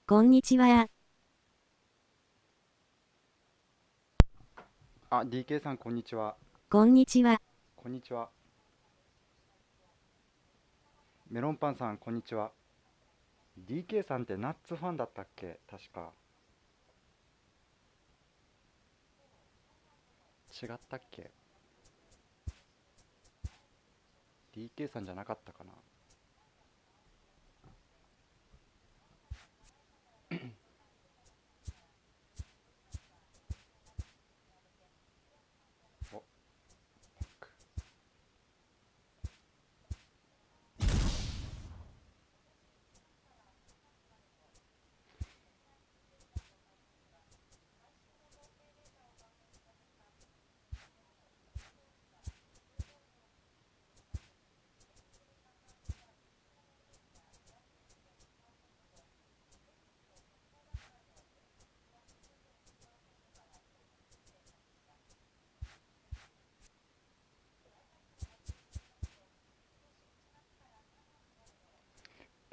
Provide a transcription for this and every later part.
こんにちは。あ、DK さん、こんにちは。こんにちは。こんにちは。メロンパンさん、こんにちは。DK さんってナッツファンだったっけ確か。違ったっけ？ DK さんじゃなかったかな？お、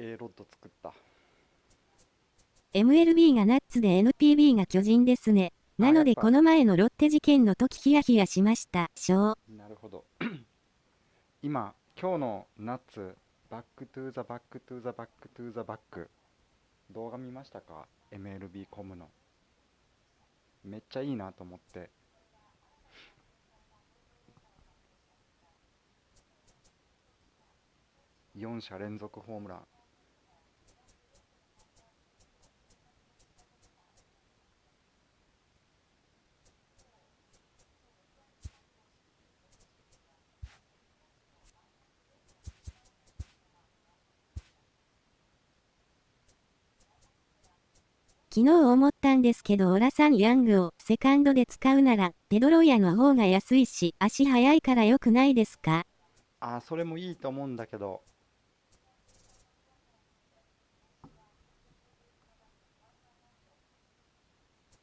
A ロッド作った。MLB がナッツで NPB が巨人ですね。なあ、のでこやっぱ、の前のロッテ事件の時ヒヤヒヤしました。なるほど。今日のナッツ、バックトゥーザバックトゥーザバックトゥーザバック、動画見ましたか？ MLB コムの。めっちゃいいなと思って。4者連続ホームラン。昨日思ったんですけどオラさんヤングをセカンドで使うならペドロイヤの方が安いし足速いから良くないですか？それもいいと思うんだけど、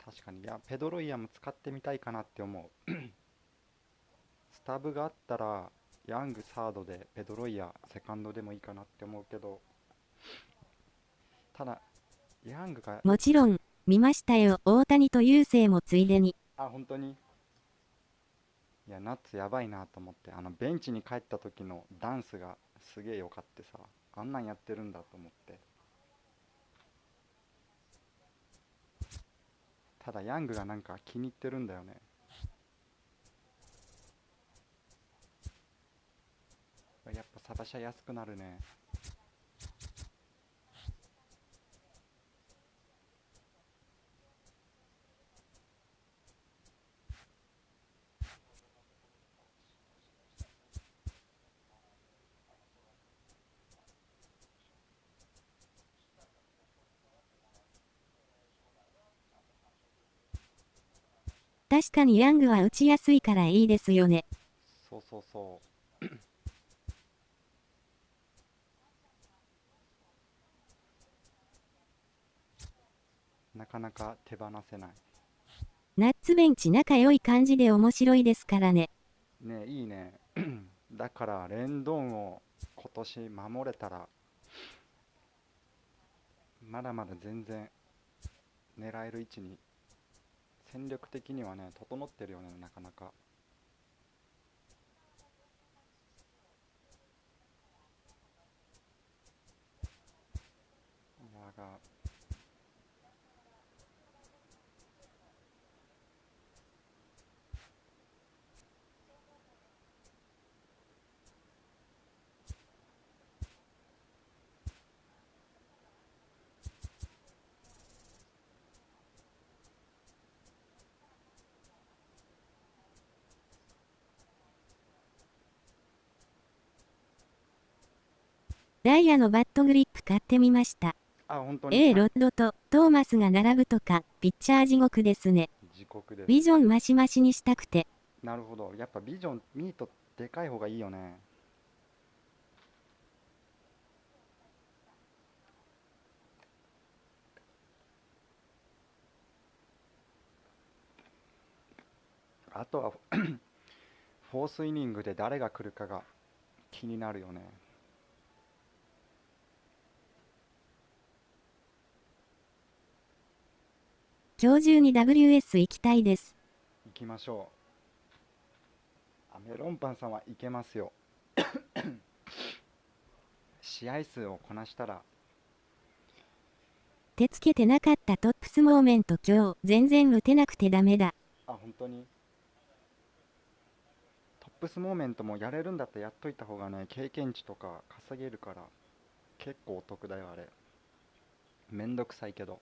確かに、いや、ペドロイヤも使ってみたいかなって思う。スタブがあったら、ヤングサードでペドロイヤセカンドでもいいかなって思うけど、ただ、ヤングが、もちろん、見ましたよ。大谷と雄星もついでに。本当に、いや、ナッツやばいなと思って、ベンチに帰った時のダンスがすげえ良かってさ、あんなんやってるんだと思って。ただ、ヤングがなんか気に入ってるんだよね。やっぱサバシャ安くなるね。確かにヤングは打ちやすいからいいですよね。そうそうそう。なかなか手放せない。ナッツベンチ仲良い感じで面白いですからね。ね、いいね。だからレンドンを今年守れたらまだまだ全然狙える位置に、戦力的にはね整ってるよね、なかなか。いやがダイヤのバットグリップ買ってみました。本当に A ロッドとトーマスが並ぶとか、ピッチャー地獄ですね。自国です。ビジョンマシマシにしたくて。なるほど、やっぱビジョンミートでかい方がいいよね。あとはフォースイニングで誰が来るかが気になるよね。今日中に WS 行きたいです。行きましょう。メロンパンさんは行けますよ。試合数をこなしたら。手つけてなかったトップスモーメント今日全然打てなくてダメだ。本当にトップスモーメントもやれるんだったらやっといた方がね、経験値とか稼げるから結構お得だよ。あれめんどくさいけど。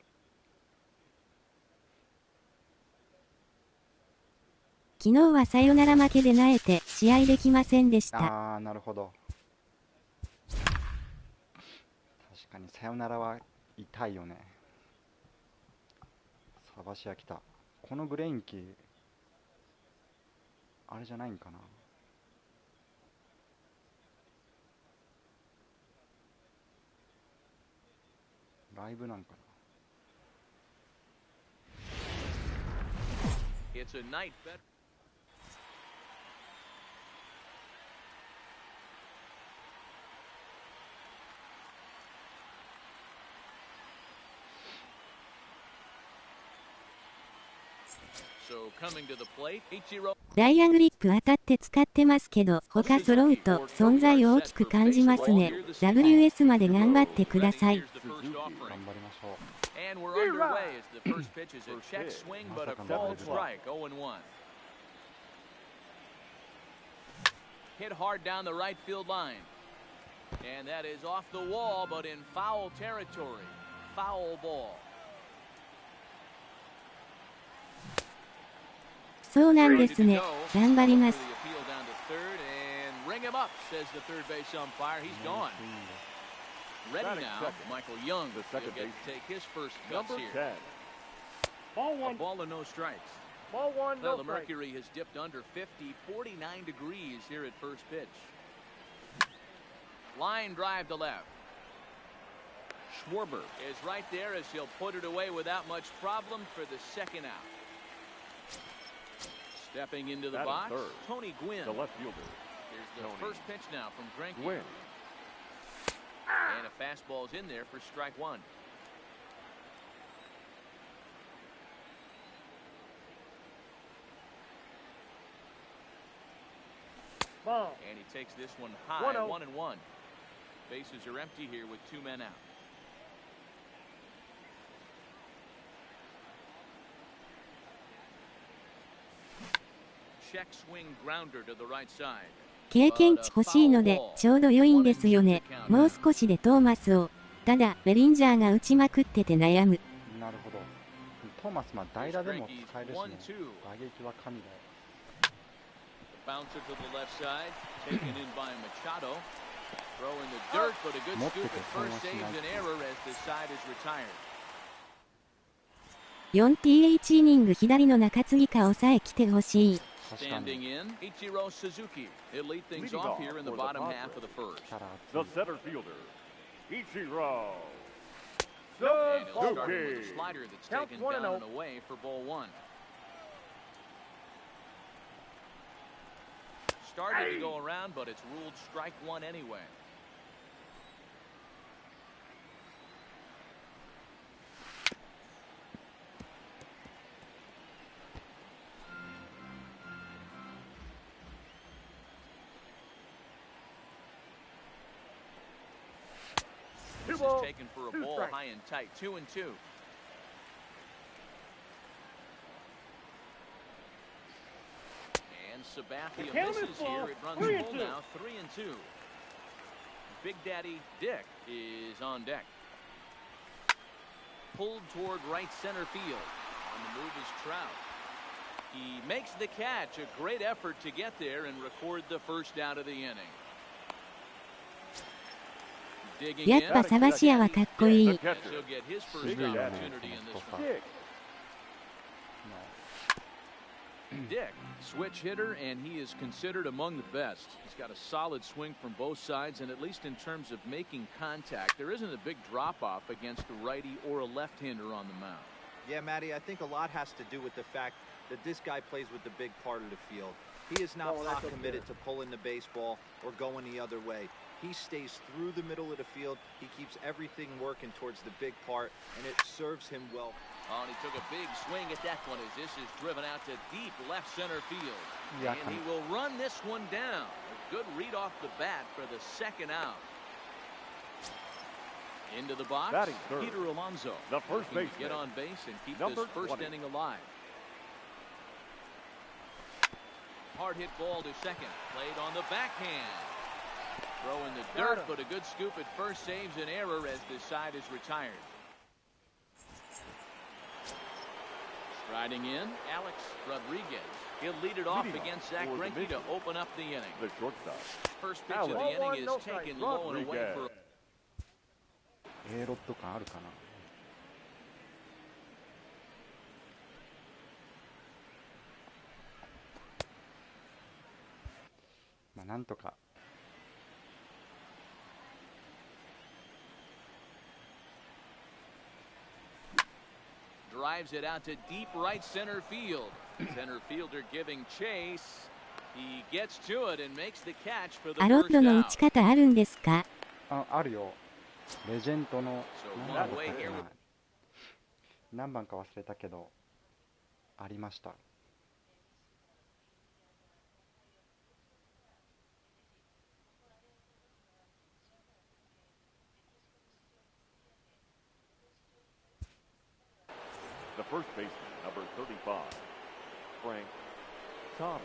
昨日はサヨナラ負けで萎えて試合できませんでした。なるほど。確かにサヨナラは痛いよね。サバシア来た。このグレインキーあれじゃないんかな。ライブなんかな。ダイヤグリップ当たって使ってますけど、他揃うと存在を大きく感じますね。WS まで頑張ってください。頑張りましょう。And we're underway as the first pitch is a check swing, but a called strike, 0-1. Hit hard down the right field line. And that is off the wall, but in foul territory. Foul ball. そうなんですね。頑張ります。Ring him up, says the third base umpire. He's gone. Ready now, Michael Young will get to take his first cuts here. A ball and no strikes. Well, the mercury has dipped under 50, 49 degrees here at first pitch. Line drive to left. Schwarber is right there as he'll put it away without much problem for the second out. Stepping into the box, Tony Gwynn. The left fielder. Here's the first pitch now from Greinke. And a fastball's in there for strike one. And he takes this one high, 1-1. Bases are empty here with two men out. Check swing grounder to the right side. 経験値欲しいのでちょうど良いんですよね。もう少しでトーマスを。ただベリンジャーが打ちまくってて悩む。なるほど。トーマス代打でも使えるしね。打撃は神だよ。Bouncer to the left side, taken in by Machado. Throw in the dirt, but a good scoop at first saves an error as the side is retired. 4th イニング左の中継ぎか抑え来てほしい。Standing in, Ichiro Suzuki. He'll lead things off here in the bottom half of the first. The center fielder, Ichiro And he'll start with a Suzuki. slider that's taken down and away for ball one. Started to go around, but it's ruled strike one anyway. This is taken for a ball high and tight, 2-2. And Sabathia misses here. It runs full now, 3-2. Big Daddy Dick is on deck. Pulled toward right center field. On the move is Trout. He makes the catch. A great effort to get there and record the first out of the inning. やっぱサバシアはかっこいい。Dick, switch hitter, and he is considered among the best. He's got a solid swing from both sides, and at least in terms of making contact, there isn't a big drop-off against a righty or a left-hander on the mound. Yeah, Matty, I think a lot has to do with the fact that this guy plays with the big part of the field. He is not committed to pulling the baseball or going the other way. He stays through the middle of the field. He keeps everything working towards the big part, and it serves him well. Oh, and he took a big swing at that one as this is driven out to deep left center field. And he will run this one down. A good read off the bat for the second out. Into the box, Peter Alonso. The first baseman. Get on base and keep this first 20. inning alive. Hard hit ball to second. Played on the backhand. Throw in the dirt, but a good scoop at first saves an error as this side is retired. Striding in, Alex Rodriguez. He'll lead it off against Zach Greinke to open up the inning. The shortstop. First pitch of the inning is taken low and away for. Aロッド感あるかな。まあなんとか。Drives it out to deep right center field. Center fielder giving chase. He gets to it and makes the catch for the アロッドの打ち方あるんですか？あるよ。レジェンドの何番か忘れたけどありました。The first baseman, number 35, Frank Thomas.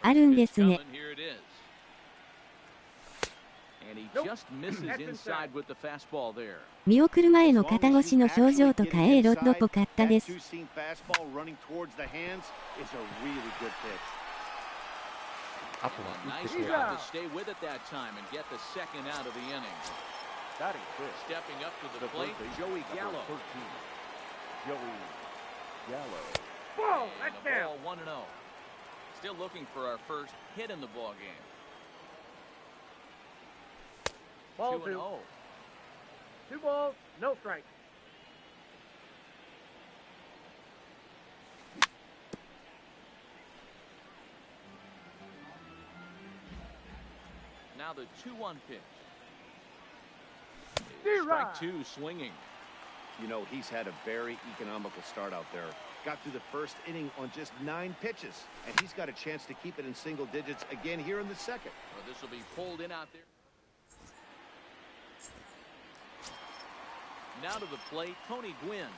あるんですね。見送る前の肩越しの表情とかロッドっぽかったです。あとは打ってくれStill looking for our first hit in the ball game. Ball 2. 2 balls, no strikes. Now the 2-1 pitch. Strike 2 swinging. You know, he's had a very economical start out there. Got through the first inning on just 9 pitches, and he's got a chance to keep it in single digits again here in the second. Well, this will be pulled in out there. Now to the plate, Tony Gwynn.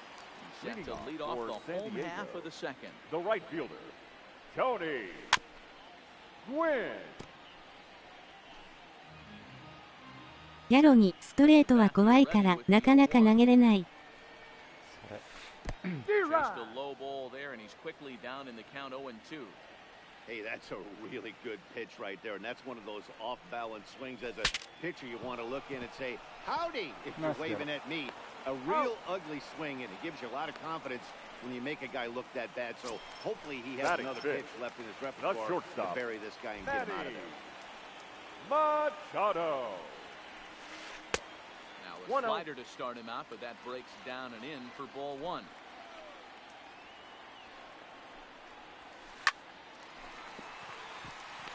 He's set to lead off the home half of the second. The right fielder, Tony Gwynn. ギャロにストレートは怖いからなかなか投げれない。Just a low ball there, and he's quickly down in the count 0-2. Hey, that's a really good pitch right there, and that's one of those off-balance swings. As a pitcher, you want to look in and say, howdy, if you're waving at me. A real ugly swing, and it gives you a lot of confidence when you make a guy look that bad. So hopefully he has another pitch left in his repertoire to bury this guy and get him out of there. Machado. Now a slider to start him out, but that breaks down and in for ball 1.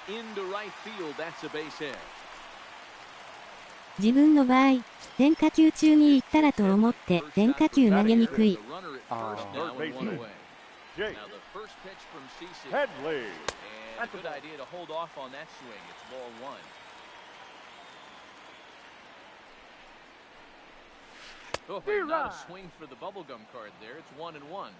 Into right field, that's a base hit. 自分の場合、変化球中に行ったらと思って変化球投げにくい。Headley. And a good idea to hold off on that swing. It's ball 1. Oh, not a swing for the bubblegum card there. It's 1-1.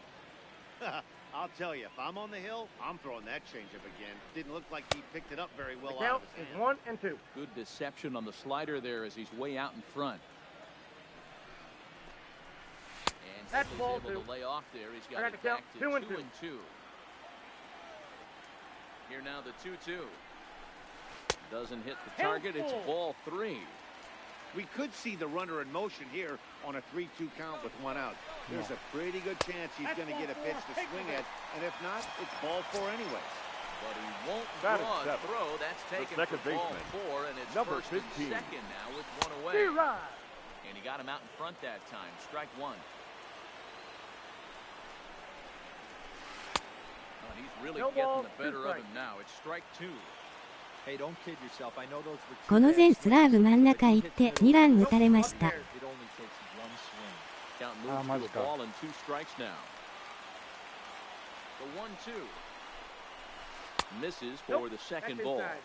I'll tell you, if I'm on the hill, I'm throwing that changeup again. Didn't look like he picked it up very well. The count is 1-2. Good deception on the slider there as he's way out in front. And that's ball able 2. to lay off there. He's got it back to 2-2. Here now the 2-2. Doesn't hit the target. It's ball 3. We could see the runner in motion here on a 3-2 count with 1 out. There's a pretty good chance he's going to get a pitch to swing at, and if not, it's ball 4 anyway. But he won't Batting draw a seventh, throw. That's the taken second for ball baseman, 4, and it's number first and 15. second now with one away. Right. And he got him out in front that time. Strike one. Oh, he's really No getting ball, the better two of him now. It's strike 2. Hey, don't kid yourself. I know those were この前スラーブ真ん中行って2ラン打たれました。 It only takes one swing. Count moves to a ball and 2 strikes now. The 1-2. Misses for the second That's ball. inside.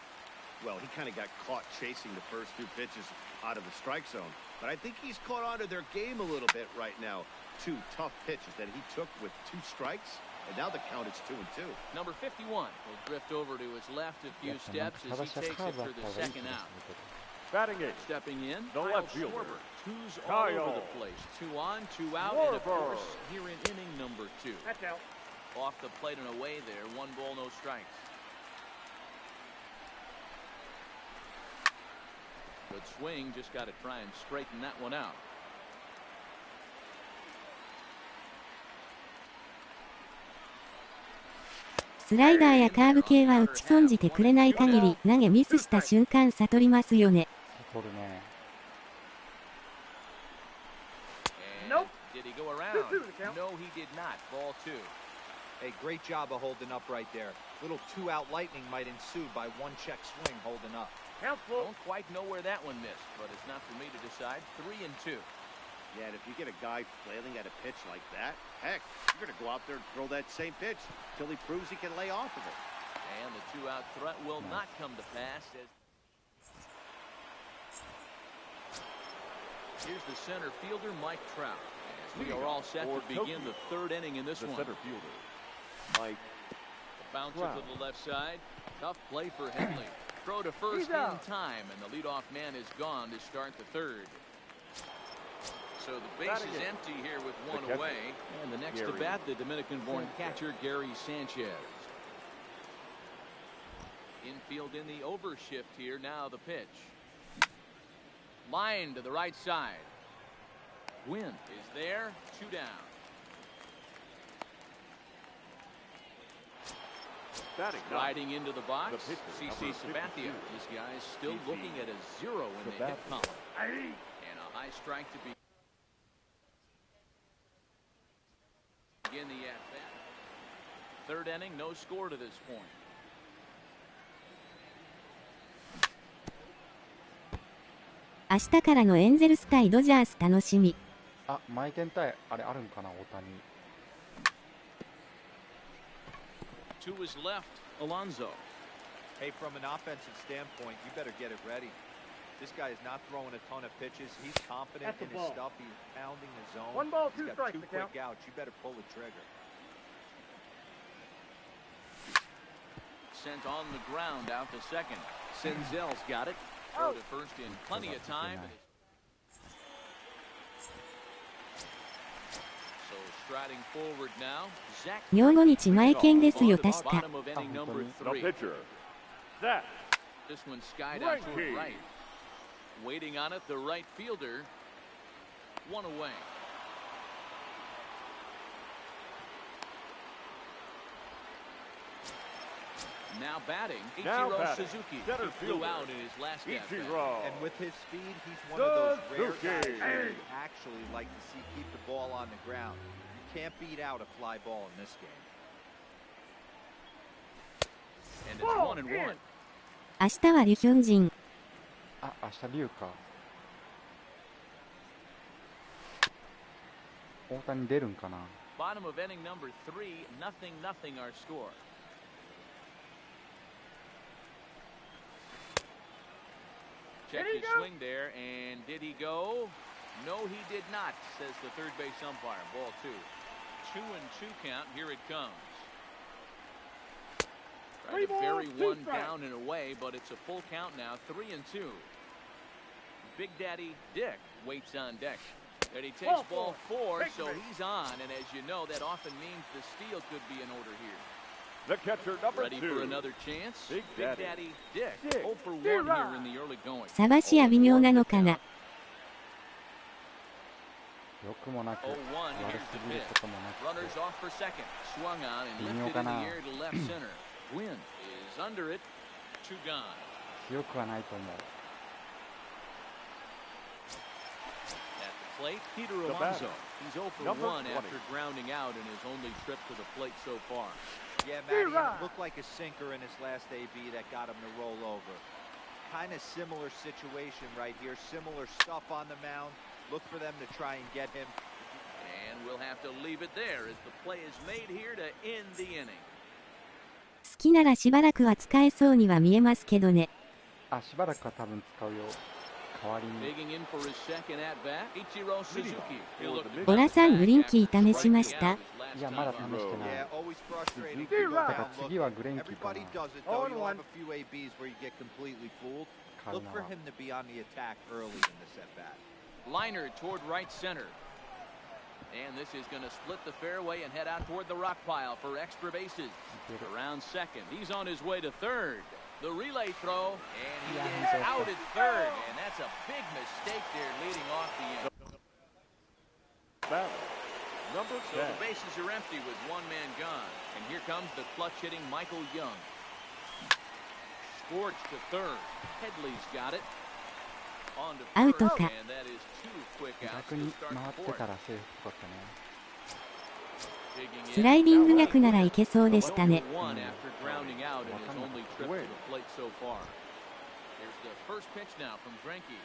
Well, he kind of got caught chasing the first 2 pitches out of the strike zone. But I think he's caught on to their game a little bit right now. 2 tough pitches that he took with 2 strikes. And now the count is 2-2. Number 51 will drift over to his left a few steps as he takes it for the second out. Batting 8, Stepping in, the Kyle left fielder, Schwarber. 2's all Kyle. over the place. 2 on, 2 out, and of Schwarber. course, here in inning number 2. That's out. Off the plate and away there. 1 ball, no strikes. Good swing, just got to try and straighten that one out. スライダーやカーブ系は打ち損じてくれない限り投げミスした瞬間悟りますよね。怒るね。 And Nope. did he go around? 2-2 the count. No, he did not. Ball 2. Hey, great job of holding up right there. Little 2-out lightning might ensue by 1 check swing holding up. Count full. Don't quite know where that one missed, but it's not for me to decide. 3-2. Yeah, and if you get a guy flailing at a pitch like that, heck, you're going to go out there and throw that same pitch until he proves he can lay off of it. And the 2-out threat will not come to pass. Here's the center fielder, Mike Trout. As we are all set to begin the 3rd inning in this the one. center fielder, Mike Bouncer Trout. to the left side. Tough play for Henley. Throw to first He's in out. time, and the leadoff man is gone to start the 3rd. So the base Batting is it. empty here with The 1 catcher, away. And the next to Gary bat, the Dominican-born catcher, Gary Sanchez. Infield in the overshift here. Now the pitch. Line to the right side. Gwynn is there. 2 down. batting ninth. Riding into the box, The pitcher, CC number Sabathia. 52. This guy is still CC looking at a 0 in the hit Sabathia. column. Aye. And a high strike to begin the at-bat. 3rd inning, no score to this point.「明日からのエンゼルス対ドジャース楽しみ」あ、前転対あれあるんかな、大谷。 To his left, Alonso. Hey, from an offensive standpoint, you better get it ready. This guy is not throwing a ton of pitches. He's confident That's a in his ball. stuff. He's pounding the zone. 1 ball, 2 He's got strikes 2 to count. quick outs. You better pull the trigger. Sent on the ground out to second. Senzel's got it. Throw to first in plenty of time. So striding forward now. Zach. 明後日前剣ですよ On to the 確か bottom of inning number The 3. pitcher, Zach This one skied out toward Greinke. right. Waiting on it, the right fielder. 1 away. Now batting, Now Ichiro batting, Suzuki. center He flew fielder, out in his last at-bat. Ichiro. And with his speed, he's one of those rare guys Suzuki. that you actually like to see keep the ball on the ground. You can't beat out a fly ball in this game. And it's 1-1. 明日はリヒョン人あ、明日龍か。大谷出るんかな。 Bottom of inning number 3, 0-0 our score. Check Did he his go? swing there, and did he go? No, he did not, says the third base umpire. Ball 2. 2-2 count. Here it comes. Tried 3 to bury balls, 2 one strikes. down and away, but it's a full count now. 3-2. Big Daddy Dick waits on deck. And he takes ball 4, Take so me. he's on. And as you know, that often means the steal could be in order here. The catcher, number Ready 2. for another chance? Big Daddy Dick. Dick. 0 for 1 here in the early going. サバシア微妙なのかなよくもなく、 0-1, 悪 here's す the ぎる pitch. こともなく Runners off for second. Swung on and微妙 lifted か in な。 the air to left center. Gwynn is under it. 2 gone. 強くはないと思う。 At the plate, Peter Alonso. He's 0 for 1 after grounding out in his only trip to the plate so far. Yeah, Matty, it looked like a sinker in his last AB that got him to roll over. Kind of similar situation right here. Similar stuff on the mound. Look for them to try and get him. And we'll have to leave it there as the play is made here to end the inning. 好きならしばらくは使えそうには見えますけどね。あ、しばらくは多分使うよ。代わりに。 Digging in for his second at bat, Ichiro Suzuki. He'll look to オラさんグリンキー試しました？いや、まだ試してない。 Yeah, always frustrating. だから次はグレンキーかな。 Everybody does it though. You'll have a few ABs where you get completely fooled. Look for him to be on the attack early in this at bat. Liner toward right center. And this is going to split the fairway and head out toward the rock pile for extra bases. Around second. He's on his way to third. The relay throw, and he is out at third. And that's a big mistake there leading off the inning. Number 10. So the bases are empty with one man gone. And here comes the clutch-hitting Michael Young. Scorched to third. Headley's got it. On to first, and that is 2 quick outs 逆 to に start 回って the た fourth. らセーフだったね。 Digging ス in. ライディング逆ならいけそうでしたね。 One after grounding out in his only trip to the plate so far. Here's the first pitch now from Greinke.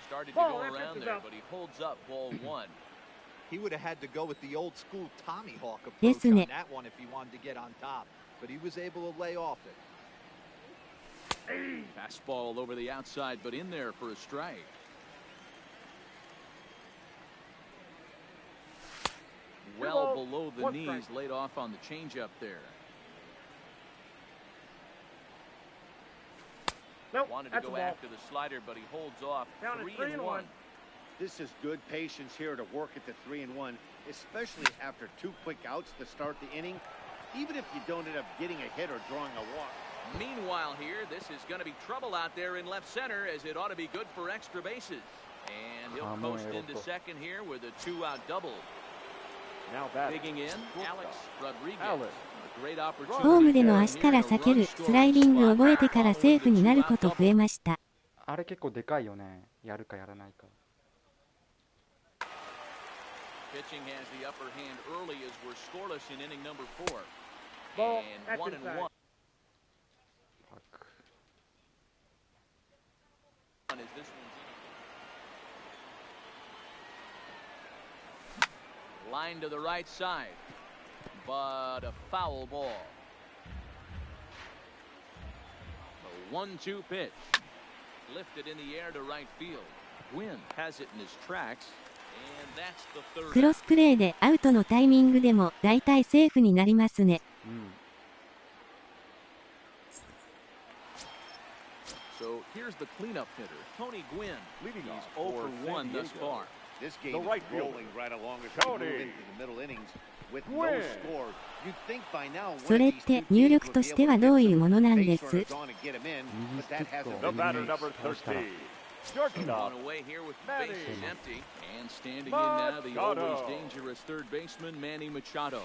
Started to go around there, but he holds up ball 1. He would have had to go with the old school Tommy Hawk approach ですね。 on that one if he wanted to get on top. But he was able to lay off it. Fastball over the outside, but in there for a strike. Well below the knees, laid off on the changeup there. Nope, Wanted to that's a go ball. after the slider, but he holds off. Down at 3-1. This is good patience here to work at the 3-1, especially after 2 quick outs to start the inning. Even if you don't end up getting a hit or drawing a walk. Meanwhile here, this is going to be trouble out there in left center, as it ought to be good for extra bases. And he'll coast into second here with a 2-out double. Now batting. Digging in, Alex Rodriguez. Alex. A great opportunity. ホームでの足から避けるスライディング覚えてからセーフになること増えました。あれ結構でかいよね。やるかやらないか。 Pitching has the upper hand early as we're scoreless in inning number 4. Ball, And that's 1-1. inside. As this one's in. Line to the right side, but a foul ball. A 1-2 pitch, lifted in the air to right field. Gwynn has it in his tracks, and that's the third. クロスプレーでアウトのタイミングでもだいたいセーフになりますね。So here's the cleanup hitter, Tony Gwynn. Leading He's off 0 for for 1 San thus Diego. far. This game The right is fielder, rolling right along as we move Tony into the middle innings with no Gwynn. score. You'd think by now それって入力としてはどういうものなんです？ base runners on to get him in, but that hasn't The been batter the number case. 13. On Shortstop. away here with the Manny. bases empty. And standing in now, the Machado. always dangerous third baseman, Manny Machado.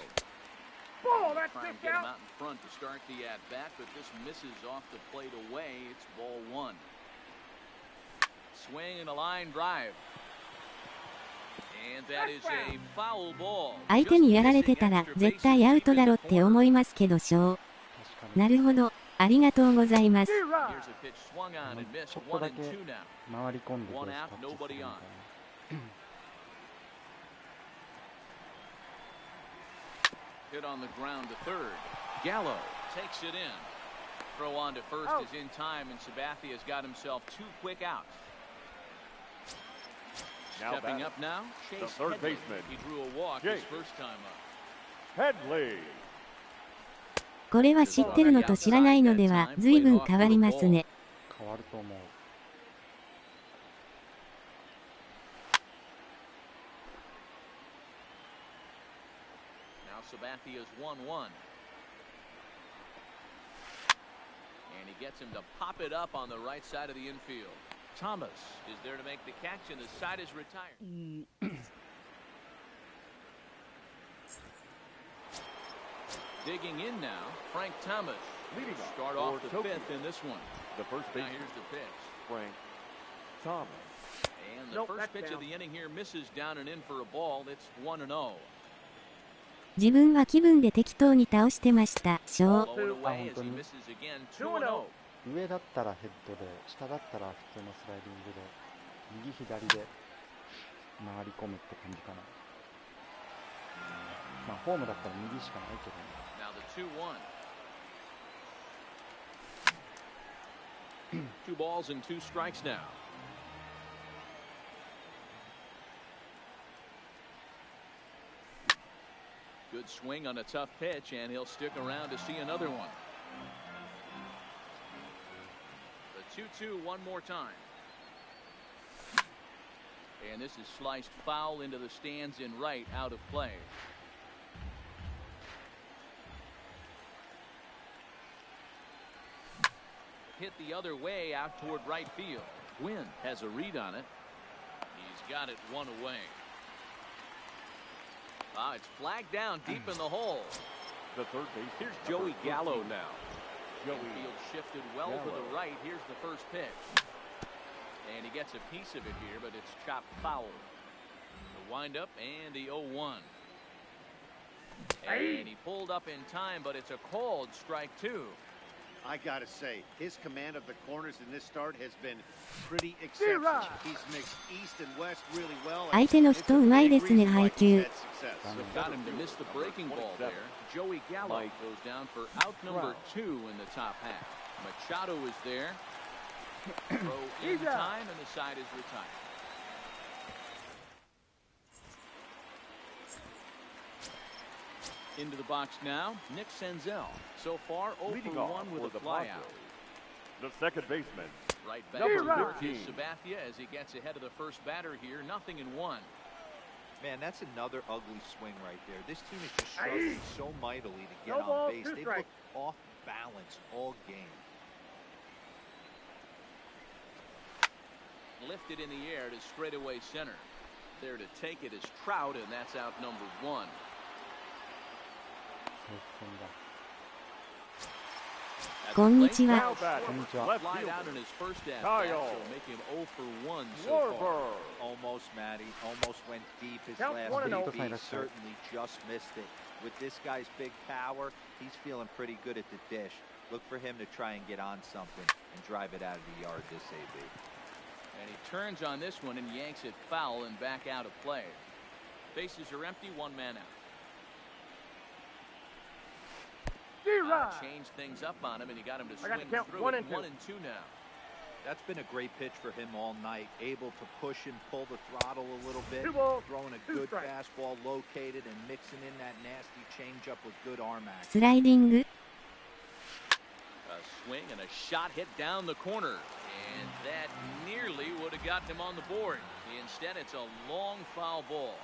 Ball, that's Trying to this get him out. out in front to start the at-bat, but this misses off the plate away. It's ball 1. Swing and a line drive. And that is a foul ball. 相手にやられてたら絶対アウトだろって思いますけどしょう。なるほど。ありがとうございます。 Here's a pitch swung on and missed. ちょっと 1 だ and け 2 now. 回り込んでベー One ス out, タッチする nobody みたいな on. Hit on the ground to third. Gallo takes it in. Throw on to first is in time, and Sabathia's got himself 2 quick outs. Now Stepping batting. up now, The Chase third Headley. baseman. He drew a walk Chase. his first time up. Headley. これは知ってるのと知らないのでは随分変わりますね。変わると思う。 Now Sabathia's 1-1. And he gets him to pop it up on the right side of the infield. Thomas is there to make the catch, and the side is retired. Digging in now, Frank Thomas. Leading off Start for off the Tokyo. fifth in this one. The first Now baseman, here's the pitch. Frank Thomas. And the Nope, first that's pitch down. of the inning here misses down and in for a ball. It's 1-0. 自分は気分で適当に倒してました。ショー。 Low and away as he Anthony. misses again. 2-0. 2-0. 上だったらヘッドで、下だったら普通のスライディングで、右左で回り込むって感じかな。まあホームだったら右しかないけどね。 Now the 2-1. 2 balls and 2 strikes now. Good swing on a tough pitch, and he'll stick around to see another one. The 2-2 one more time. And this is sliced foul into the stands in right, out of play. Hit the other way out toward right field. Gwynn has a read on it. He's got it one away. It's flagged down deep in the hole. The third base. Here's Joey Gallo now. Joey Field shifted well to Gallo. the right. Here's the first pitch. And he gets a piece of it here, but it's chopped foul. The windup and the 0-1. And he pulled up in time, but it's a called strike 2. I gotta say, his command of the corners in this start has been pretty exceptional. He's mixed east and west really well. 相手の人うまいですね、配球。 Got him to miss the breaking ball there. Joey Gallo goes down for out number 2 in the top half. Machado is there. Throw in time, and the side is retired. Into the box now, Nick Senzel. So far, 0 Leading for off 1 with for a the flyout. Padres, the second baseman, Right back Number to work 15. is Sabathia as he gets ahead of the first batter here. 0-1. Man, that's another ugly swing right there. This team is just struggling so mightily to get No ball, on base. 2 They've strikes. looked off balance all game. Lifted in the air to straightaway center. There to take it is Trout, and that's out number 1. こんにちは。 now batting, こんにちは。 left Flied fielder, out in his first at bat, Kyle so make him 0 for 1 so far. Schwarber. Almost, Matty. Almost went deep. His Count last 1-0. AB certainly just missed it. With this guy's big power, he's feeling pretty good at the dish. Look for him to try and get on something and drive it out of the yard this AB. And he turns on this one and yanks it foul and back out of play. Bases are empty, 1 man out. Changed things up on him, and he got him to I got swing to count through 1 it. and 2. 1 and 2 now. That's been a great pitch for him all night. Able to push and pull the throttle a little bit. 2 balls, Throwing a 2 good strikes. fastball located and mixing in that nasty changeup with good arm action. スライディング。 A swing and a shot hit down the corner. And that nearly would have gotten him on the board. Instead, it's a long foul ball.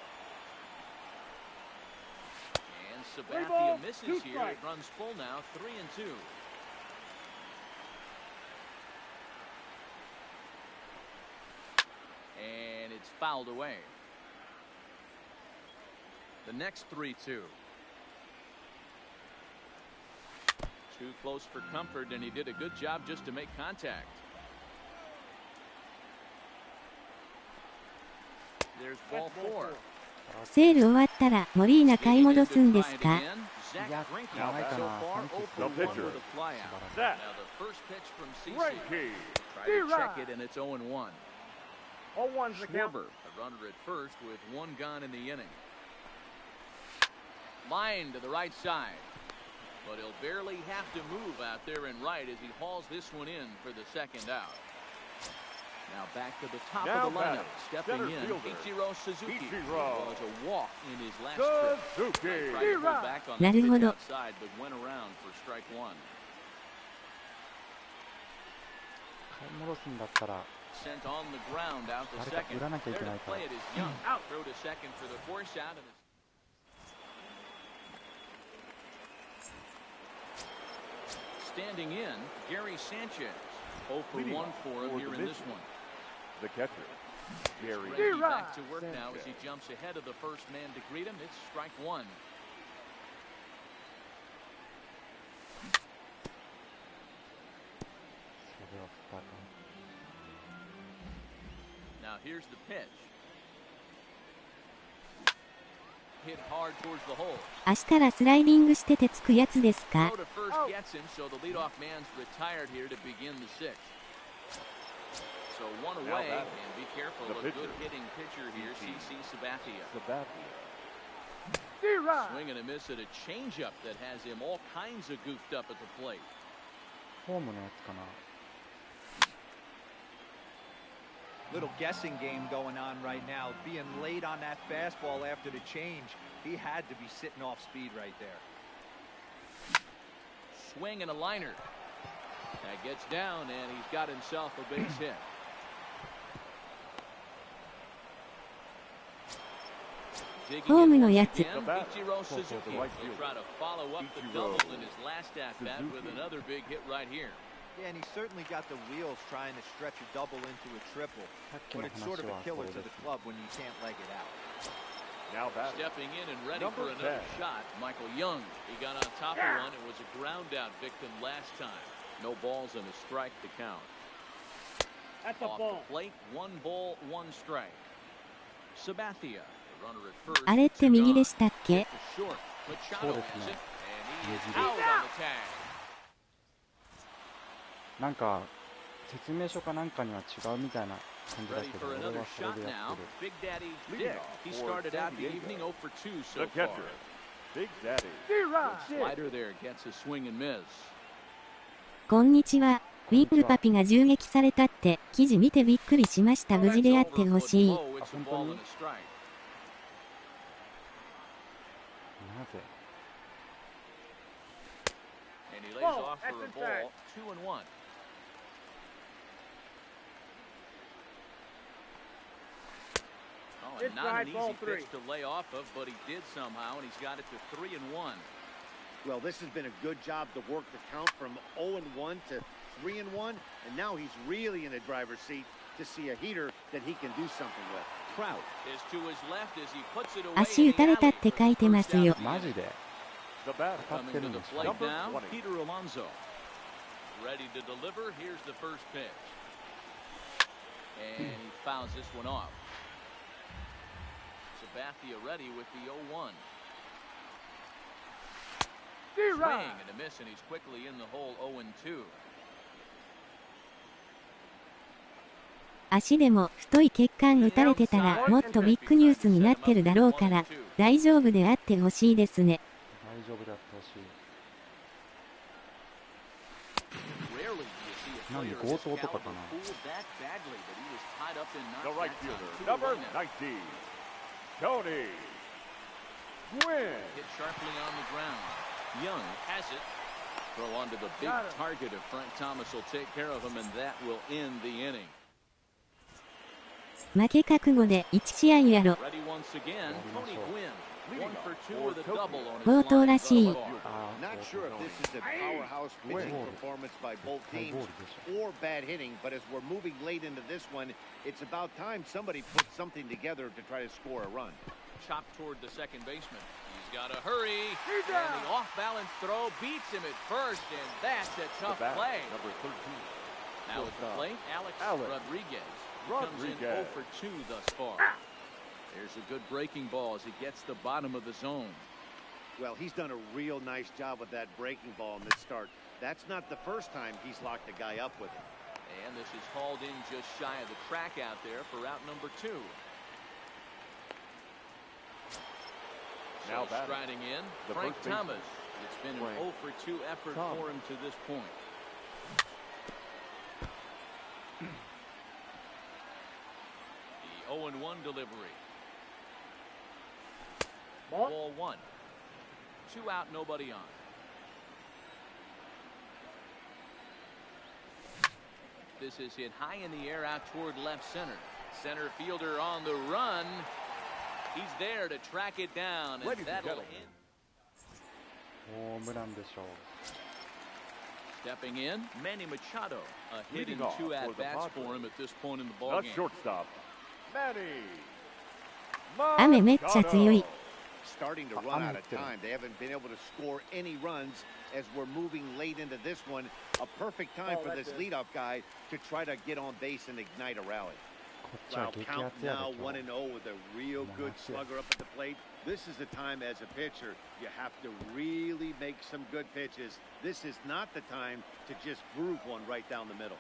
And Sabathia misses here. It runs full now, 3 and 2. And it's fouled away. The next 3-2. Too close for comfort, and he did a good job just to make contact. There's ball 4. セール終わったらモリーナ買い戻すんですか？ Zach Yeah, Greinke I like so that. far 0 for 1 The pitcher. with a flyout. Zach Now the first pitch from CC. Greinke. Try to check it, and it's 0-1. 0-1's the count. Schwarber, a runner at first with 1 gone in the inning. Line to the right side. But he'll barely have to move out there in right as he hauls this one in for the second out. Now back to the top Now of the lineup. batting, Stepping center in, fielder, Ichiro Suzuki. Ichiro. It was a walk in his last trip. Suzuki. Tried to pull back on the なるほ pitch ど。 outside, but went around for strike 1. 買い戻すんだったら Sent on the ground out to 誰か second. 売らなきゃい There けな to いから play it is Young. Out. Throw to second for the force out. And standing in, Gary Sanchez. 0 for Leading 1 off for him for here the in this Mission. one. The catcher, Gary Greinke back to work now as he jumps ahead of the first man to greet him. It's strike 1. スタート。 Now here's the pitch. Hit hard towards the hole. 足からスライディングしててつくやつですか？ Throw to first gets him, so the leadoff man's retired here to begin the sixth. So one away, and be careful, a good hitting pitcher here, CC Sabathia. Swing and a miss at a changeup that has him all kinds of goofed up at the plate. ホームのやつかな。 Little guessing game going on right now. Being late on that fastball after the change. He had to be sitting off speed right there. Swing and a liner. That gets down, and he's got himself a base hit. Home no yatsu. Ichiro Suzuki will try to follow up the double in his last at-bat with another big hit right here. Yeah, and he's certainly got the wheels trying to stretch a double into a triple. But it's sort of a killer to the club when you can't leg it out. Now back. Stepping in and ready for another shot, Michael Young. He got on top of one. It was a ground-out victim last time. No balls and a strike to count. That's a Off ball. the plate, 1 ball, 1 strike. Sabathia, the runner at first. あれって右でしたっけ？ Short. Machado そうですね。 has it, and he is out on the tag. なんか説明書かなんかには違うみたいな感じだ Ready けど、 for 俺 another はそれ shot でや now. ってる。 Big Daddy Dick. He started out the evening 0 for 2 so The far. catcher, Big Daddy. Slider there gets a swing and miss. こんにちは。ウィングパピが銃撃されたって記事見てびっくりしました。無事であってほしい。Low, it's a ball and a strike. なぜ？ And he lays off for a ball, 2 and 1. Oh, and not an easy pitch to lay off of, but he did somehow, and he's got it to 3 and 1. Well, this has been a good job to work the count from 0 and 1 to 3 and 1, and now he's really in the driver's seat to see a heater that he can do something with. Trout is to his left as he puts it away. 足打たれたって書いてますよ。マジで？ The bat. 当たっ Coming て to るん the ですか？ plate now, Number 20. Peter Alonso. Ready to deliver. Here's the first pitch. And he fouls this one off. Sabathia ready with the 0-1. Swing and a miss, and he's quickly in the hole 0-2. 足でも太い血管打たれてたらもっとビッグニュースになってるだろうから大丈夫であってほしいですね。大丈夫であってほしい。 Rarely do you see a なんで player 強 of 盗 this とか caliber かな？ fooled that badly, but he was tied up and The knocked right that fielder, time. number 2-1 now. 19, Tony Gwynn. Hit sharply on the ground. Young has it. Throw onto the big target of Frank Thomas will take care of him, and that will end the inning. 負け覚悟で1試合やろ。 Ready once again, Tony Gwynn. 1 for 2 with a double on his 冒頭らしい。 line. Not sure if this is a powerhouse pitching performance by both teams or bad hitting, but as we're moving late into this one, it's about time somebody put something together to try to score a run. Chopped toward the second baseman. He's got to hurry. And the off-balance throw beats him at first, and that's a The tough bat, play. number 13. Now at the plate, Alex Rodriguez. Comes in 0 for 2 thus far. There's a good breaking ball as he gets the bottom of the zone. Well, he's done a real nice job with that breaking ball in this start. That's not the first time he's locked a guy up with it. And this is hauled in just shy of the track out there for out number 2. Now So batting, striding in, the Frank first baseman, Thomas. It's been an Frank 0 for 2 effort Thomas. for him to this point. The 0-1 delivery. Ball 1. 2 out, nobody on. This is hit high in the air out toward left center. Center fielder on the run. He's there to track it down, and Ladies and that'll gentlemen. end. ホームランでしょう。 Stepping in, Manny Machado. A hit in Leading off 2 for the at-bats Padres. for him at this point in the ball The game. shortstop, Manny 雨めっちゃ強い。starting to run out of time. They haven't been able to score any runs as we're moving late into this one. A perfect time for this leadoff guy to try to get on base and ignite a rally. Well, count now 1-0 with a real good slugger up at the plate. This is the time as a pitcher you have to really make some good pitches. This is not the time to just groove one right down the middle.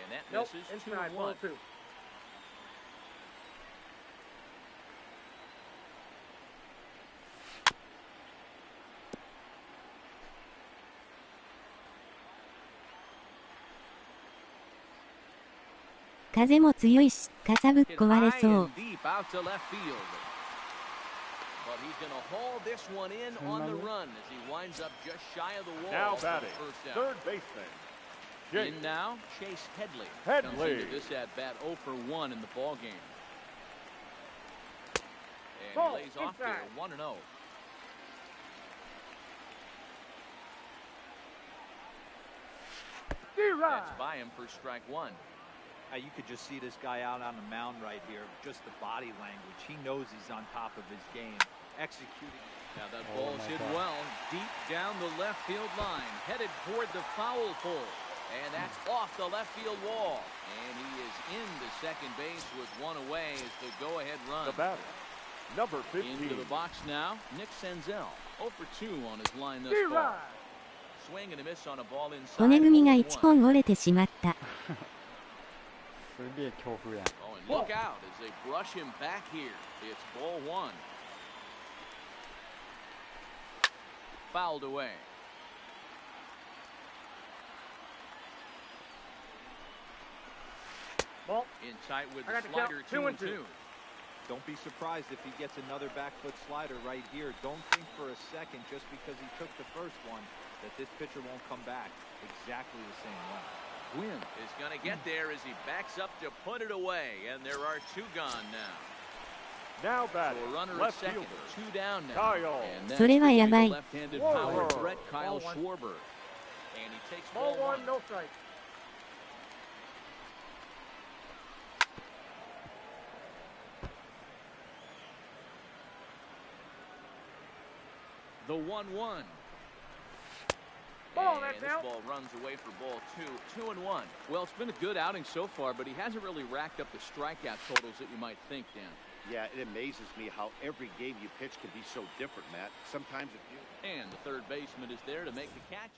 And that misses. 2-1.風も強いし、傘ぶっ壊れそう。Deep out to left field. But he's going to haul this one in on the run as he winds up just shy of the wall. Now batting, third baseman. In now, Chase Headley. Comes into this at bat 0 for 1 in the ball game. And he lays off there 1-0. That's by him for strike one. You could just see this guy out on the mound right here. Just the body language. He knows he's on top of his game. Executing. Now that ball is hit well, deep down the left field line, headed toward the foul pole. And that's off the left field wall. And he is into second base with one away as the go-ahead run. The batter, number 15. Into the box now, Nick Senzel. 0 for 2 on his line thus far. Swing and a miss on a ball inside. 骨組みが1本折れてしまった。Oh, and look out as they brush him back here. It's ball one. Fouled away. In tight with the slider, 2-2. Don't be surprised if he gets another back foot slider right here. Don't think for a second just because he took the first one that this pitcher won't come back exactly the same way. Gwynn is going to get there as he backs up to put it away, and there are two gone now. Now batting, so a runner left at second, fielder, 2 down now. Kyle. And that's それはやばい。 the left-handed power threat, Kyle Schwarber. And he takes ball one. No strike. The 1-1. Ball, and that's this out. ball runs away for ball 2. 2-1. Well, it's been a good outing so far, but he hasn't really racked up the strikeout totals that you might think, Dan. Yeah, it amazes me how every game you pitch can be so different, Matt. Sometimes it feels... And the third baseman is there to make the catch.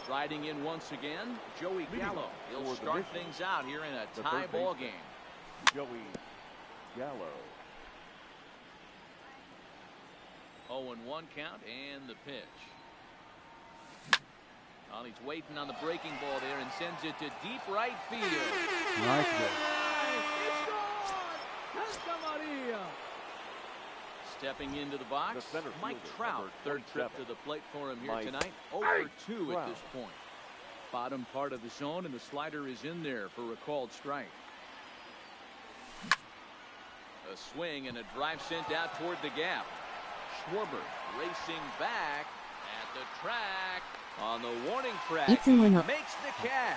Riding in once again, Joey Gallo. He'll start things out here in a tie ball game. Joey Gallo. 0-1 count and the pitch. Well, he's waiting on the breaking ball there and sends it to deep right field. Nice. It's gone! Santa Maria! Stepping into the box, Mike Trout. Third trip to the plate for him here tonight. 0 for 2 at this point. Bottom part of the zone, and the slider is in there for a called strike. A swing and a drive sent out toward the gap. Schwarber racing back at the track on the warning track. He makes the catch.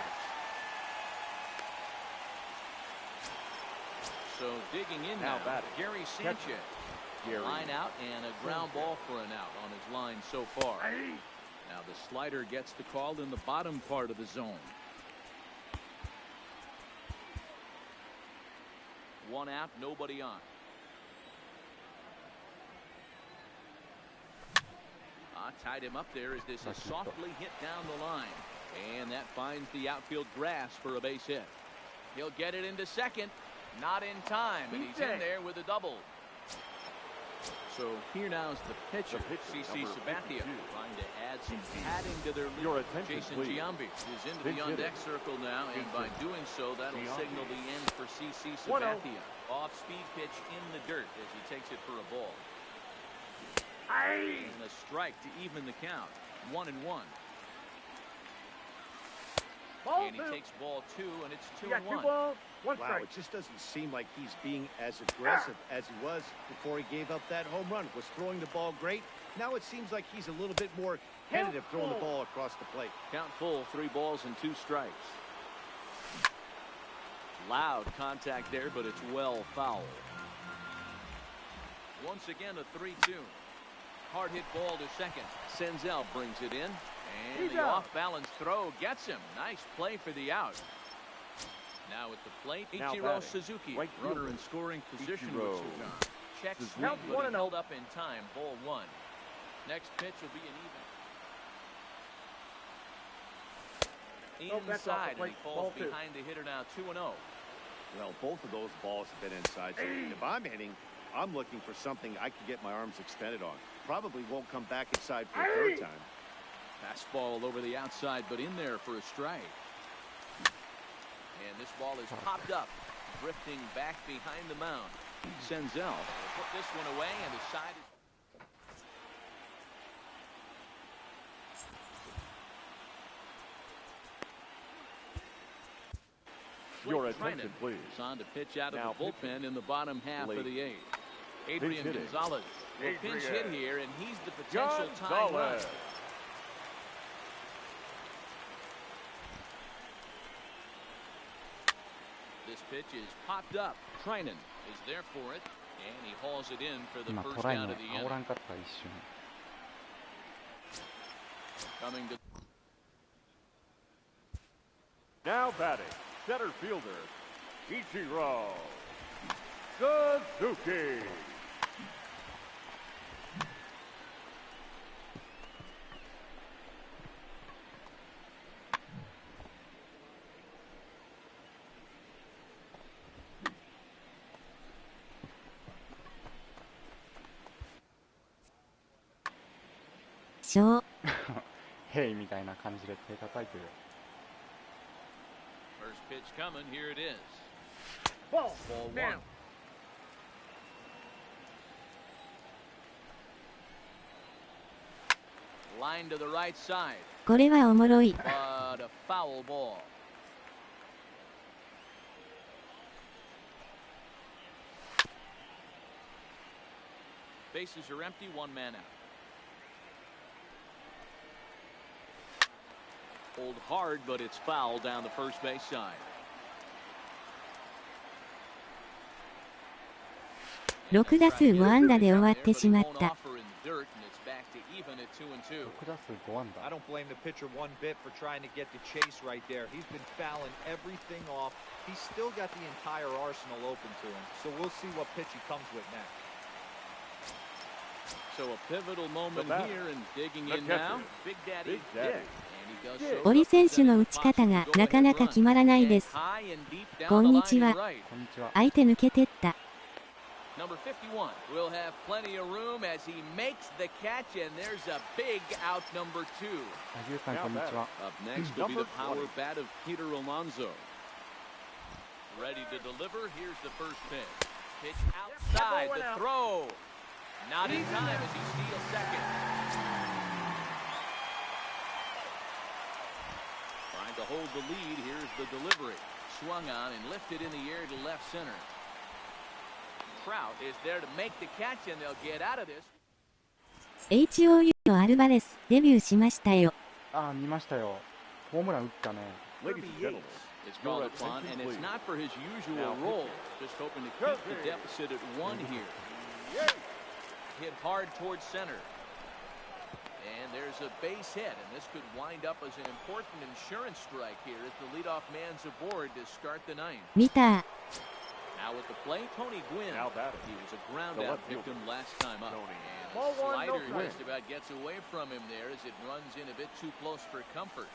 So digging in now, Gary Sanchez. Line out and a ground ball for an out on his line so far. Now the slider gets the call in the bottom part of the zone. 1 out, nobody on. Tied him up there as this is softly hit down the line. And that finds the outfield grass for a base hit. He'll get it into second. Not in time, and he's in there with a double. So here now is the pitcher, CC Sabathia, trying to add some padding to their lead. Jason Giambi is into the on-deck circle now, and by doing so, that'll signal the end for CC Sabathia. Off-speed pitch in the dirt as he takes it for a ball. And a strike to even the count. 1-1. And he takes ball 2, and it's 2-1. Wow, it just doesn't seem like he's being as aggressive as he was before he gave up that home run. Was throwing the ball great. Now it seems like he's a little bit more tentative throwing the ball across the plate. Count full, 3 balls and 2 strikes. Loud contact there, but it's well foul. Once again, a 3-2. Hard hit ball to second. Senzel brings it in. And the off-balance throw gets him. Nice play for the out. Now at the plate, Ichiro Suzuki. Runner in scoring position with Suzuki. Check swing, but he held up in time. Ball 1. Next pitch will be an even. Inside, and he falls behind the hitter now 2-0. Well, both of those balls have been inside. So if I'm hitting, I'm looking for something I can get my arms extended on. Probably won't come back inside for a third time. Fastball over the outside, but in there for a strike. And this ball is popped up, drifting back behind the mound. Senzel will put this one away, and the side is... Your attention, please. It's on to pitch out of the bullpen in the bottom half of the eighth. Adrian Gonzalez will pinch hit here, and he's the potential tying run. This pitch is popped up. Trinan is there for it, and he hauls it in for the first out of the inning. Coming to Now batting, center fielder, Ichiro Suzuki. Show. ヘイみたいな感じで手叩いてる。First pitch coming. Here it is. Ball 1. Line to the right side. これはおもろい。But a foul ball. Bases are empty. 1 man out. Pulled hard, but it's foul down the first base side. 6打数5安打で終わってしまった。6打数5安打 I don't blame the pitcher one bit for trying to get the chase right there. He's been fouling everything off. He's still got the entire arsenal open to him. So we'll see what pitch he comes with next. So a pivotal moment here and digging in now. Big Daddy.堀選手の打ち方がなかなか決まらないです。こんにちは。相手抜けてった。Number 51 will have plenty of room as he makes the catch, and there's a big out number 2. Up next will be the power bat of Peter Alonso. Ready to deliver. Here's the first pitch. Pitch outside, the throw. Not in time as he steals second. Trying to hold the lead. Here's the delivery. Swung on and lifted in the air to left center. Trout is there to make the catch, and they'll get out of this. HOU のアルバレスデビューしましたよ。ああ、見ましたよ。ホームラン打ったね。Ladies and gentlemen, it's called upon, and it's not for his usual role. Just hoping to keep the deficit at 1 here. Hit hard towards center. And there's a base hit, and this could wind up as an important insurance strike here as the leadoff man's aboard to start the ninth. 見た。Now at the plate, Tony Gwynn. He was a ground-out victim last time up. And the slider just about gets away from him there as it runs in a bit too close for comfort.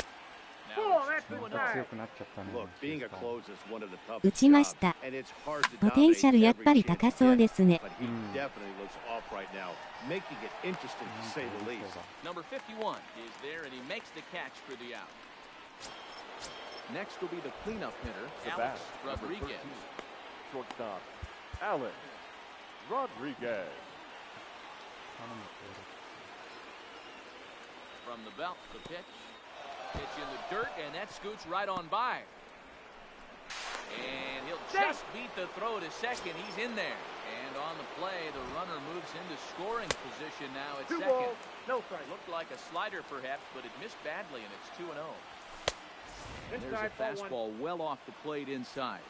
Now it's 2-0. Look, being a closer is one of the toughest 打ちました。 and it's hard to ポテンシャルやっぱり高そうですね。 But he definitely looks off right now, making it interesting to say the least. Number 51 is there, and he makes the catch for the out. Next will be the cleanup hitter, Alex Rodriguez. Shortstop, Alex Rodriguez. From the belt, the pitch. Pitch in the dirt, and that scoots right on by. And he'll just beat the throw to second. He's in there. And on the play, the runner moves into scoring position now at second. No strike. Looked like a slider perhaps, but it missed badly, and it's 2-0. And there's a fastball well off the plate inside.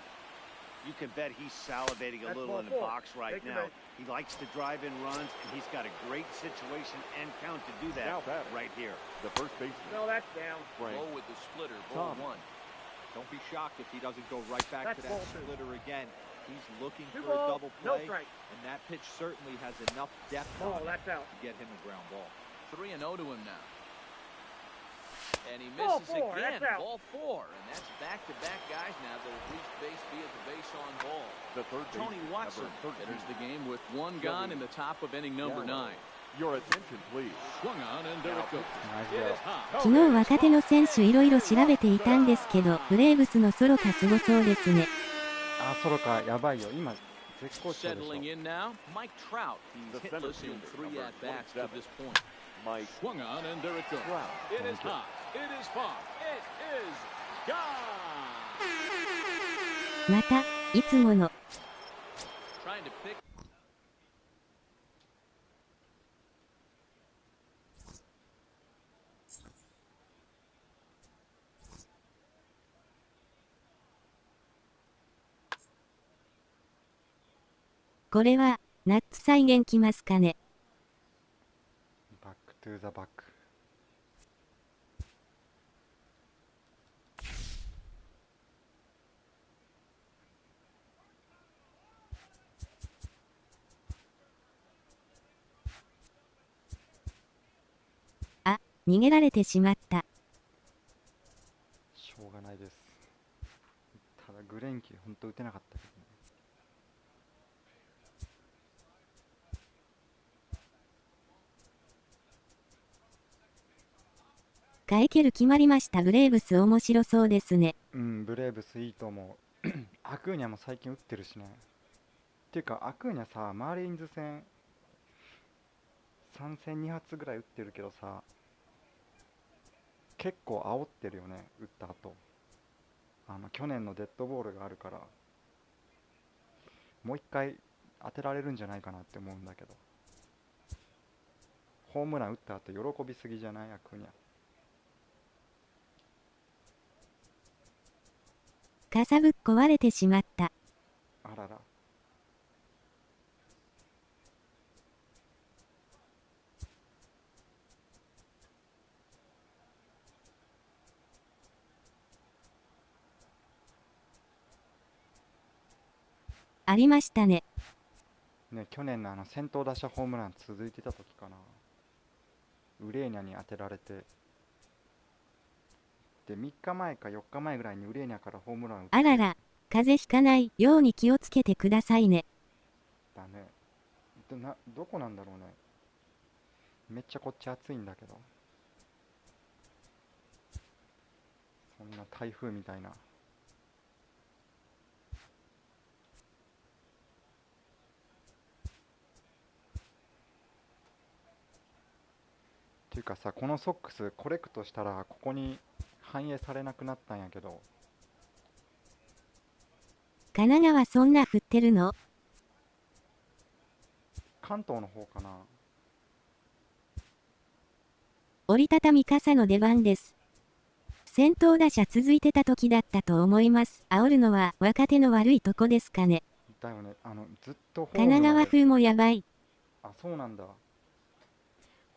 You can bet he's salivating a little in the box right now. He likes to drive in runs, and he's got a great situation and count to do that right here. The first baseman. No, that's down. Low with the splitter, ball one. Don't be shocked if he doesn't go right back to that splitter again. He's looking for a ball, double no play, strike. and that pitch certainly has enough depth Oh, on it that's out. to get him a ground ball. 3-0 to him now. And he Ball misses four, again. that's out. Ball 4. And that's back-to-back guys now that have reached base via the base on ball. The third Tony baseman, Watson number 13. enters the game with one gone in the top of inning number 9. Your attention, please. Swung on, and there it goes. Nice It job. is hot. 昨日若手の選手いろいろ調べていたんですけど、ブレーブスのソロカすごそうですね。あ、ソロか、やばいよ。今、絶好調でし Settling ょ。 in now, Mike Trout. He's The hitless center in fielder, 3 number at-bats to 27. this point. Mike Swung on, and there it goes. Trout. It is hot. It is far. It is gone. また、いつもの。 Trying to pick. これは、ナッツ再現きますかね。バックトゥーザバック。あ、逃げられてしまった。しょうがないです。ただ、グレンキー、ほんと打てなかったけどね。カエケル決まりました。ブレーブス面白そうですね。うん、ブレーブスいいと思う。アクーニャも最近打ってるしね。っていうか、アクーニャさ、マーリンズ戦、3戦2発ぐらい打ってるけどさ、結構煽ってるよね、打った後。去年のデッドボールがあるから、もう一回当てられるんじゃないかなって思うんだけど。ホームラン打った後喜びすぎじゃない、アクーニャ。かさぶっ壊れてしまった。あらら。ありましたね。ね、去年の先頭打者ホームラン続いてた時かな。ウレーニャに当てられて。で、3日前か4日前ぐらいにウレーニャからホームラン打って。あらら、風邪ひかないように気をつけてくださいね。だね。どこなんだろうね。めっちゃこっち暑いんだけど。そんな台風みたいな。っていうかさ、このソックスコレクトしたらここに反映されなくなったんやけど。神奈川そんな降ってるの？関東の方かな。折りたたみ傘の出番です。先頭打者続いてた時だったと思います。煽るのは若手の悪いとこですかね。だよね。ずっとホーム神奈川風もやばい。あ、そうなんだ。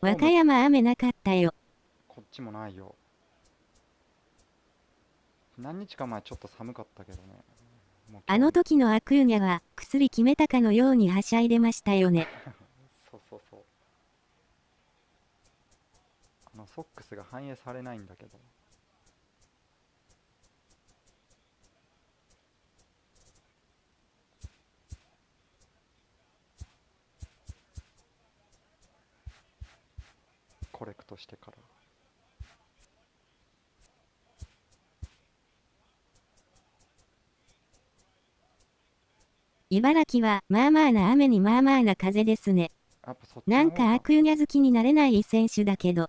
和歌山雨なかったよ。こっちもないよ。何日か前ちょっと寒かったけどね。あの時のアクーニャは薬決めたかのようにはしゃいでましたよね。そうそうそう。ソックスが反映されないんだけど。コレクトしてから。茨城はまあまあな雨にまあまあな風ですね。やっぱそっちの方がなんかアクーニャ好きになれない選手だけど。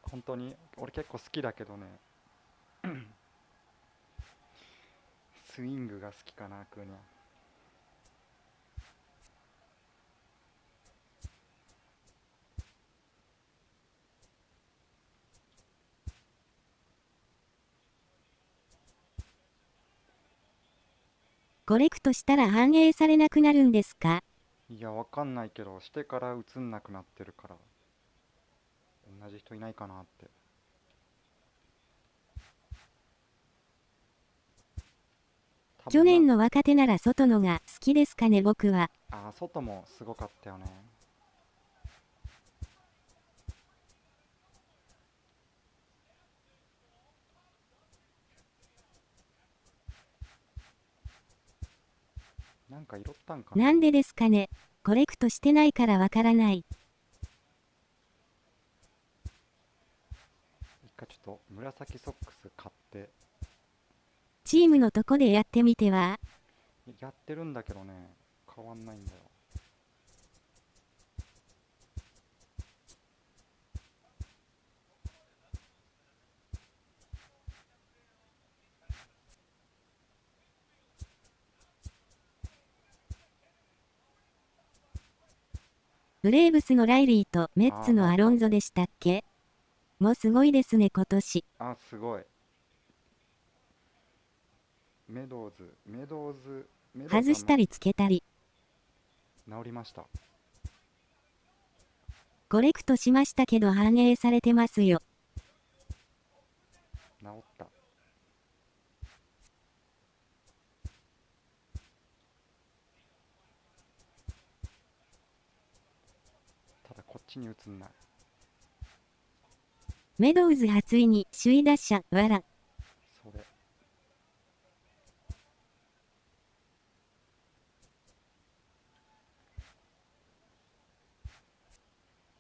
本当に俺結構好きだけどね。スイングが好きかな、アクーニャ。コレクトしたら反映されなくなるんですか？いや、わかんないけど、してから映んなくなってるから、同じ人いないかなって。多分去年の若手なら外のが好きですかね、僕は。あ、外もすごかったよね。なんか拾ったんかな。なんでですかね。コレクトしてないからわからない。一回ちょっと紫ソックス買ってチームのとこでやってみては？やってるんだけどね、変わんないんだよ。ブレーブスのライリーとメッツのアロンゾでしたっけ？もうすごいですね、今年。あ、すごい。メドウズ外したりつけたり。治りました。コレクトしましたけど反映されてますよ。治った。ただこっちに映んない。メドウズ初位に首位打者、わら。それ。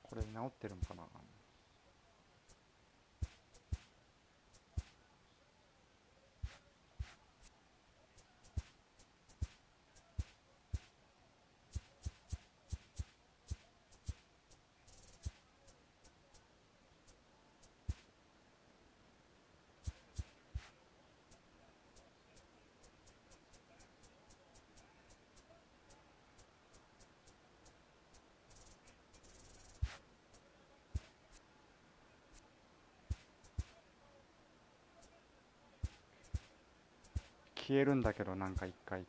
これ治ってるのかな。消えるんだけど、なんか一回。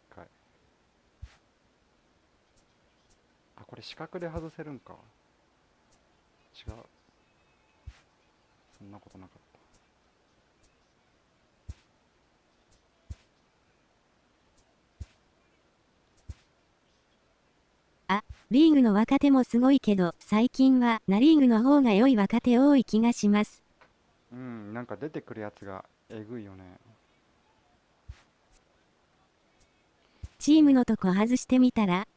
あ、これ四角で外せるんか。違う。そんなことなかった。あ、リーグの若手もすごいけど、最近はナリーグの方が良い若手多い気がします。うん、なんか出てくるやつがえぐいよね。チームのとこ外してみたら？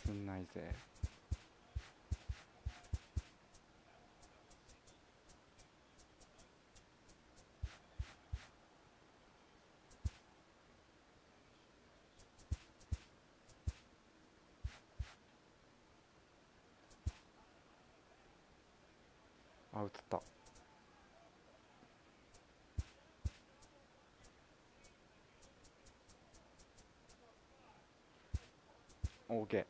映んないぜ。あ、映った。OK。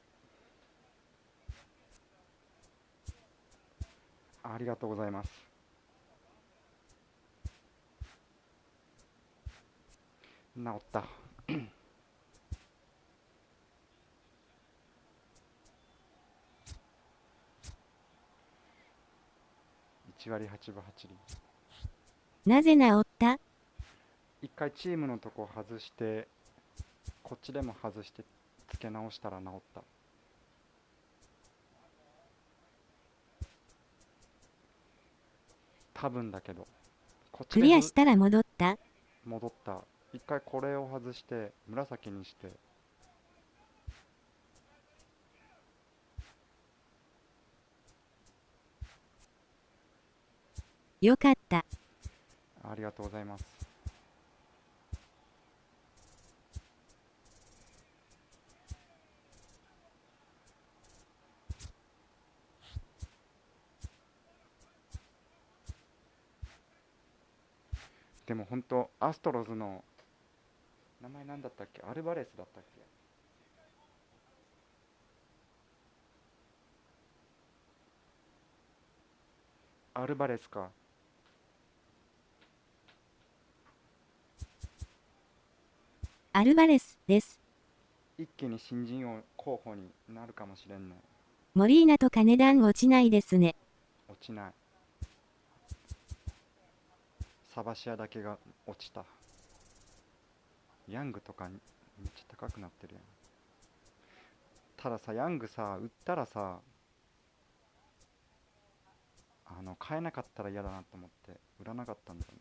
ありがとうございます。治った。1割8分8厘。なぜ治った？一回チームのとこ外して、こっちでも外して付け直したら治った。多分だけど。こっちクでリアしたら戻った？戻った。一回これを外して紫にして。よかった。ありがとうございます。でも本当アストロズの名前なんだったっけ、アルバレスだったっけ。アルバレスか。アルバレスです。一気に新人王候補になるかもしれんね。モリーナとか値段落ちないですね。落ちない。サバシアだけが落ちた。ヤングとかめっちゃ高くなってるやん。たださ、ヤングさ、売ったらさ、買えなかったら嫌だなと思って売らなかったんだよね。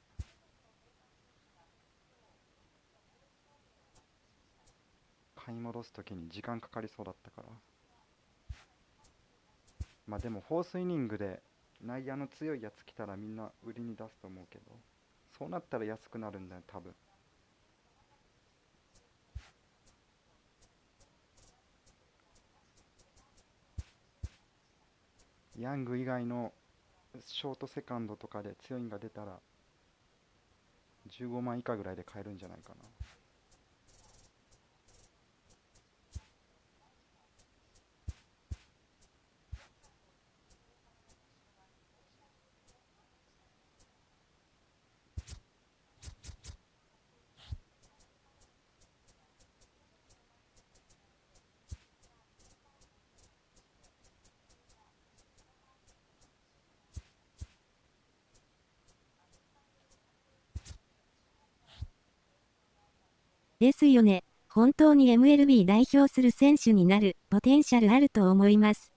買い戻すときに時間かかりそうだったから。まあでもフォースイニングで内野の強いやつ来たらみんな売りに出すと思うけど、そうなったら安くなるんだよ多分。ヤング以外のショートセカンドとかで強いんが出たら15万以下ぐらいで買えるんじゃないかな。ですよね。本当に MLB 代表する選手になるポテンシャルあると思います。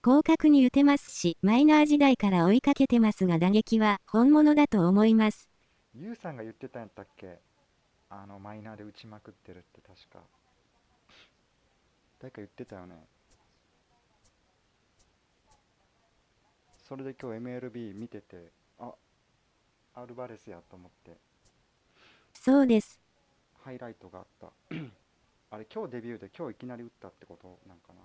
広角に打てますし、マイナー時代から追いかけてますが打撃は本物だと思います。ユウさんが言ってたんやったっけ、マイナーで打ちまくってるって確か。誰か言ってたよね。それで今日 MLB 見てて、アルバレスやと思ってそうです。ハイライトがあったあれ今日デビューで今日いきなり打ったってことなんかな。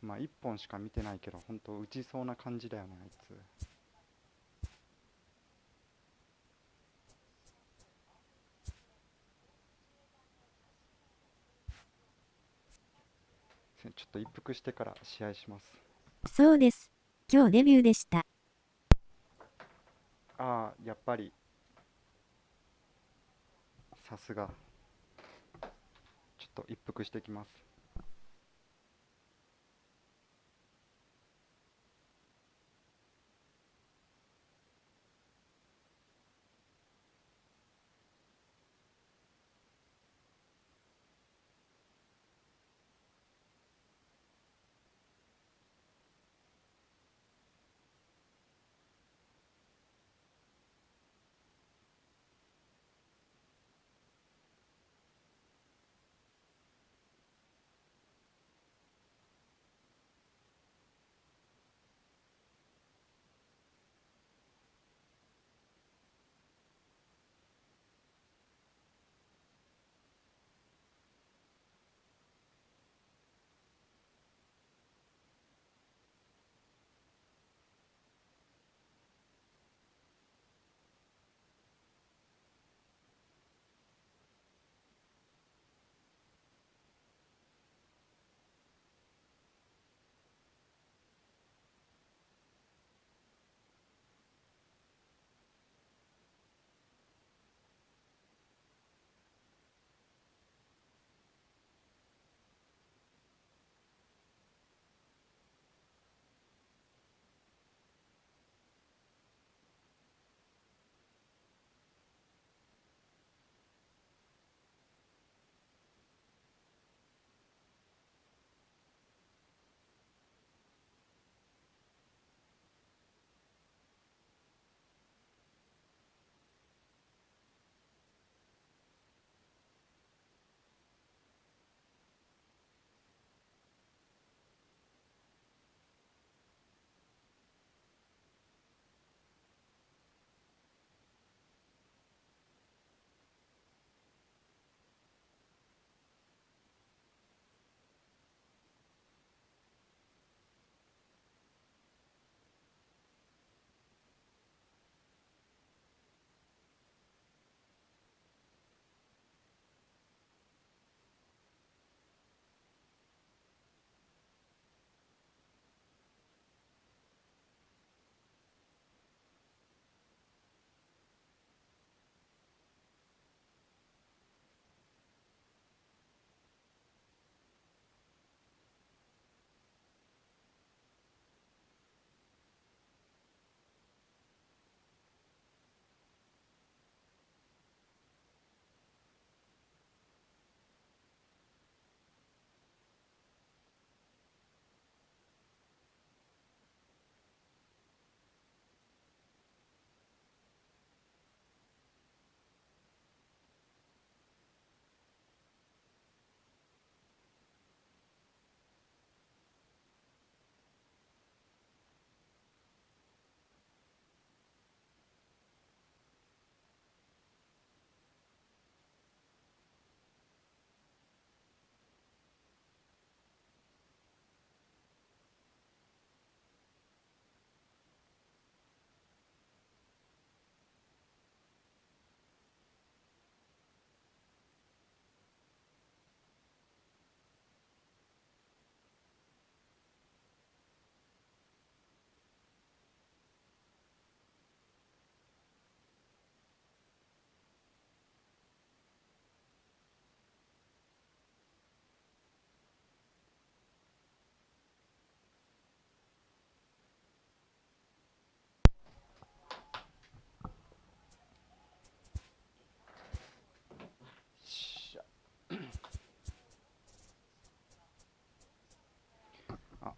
まあ1本しか見てないけど本当打ちそうな感じだよねあいつ。ちょっと一服してから試合します。そうです。今日デビューでした。やっぱりさすが。ちょっと一服してきます。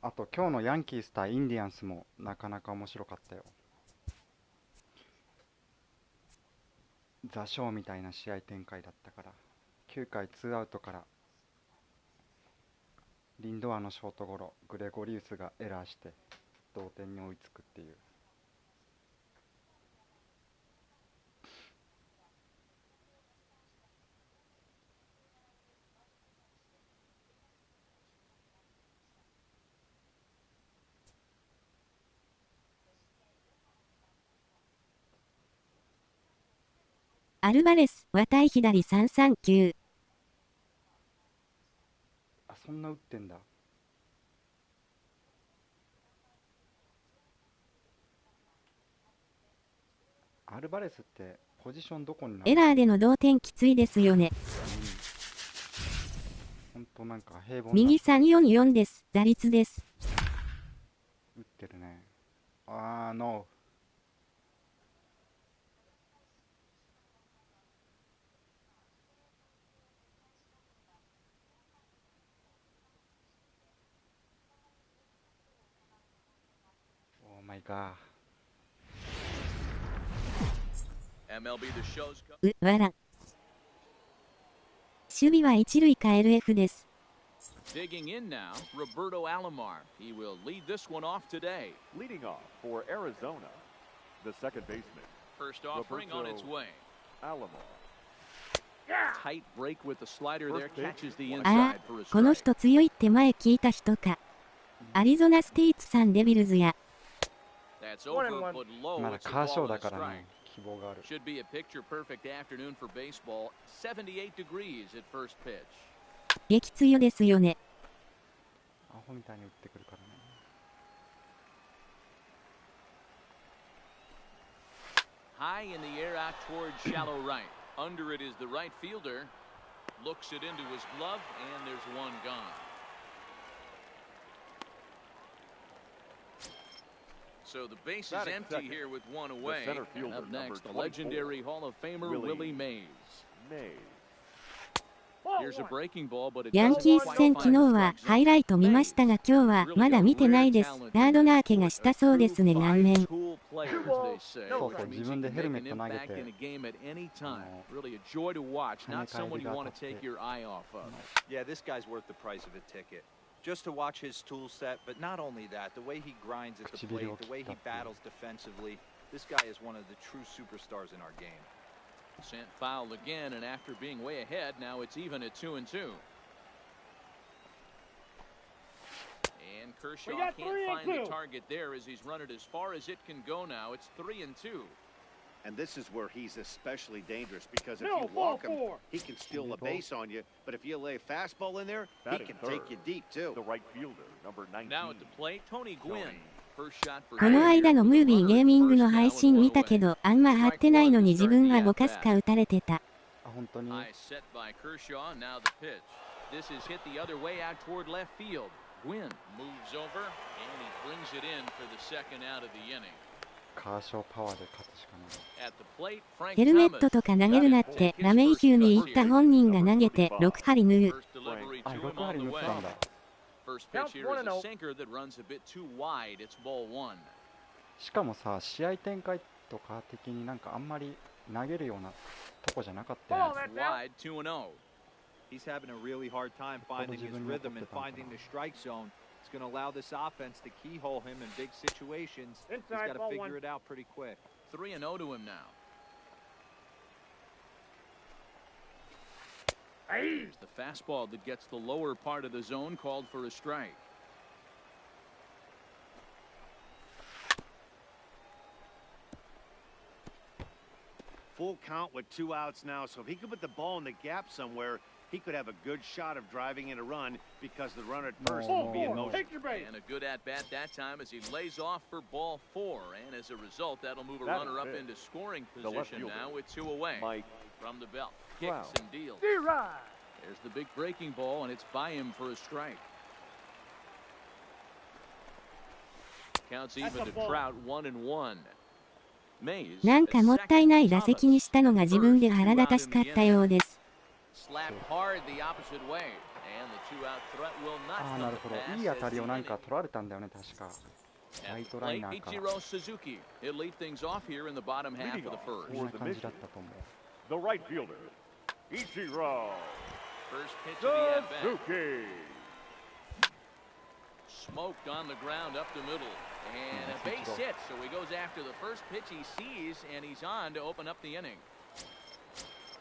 あと今日のヤンキース対インディアンスもなかなか面白かったよ。ザ・ショーみたいな試合展開だったから、9回ツーアウトからリンドアのショートゴロ、グレゴリウスがエラーして同点に追いつくっていう。アルバレス、渡い左339。あ、そんな打ってんだ。アルバレスってポジションどこになる？エラーでの同点きついですよね。ほんとなんか平凡な。右344です。打率です。打ってるね。あー、ノー。Oh my god. MLB The Show's わら。守備は一塁か LF です。digging in now, Roberto Alomar. He will lead this one off today. Leading off for Arizona, the second baseman, First offering on its way. Alomar. Tight break with the slider there, catches the あ inside for a あ、この strike. 人強いって前聞いた人か。アリゾナステイツさんデビルズや。That's over, but low. まだ It's a カーショ ball ーだ and a から strike. ね、希望がある。 Should be a picture-perfect afternoon for baseball. 78 degrees at first pitch. 激強ですよね。アホみたいに打ってくるからね。High in the air out towards shallow right. Under it is the right fielder. Looks it into his glove, and there's one gone. So the base is Batting empty second, here with one away. center fielder, Up next, the number 24, legendary Hall of Famer Willie Mays. Mays. Here's a breaking ball, but it ヤン doesn't キース quite 戦 find 昨 the 日は strike ハ zone. イライト見ましたが今日はまだ見てないです。ガードナー家がしたそうですね、顔面。Cool players, they say, そうそう、 which 自 means 分 he で can ヘル make メ an ット投げ impact て in a game at any time. Really a joy to watch, not someone you want to take your eye off of. Yeah, this guy's worth the price of a ticket. Just to watch his tool set, but not only that, the way he grinds at the plate, the way he battles defensively, this guy is one of the true superstars in our game. Sent foul again, and after being way ahead, now it's even at 2-2. And Kershaw can't find the target there as he's run it as far as it can go now. It's 3-2. And this is where he's especially dangerous because if you walk him, he can steal a base on you. But if you lay a fastball in there, he Batting can third, take you deep too. the right fielder, number 19. Now at the plate, Tony Gwynn. First shot for この間のムービーゲーミングの配信見たけどあんま張ってないのに自分はぼかすか打たれてた。あ、本当に。 High set by Kershaw. Now the pitch. This is hit the other way out toward left field. Gwynn moves over and he brings it in for the second out of the inning. カーショーパワーで勝つしかない。 At the plate, Frank ヘルメッ Thomas. トとか投げるなってラメイヒューに言った本人が投げて6針縫う。 First delivery あ、 to 6 him on 針 the 打っ way. たんだ。 First pitch here is a sinker that runs a bit too wide. It's ball one. しかもさ、試合展開とか的になんかあんまり投げるようなとこじゃなかったよね。 Wide 2-0. He's having a really hard time finding his rhythm and finding the strike zone. It's going to allow this offense to keyhole him in big situations. He's got to figure it out pretty quick. 3-0 to him now. Here's the fastball that gets the lower part of the zone, called for a strike. Full count with 2 outs now. So if he could put the ball in the gap somewhere, he could have a good shot of driving in a run because the runner at first would be in motion. And a good at-bat that time as he lays off for ball 4. And as a result, that'll move a runner up into scoring position now with 2 away. Mike. From the belt, kicks and deals. There's the big breaking ball, and it's by him for a strike. Counts even to Trout 1-1. Mays なんかもったいない打席にしたのが自分で腹立たしかったようです。Slapped hard the opposite way, and the ああ、なるほど。いい当たりをなんか取られたんだよね、確か。ライトライナーから。こんな感じだったと思う。The right fielder, Ichiro Suzuki. Smoked on the ground up the middle. And a base hit, so he goes after the first pitch he sees, and he's on to open up the inning.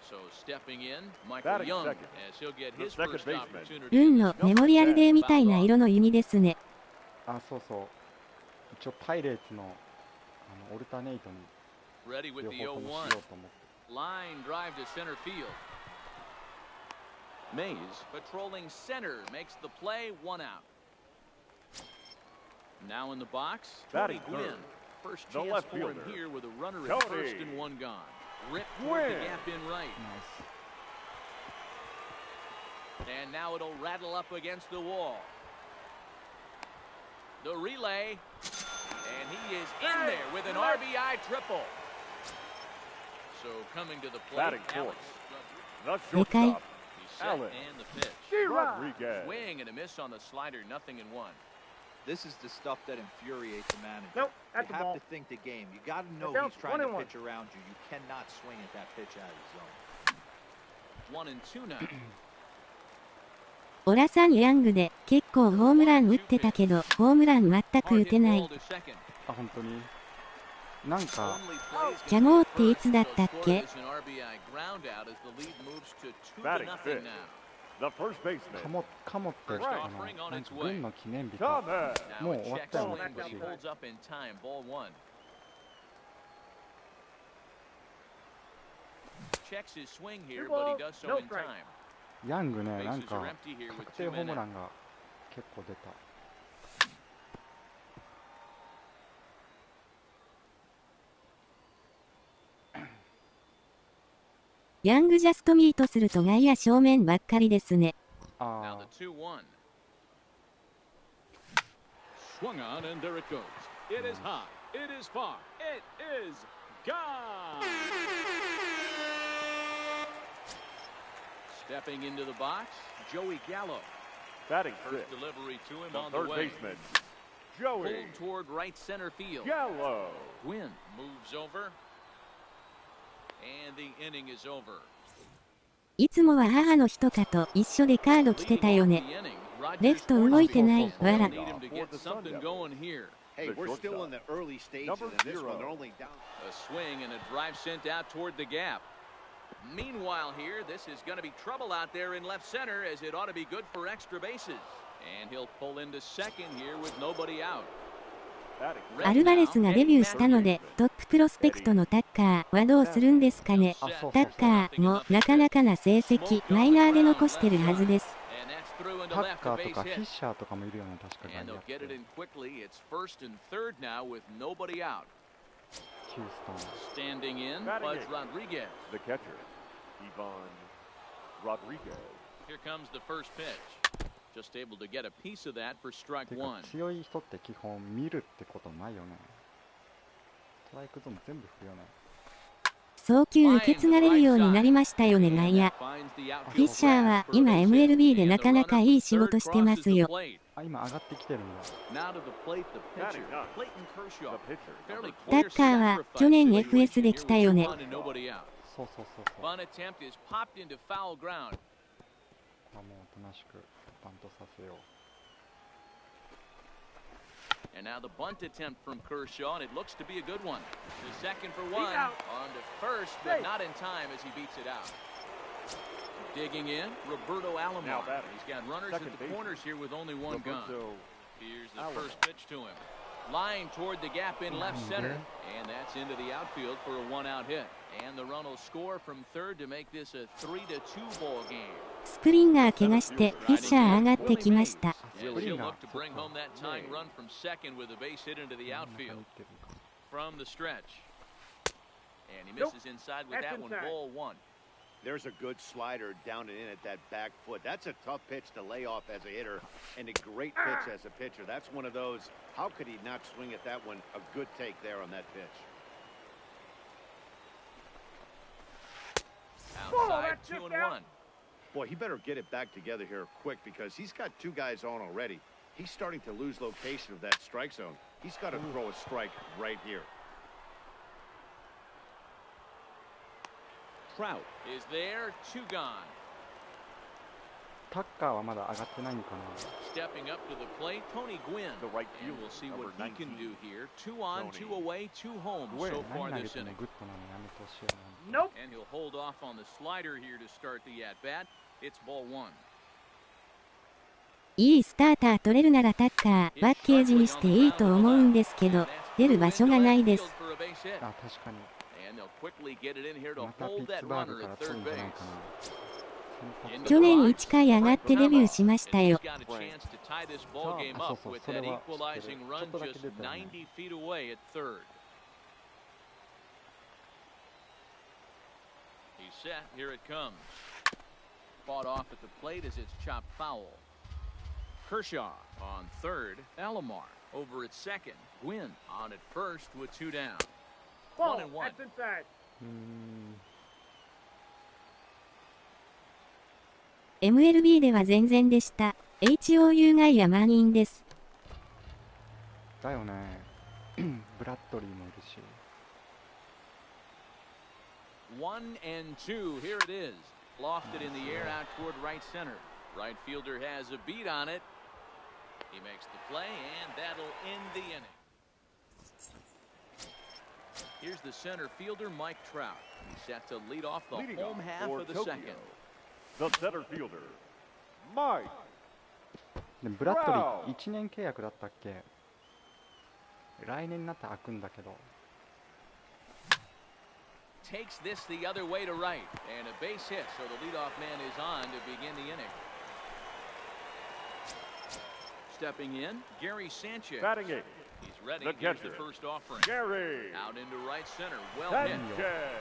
So stepping in, Michael Young, as he'll get his first opportunity. ルンのメモリアルデーみたいな色のユニですね。あ、そうそう。一応パイレーツのオルタネイトに Ready with the 両方ともし 0-1. ようと思って。Line drive to center field. Mays patrolling center makes the play, 1 out. Now in the box, Tony Gwynn. First chance for him here with a runner at first and 1 gone. Ripped toward the gap in right. Nice. And now it'll rattle up against the wall. The relay. And he is in there with an RBI triple. So coming to the plate, Alex. The shortstop, He's set Alex and the pitch. Rodriguez. Swing and a miss on the slider, 0-1. This is the stuff that infuriates the manager. Nope, you that's the have ball. to think the game. You got to know That's he's trying to 1-1. pitch around you. You cannot swing at that pitch out of his zone. 1-2 now. オラさんヤングで結構ホームラン打ってたけど、ホームラン全く打てない。あ、本当に。なんか、キャゴーっていつだったっけ？ Batting fifth, the first baseman. カモってなんか軍の記念日か。もう終わったよね、今年。ヤングね、なんか確定ホームランが結構出た。ヤングジャストミートすると外野正面ばっかりですね。ああ。Swung on and there it goes. It is high. It is far. It is gone. Stepping into the box, Joey Gallo. Batting First fifth, delivery to him the on the third way. baseman, Joey Pulled toward right center field. Gallo. Gwynn moves over. And the inning is over. いつもは母の日とかと一緒でカード着てたよね。レフト動いてない、わら。Hey, we're still in the early stages, and this one they're only down. A swing and a drive sent out toward the gap. Meanwhile here, this is going to be trouble out there in left center, as it ought to be good for extra bases. And he'll pull into second here with nobody out. アルバレスがデビューしたので、トッププロスペクトのタッカーはどうするんですかね。タッカーもなかなかな成績、マイナーで残してるはずです。タッカーとかフィッシャーとかもいるよね、確かに。And they'll get it in quickly. It's first and third now with nobody out. ヒューストン。 Standing in, Buzz Rodriguez. The catcher, Ivan Rodriguez. Here comes the first pitch. Just able to get a piece of that for strike 1. 強い人って基本見るってことないよね。ストライクゾーン全部振るよね。送球受け継がれるようになりましたよね、外野。フィッシャーは今 MLB でなかなかいい仕事してますよ。あ、今上がってきてるんだ。タッカーは去年 FS で来たよね。そうそうそうそう。あ、もうおとなしくバントさせよう。And now the bunt attempt from Kershaw, and it looks to be a good one. To second for 1, on to first, but not in time as he beats it out. Digging in, Roberto Alomar. He's got runners at the corners here with only 1 gone. Here's the first pitch to him. Line toward the gap in left center, and that's into the outfield for a 1-out hit. And the run will score from third to make this a 3-2 ball game. スプリンガー怪我してフィッシャー上がってきました。He'll look to bring home that tying run from second with a base hit into the outfield. From the stretch. And he misses inside with that one, ball 1. There's a good slider down and in at that back foot. That's a tough pitch to lay off as a hitter, and a great pitch as a pitcher. That's one of those, how could he not swing at that one? A good take there on that pitch. Outside, 2-1. Boy, he better get it back together here quick because he's got 2 guys on already. He's starting to lose location of that strike zone. He's got to throw a strike right here. Trout is there, 2 gone. タッカーはまだ上がってないんかな。 Stepping up to the plate, Tony Gwynn. The right And fielder, we'll see what number he can 19. do here. 2 on, 2 Tony. away, 2 home so 何 far 投げ this ても inning. グッドなのやめてほしいよな。 Nope. And he'll hold off on the slider here to start the at-bat. It's ball 1. いいスターター取れるならタッカー、パッケージにしていいと思うんですけど、出る場所がないです。あ、確かに。 And they'll quickly get it in here to またピ hold ッ that ツバー runner グから at 取る third んじゃない base. かな。去年1回上がってデビューしましたよ。 He's got a chance to tie this ball game up with that equalizing run just 90 feet away at third. He's set. Here it comes. Fought off at the plate as it's chopped foul. Kershaw on third. Alomar over at second. Gwynn on at first with 2 down. Ball. 1 and 1. That's inside. MLB では全然でした。HOU 外野満員です。だよね。ブラッドリーもいるし。 1 and 2. Here it is. Lofted in the air out toward right center. Right fielder has a beat on it. He makes the play, and that'll end the inning. Here's the center fielder, Mike Trout. He's set to lead off the Leading home off half for of the Tokyo, second. the center fielder, Mike. でもブラッドリー1年契約だったっけ？来年になったら開くんだけど。 Takes this the other way to right, and a base hit, so the leadoff man is on to begin the inning. Stepping in, Gary Sanchez. Batting 8. He's ready. The Here's the catcher, first offering. Gary Out into right center. Well hit. Sanchez.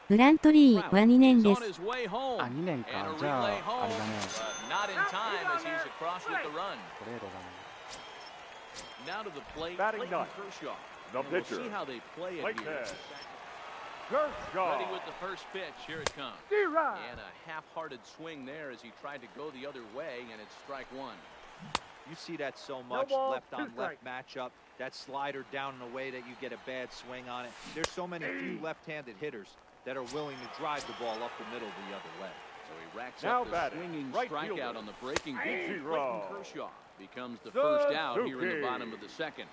ブラントリーは2年 He's で on す。 his way home. あ、2年 And か。 a じゃあ、 relay あ home, れだね。 but not in time as he's across with the run. トレードだね。 Now to the plate, Batting Clayton ninth. Kershaw. The And we'll pitcher, see how they play it Clayton here. Kershaw. Ready with the first pitch. Here it comes. D-Rod. And a half-hearted swing there as he tried to go the other way, and it's strike 1. You see that so much, ball, left 2 on left strikes. matchup. That slider down in a way that you get a bad swing on it. There's so many few left-handed hitters that are willing to drive the ball up the middle the other way. So he racks Now up the batting, swinging right strikeout fielder, on the breaking ball. Ichiro. Clayton Kershaw becomes the first out here in the Suzuki. bottom of the second.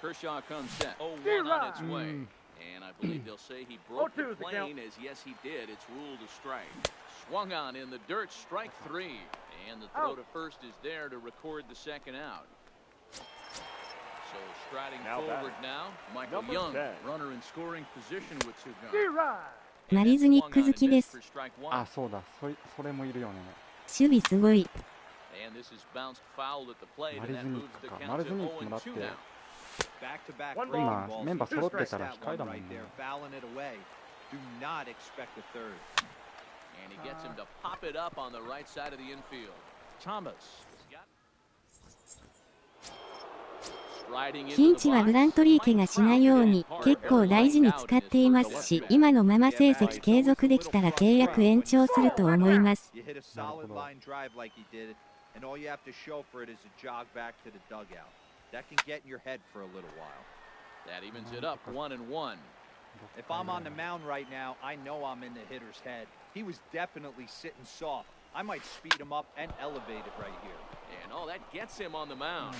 Kershaw comes set. 0-1 on its way. And I believe they'll say he broke the 0-2 is the count. plane, as yes he did. It's ruled a strike. Swung on in the dirt, strike 3. And the throw to first is there to record the second out. So striding Now forward batting, now, Michael number Young, 10. runner in scoring position with 2 guns. D-Rod. マリズニック好きです。あ、そうだ。それもいるよね。守備すごい。 And this is bounced foul at the plate, and that マリズニ moves ッ the クか。 count マ to リズニックもだっ 0-2 て now. Back-to-back One breaking ball. balls. メンバー揃ってたら That 控えだ one もん right ね。 there, fouling it away. Do not expect a third. And he gets him to pop it up on the right side of the infield. Thomas. ピンチはブラントリー怪我しないように結構大事に使っていますし、今のまま成績継続できたら契約延長すると思います。 You hit a solid line drive like he did, and all you have to show for it is a jog back to the dugout. That can get in your head for a little while. That evens it up 1-1. If I'm on the mound right now, I know I'm in the hitter's head. He was definitely sitting soft. I might speed him up and elevate it right here. And that gets him on the mound.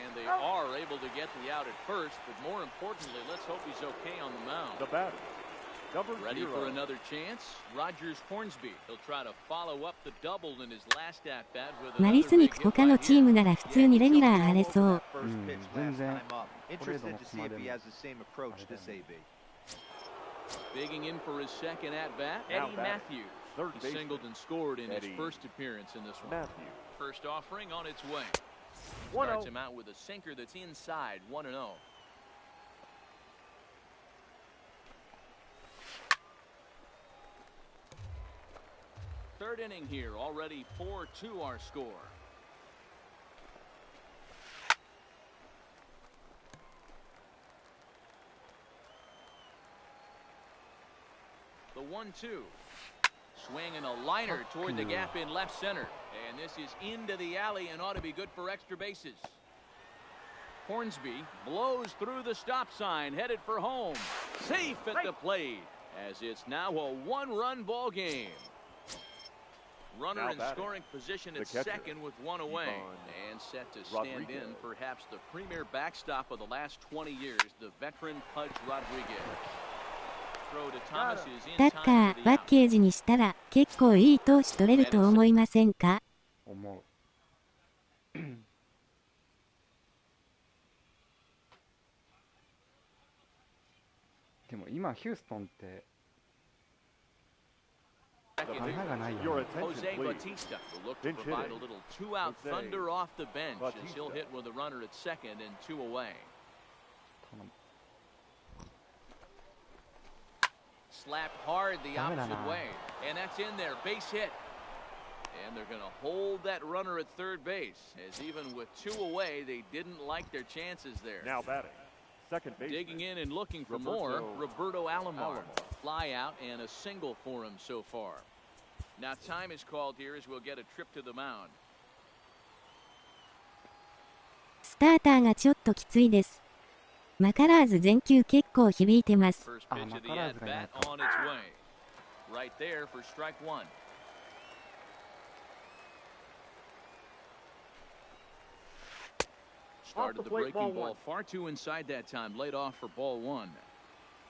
And they are able to get the out at first, but more importantly, let's hope he's okay on the mound. The batter, number Ready 0. for another chance? Rogers Hornsby. He'll try to follow up the double in his last at-bat with マリ another スニ big ック hit 他の right チー here. ムなら普通にレギュラー張れそう。 First pitch last 全然 time up. トレード Interested の to つ see ま if で he も has the same approach this AB. Bigging in for his second at-bat, Now Eddie batting, Matthews. third He baseman, singled and scored in Eddie his first appearance in this one. Matthews. First offering on its way. 1-0. Starts him out with a sinker that's inside, 1-0. Third inning here, already 4-2 our score. 1-2. Swing and a liner toward the gap in left center. And this is into the alley and ought to be good for extra bases. Hornsby blows through the stop sign, headed for home. Safe at the plate, as it's now a one-run ball game. Runner in scoring position at second with one away. And set to stand in perhaps the premier backstop of the last 20 years, the veteran Pudge Rodriguez. Throw to Thomas is in タッカー、パッケージにしたら結構いい投手取れると思いませんか？思う。でも今ヒューストンって穴がないよね。Jose Bautista will look to provide a little two-out thunder off the bench as he'll hit with a runner at second and two away. Slapped hard the opposite way, and that's in there, base hit. And they're going to hold that runner at third base, as even with two away, they didn't like their chances there. Now batting, second base. Digging in and looking for more, Roberto Alomar. Fly out and a single for him so far. Now time is called here as we'll get a trip to the mound. スターターがちょっときついです。マカラーズ全球結構響いてます。First pitch of the at-bat on its way. Right there for strike one. Started the breaking ball far too inside that time. Laid off for ball one.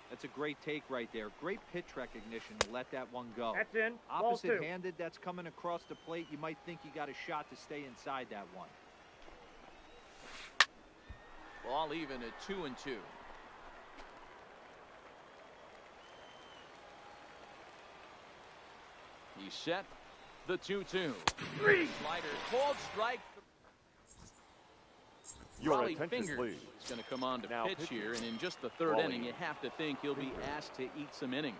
That's a great take right there. Great pitch recognition to let that one go. That's in. Opposite-handed, that's coming across the plate. You might think you got a shot to stay inside that one. Ball even at 2-2. He's set. The 2-2. Slider called strike. Raleigh Fingers is going to come on to pitch here, and in just the third inning, you have to think he'll be asked to eat some innings.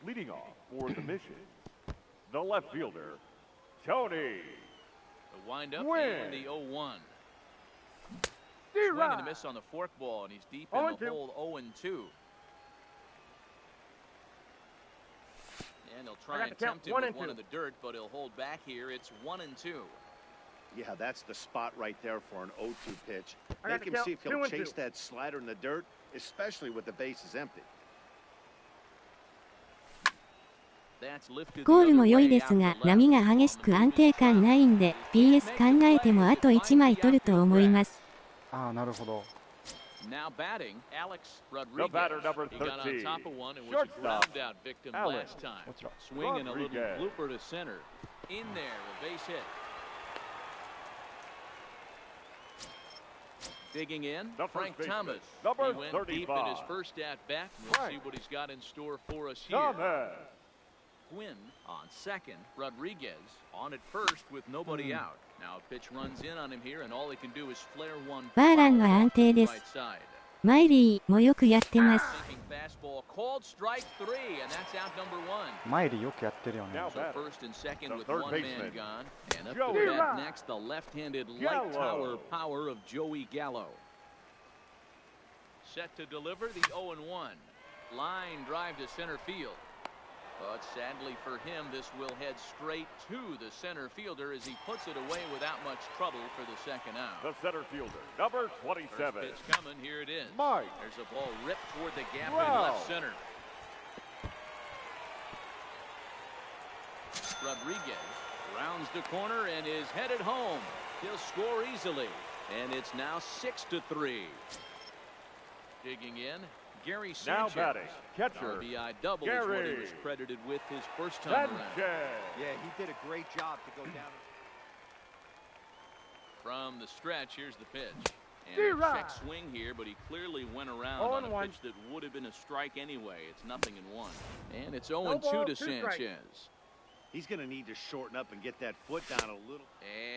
Leading off for the mission, the left fielder, Tony. The windup and the 0-1. Swing and a miss on the forkball, and he's deep in the hole 0-2. And he'll try and tempt him with one in the dirt, but he'll hold back here. It's 1-2. Yeah, that's the spot right there for an 0-2 pitch. Make him see if he'll chase that slider in the dirt, especially with the bases empty. ゴールも良いですが、波が激しく安定感ないんで、PS 考えてもあと1枚取ると思います。ああ、なるほど。Now batting, Alex Rodriguez. He got on top of one and was a ground out victim last time. Swinging a little blooper to center. In there, a base hit. Digging in, Frank Thomas. He went deep in his first at-bat. We'll see what he's got in store for us here. Quinn on second. Rodriguez on at first with nobody out. Now a pitch runs in on him here, and all he can do is flare one. バーランは安定です。マイリーもよくやってます。マイリーよくやってるよね。First and second with one man gone, and up to the bat next, the left-handed light tower power of Joey Gallo. Set to deliver the 0-1. Line drive to center field. But sadly for him, this will head straight to the center fielder as he puts it away without much trouble for the second out. The center fielder, number 27. First pitch coming, here it is. Mike. There's a ball ripped toward the gap in left center. Rodriguez rounds the corner and is headed home. He'll score easily, and it's now 6-3. Digging in, Gary Sanchez. Now batting, catcher, RBI double is what he was credited with his first time around. Yeah, he did a great job to go down. From the stretch, here's the pitch. And a check swing here, but he clearly went around on a pitch that would have been a strike anyway. It's 0-1. And it's 0-2 to Sanchez. He's going to need to shorten up and get that foot down a little.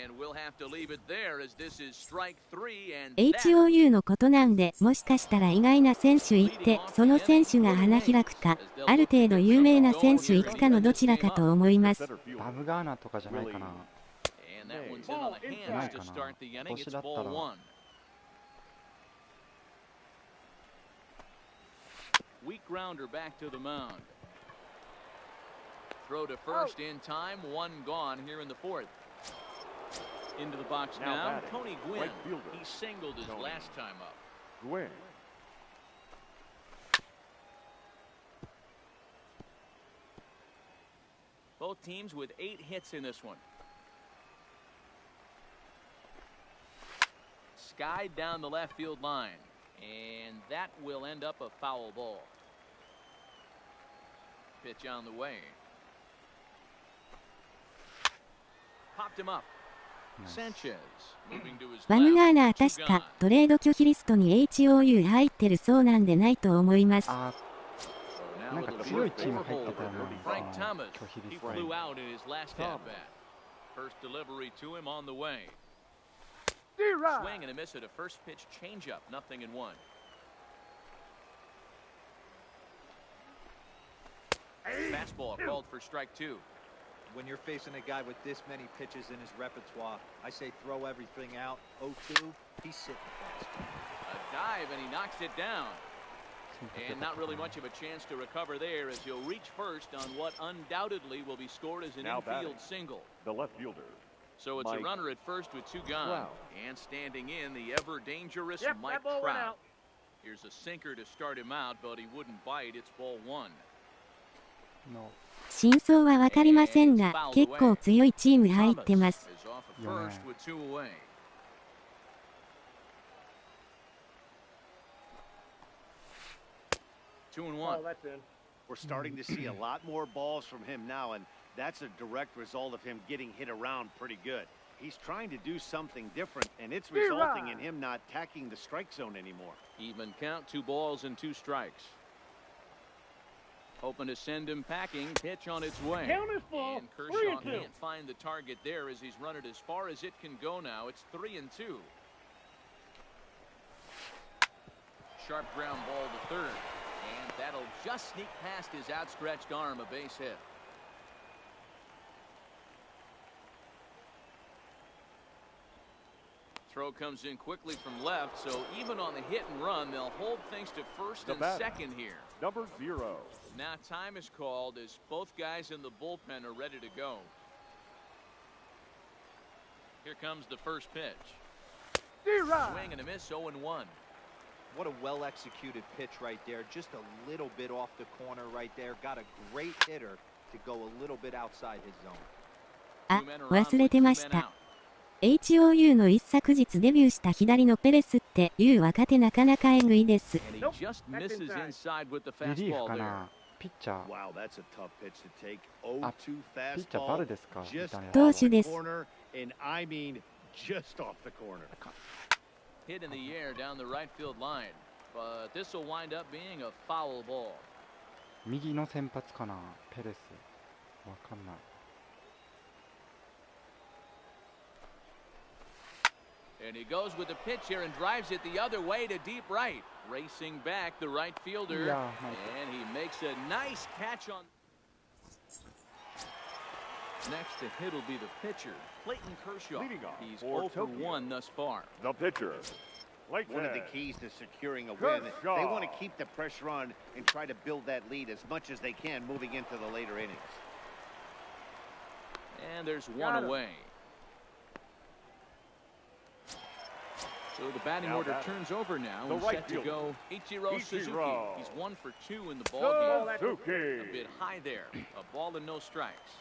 And we'll have to leave it there as this is strike 3 and HOU のことなんで、もしかしたら意外な選手行って、その選手が花開くか、ある程度有名な選手行くかのどちらかと思います。バムガーナーとかじゃないかな。And that one's in on the hands to start the inning. It's ball one. Weak grounder back to the mound. Throw to first in time. One gone here in the fourth. Into the box now. Tony Gwynn. Right fielder. He singled his last time up. Gwynn. Both teams with 8 hits in this one. Skied down the left field line. And that will end up a foul ball. Pitch on the way. Popped him up. Sanchez moving to his バムガーナー left. 確かトレード拒否リストに HOU 入ってるそうなんでないと思います。あ So ー、な now んか with a 強い first チーム入って overhold. たよな、 Frank Thomas. 拒否 He リスト flew out in his last at bat. First delivery to him on the way. Swing and a miss at a first pitch changeup. 0-1. Fastball called for strike 2. When you're facing a guy with this many pitches in his repertoire, I say throw everything out. 0-2, he's sitting fast. A dive and he knocks it down. And not really much of a chance to recover there as he'll reach first on what undoubtedly will be scored as an Now infield batting. single. The left fielder. So it's a Mike runner at first with 2 gone. Trout. And standing in the ever dangerous Yep, Mike that ball went Trout. out. Here's a sinker to start him out, but he wouldn't bite. It's ball 1. の真相はわかりませんが、結構強いチーム入ってます。 Is off at first with 2 away. Two and 1. Oh, that's in. We're starting to see a lot more balls from him now, and that's a direct result of him getting hit around pretty good. He's trying to do something different, and it's resulting in him not tacking the strike zone anymore. Even count, 2 balls and 2 strikes. Hoping to send him packing. Pitch on its way. Count is full. And Kershaw 3-2. can't find the target there as he's run it as far as it can go now. It's 3-2. Sharp ground ball to third. And that'll just sneak past his outstretched arm, a base hit. Throw comes in quickly from left, so even on the hit and run, they'll hold things to first and second here. Number 0. Now time is called as both guys in the bullpen are ready to go. Here comes the first pitch. Swing and a miss, 0-1. What a well-executed pitch right there. Just a little bit off the corner right there. Got a great hitter to go a little bit outside his zone. あ、忘れてました。HOU の一昨日デビューした左のペレスっていう若手なかなかえぐいです。And he just misses inside with the リリーフ fastball か there. な、ピッチャー、 Wow, that's a tough pitch to take. あ、 0-2 ピッチャーバ fastball. ルですか、 Just みたいな off 投 the 手です。 corner, and I mean just off the corner. Hit in the air down the right field line. But this will wind up being a foul ball. 右の先発かな、ペレス、わかんない。And he goes with the pitch here and drives it the other way to deep right. Racing back the right fielder. Yeah, and he makes a nice catch on. Next to hit will be the pitcher, Clayton Kershaw. Leading off He's for 0 for Tokyo. 1 thus far. The pitcher. One of the keys to securing a win. Kershaw. They want to keep the pressure on and try to build that lead as much as they can moving into the later innings. And there's one away. So the batting Now order batting. turns over now. The And right set to fielder. go Ichiro Suzuki. Ichiro. He's 1 for 2 in the ball game. A Suzuki. bit high there. A ball and no strikes.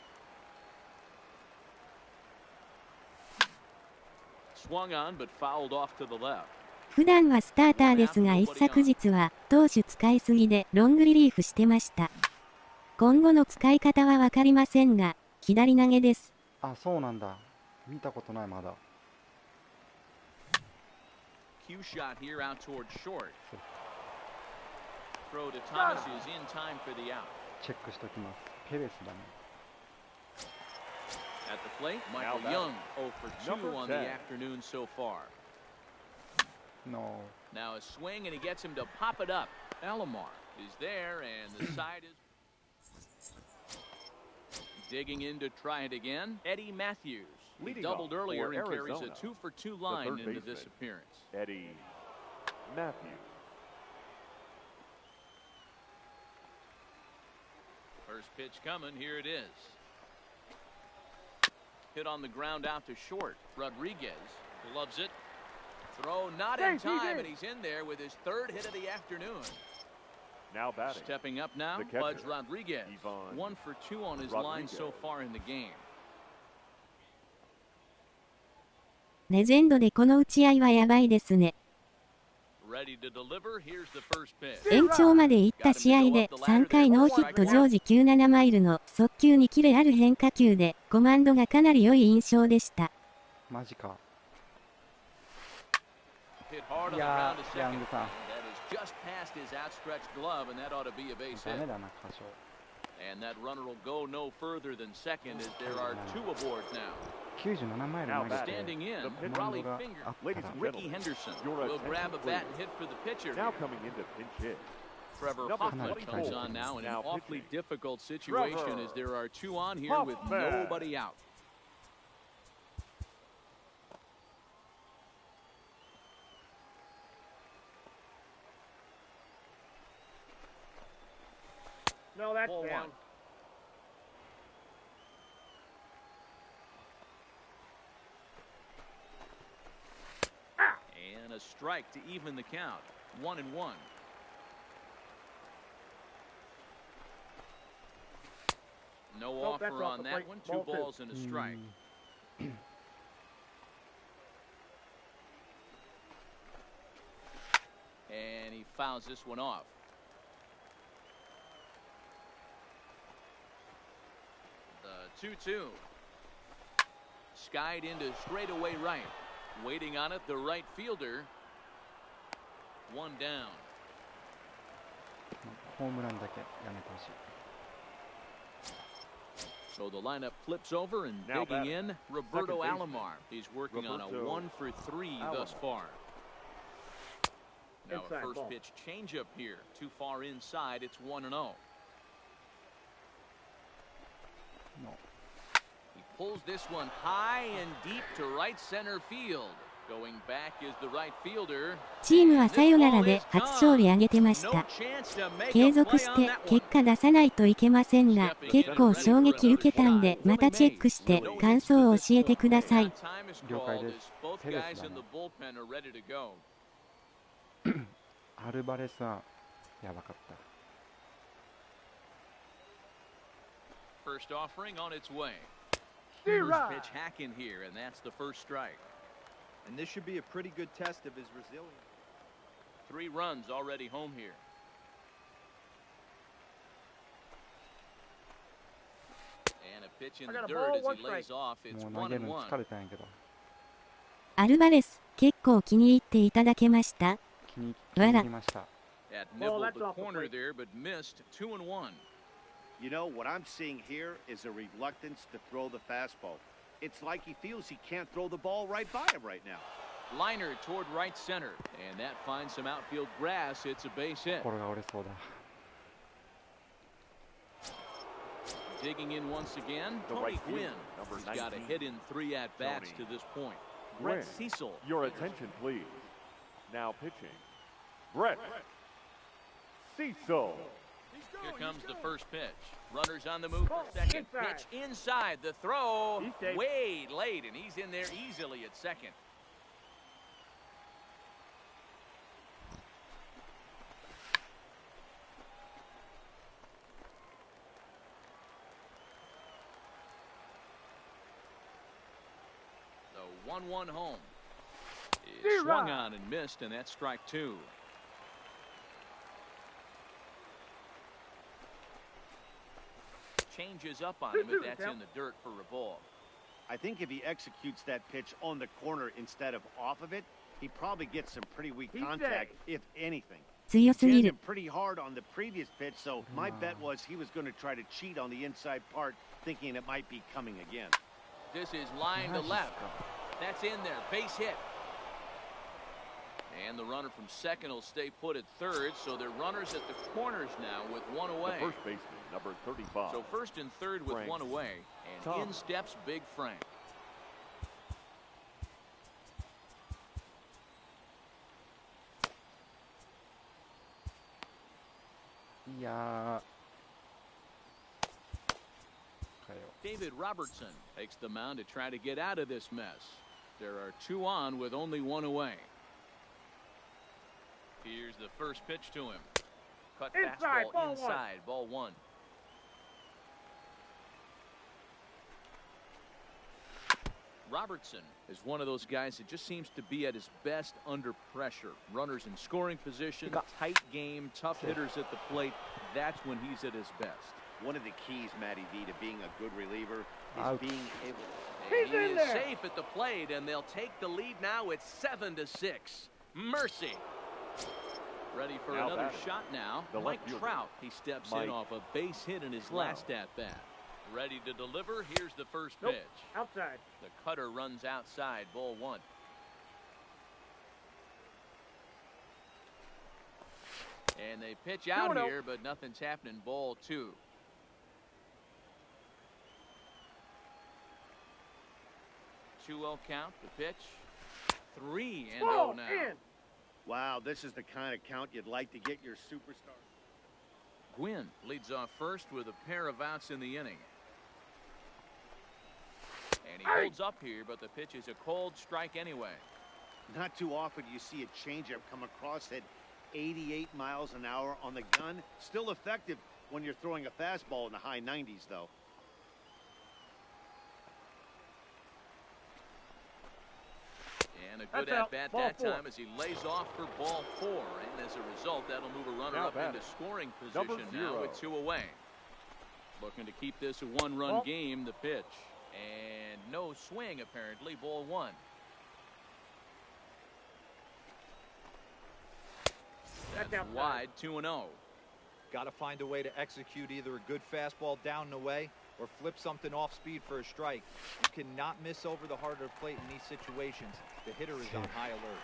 Swung on but fouled off to the left. 普段はスターターですが一昨日は投手使いすぎでロングリリーフしてました。今後の使い方はわかりませんが、左投げです。あ、そうなんだ。見たことないまだ。 Cue shot here out towards short. Throw to Thomas is in time for the out. チェックしときます。ペレスだね。 At the plate, Michael Now Young 0 for 2 Number on the 10. afternoon so far. No. Now a swing and he gets him to pop it up. Alomar is there and the side is digging in to try it again. Eddie Matthews. He Leading doubled off earlier for and carries a Arizona, 2 for 2 line third into baseman. this appearance. Eddie Matthews. First pitch coming. Here it is. Hit on the ground out to short. Rodriguez gloves it. Throw not in time, and he's in there with his third hit of the afternoon. Now batting. Stepping up now, the catcher, Pudge Rodriguez. 1 for 2 on his line so far in the game. レジェンドでこの打ち合いはやばいですね。 Ready to deliver. Here's the first pitch. 延長まで行った試合で3回ノーヒット常時97マイルの速球にキレある変化球でコマンドがかなり良い印象でした。マジか。 Hit hard on the いや ground to ー、ヤン second. グさん。 That is just past his outstretched glove, and that ought to be a base ダ hit. メだな、歌唱。 And that runner will go no further than second as there are 2 aboard now. 97マイル投げて Standing in, コマン Raleigh ドが Finger. あった Ladies ら and Ricky gentlemen, Henderson your will attention, grab a bat and please. hit for the pitcher. Now here. coming into pinch hit. Trevor Number Hoffman 24. comes on now in an Now awfully pitching. difficult situation Trevor as there are 2 on here with Hoffman. nobody out. No, that's Ball down. 1. And a strike to even the count. 1-1. No Nope, that's offer off on the that plate. one. 2 Ball 2. balls and a strike. And he fouls this one off. The 2-2. Skied into straightaway right. Waiting on it, the right fielder. 1 down. ホームランだけやめてほしい。 So the lineup flips over and Now digging batting. in, Roberto Second baseman. Alomar. He's working on a Roberto 1 for 3 thus Alomar. far. Now a Inside first ball. pitch changeup here. Too far inside. It's 1-0. No. He pulls this one high and deep to right center field. Going back is the right fielder. チームはサヨナラで初勝利挙げてました。継続して結果出さないといけませんが、結構衝撃受けたんで、またチェックして感想を教えてください。了解です。ペレスだね。アルバレスはやばかった。 First offering on its way. Here's pitch hack in here, and that's the first strike. And this should be a pretty good test of his resilience. 3 runs already home here. And a pitch in I the got a dirt ball, as one he lays off. It's もう投げるの 1-1. 疲れたんやけど。アルバレス、結構気に入っていただけました。気に入りました。 That Well, nibbled that's the off the corner plate. there, but missed. 2-1. You know, what I'm seeing here is a reluctance to throw the fastball. It's like he feels he can't throw the ball right by him right now. Liner toward right center, and that finds some outfield grass. It's a base hit. 心が折れそうだ。 Digging in once again, The Tony right Gwynn. fielder, number He's got a 19. hit in 3 at-bats to Tony this point. Gwynn. Brett Cecil. Your attention, please. Now pitching. Brett Cecil. Here comes the first pitch. Runners on the move for second. Inside. Pitch inside. The throw He's safe. way late, and he's in there easily at second. The 1-1 home is swung on and missed, and that's strike 2. Changes up on him, but that's in the dirt for a ball. I think if he executes that pitch on the corner instead of off of it, he probably gets some pretty weak He's contact, safe. if anything. 強すぎ Jammed る him。pretty hard on the previous pitch, so my bet was he was going to try to cheat on the inside part, thinking it might be coming again. This is line to left. That's in there. Base hit. And the runner from second will stay put at third, so they're runners at the corners now with 1 The away. first baseman, number 35. So first and third with Frank 1 away, and Thomas. in steps Big Frank. David Robertson takes the mound to try to get out of this mess. There are 2 on with only 1 away. Here's the first pitch to him. Cut fastball inside, ball 1. Robertson is one of those guys that just seems to be at his best under pressure. Runners in scoring position, tight game, tough hitters at the plate. That's when he's at his best. One of the keys, Matty V, to being a good reliever is being able to... He is safe at the plate, and they'll take the lead now. It's 7-6. Mercy. Ready for another shot now. Mike Trout. He steps in off a base hit in his last at-bat. Ready to deliver. Here's the first pitch. Outside. The cutter runs outside. Ball 1. And they pitch out here, but nothing's happening. Ball 2. 2-0 count. The pitch. 3-0 now. Wow, this is the kind of count you'd like to get your superstar. Gwynn leads off first with a pair of outs in the inning. And he holds up here, but the pitch is a cold strike anyway. Not too often you see a changeup come across at 88 miles an hour on the gun. Still effective when you're throwing a fastball in the high 90s, though. And a good at-bat that time as he lays off for ball 4. And as a result, that'll move a runner up into scoring position now with 2 away. Looking to keep this a 1-run game. The pitch. And no swing, apparently. Ball 1. That's wide. 2-0. Got to find a way to execute either a good fastball down and away or flip something off speed for a strike. You cannot miss over the heart of the plate in these situations. The hitter is on high alert.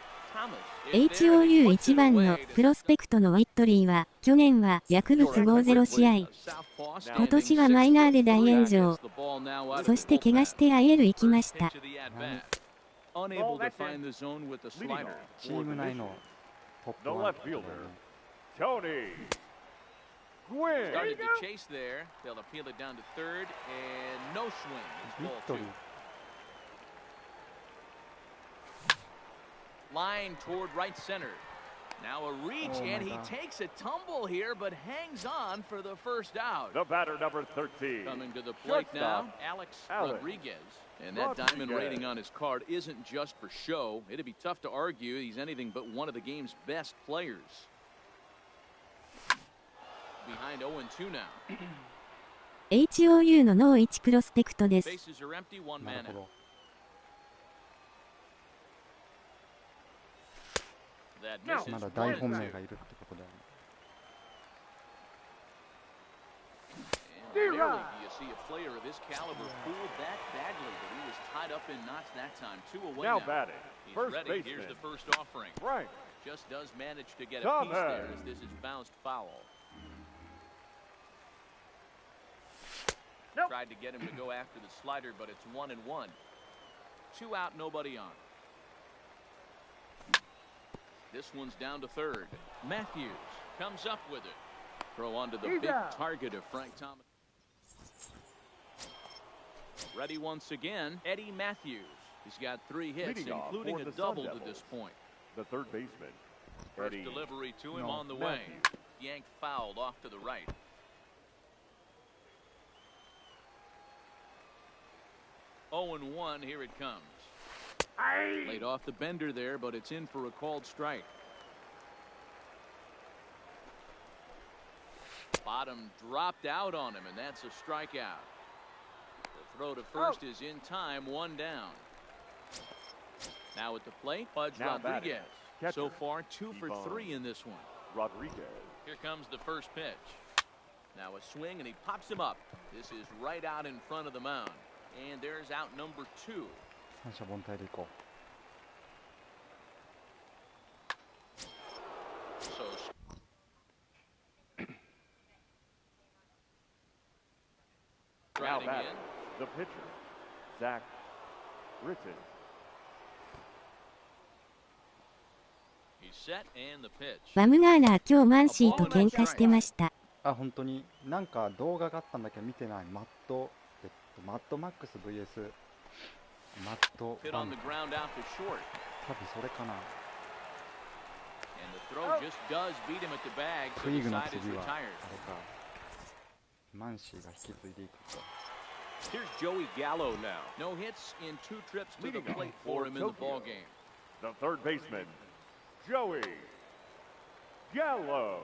HOU1 番のプロスペクトのウィットリーは、去年は薬物5-0試合。今年はマイナーで大炎上。そして怪我して IL 行きました。チーム内のトップ1 Started to chase there. They'll appeal it down to third, and no swing. It's ball 2. Line toward right center. Now a reach, and he takes a tumble here, but hangs on for the first out. The batter, number 13. Coming to the plate now, Alex Rodriguez. And that diamond rating on his card isn't just for show. It'd be tough to argue he's anything but one of the game's best players. Behind 0-2 now. HOU のノー1プロスペクトです。Bases are empty, 1 man out. That misses. まだ大本命がいるってことだよね。And rarely do you see a player of his caliber fooled that badly, but he was tied up in knots that time. 2 away now. Now batting. He's First ready. baseman. Here's the first offering. Right. Just does manage to get a piece there as this is bounced foul. Tried to get him to go after the slider, but it's 1-1. 2 out, nobody on. This one's down to third. Matthews comes up with it. Throw onto the big target of Frank Thomas. Ready once again, Eddie Matthews. He's got 3 hits, including a double to this point. The third baseman. First delivery to him on the way. Yanked fouled off to the right. 0-1, here it comes. Laid off the bender there, but it's in for a called strike. Bottom dropped out on him, and that's a strikeout. The throw to first is in time, 1 down. Now at the plate, Pudge Rodriguez. So far, 2 for 3 in this one. Rodriguez. Here comes the first pitch. Now a swing, and he pops him up. This is right out in front of the mound. And there's out number 2. 三者凡退でいこう。So Now riding batting. in. The pitcher. Zach Britton. He's set and the pitch. バムガーナー今日マンシーと喧嘩してました。あ、本当になんか動画があったんだけど見てない。マット、マッドマックス VS マッド Hit バ on ン the ク、 ground out to short. 多分それかな。 And the throw just does beat him at the bag, so クイ the グの side is 次はあ retired. れか、マンシーが引き継いでいくか。 Here's Joey Gallo now. No hits in 2 trips to the Leading plate off for for him in the Tokyo. ball game. The third baseman, Joey Gallo.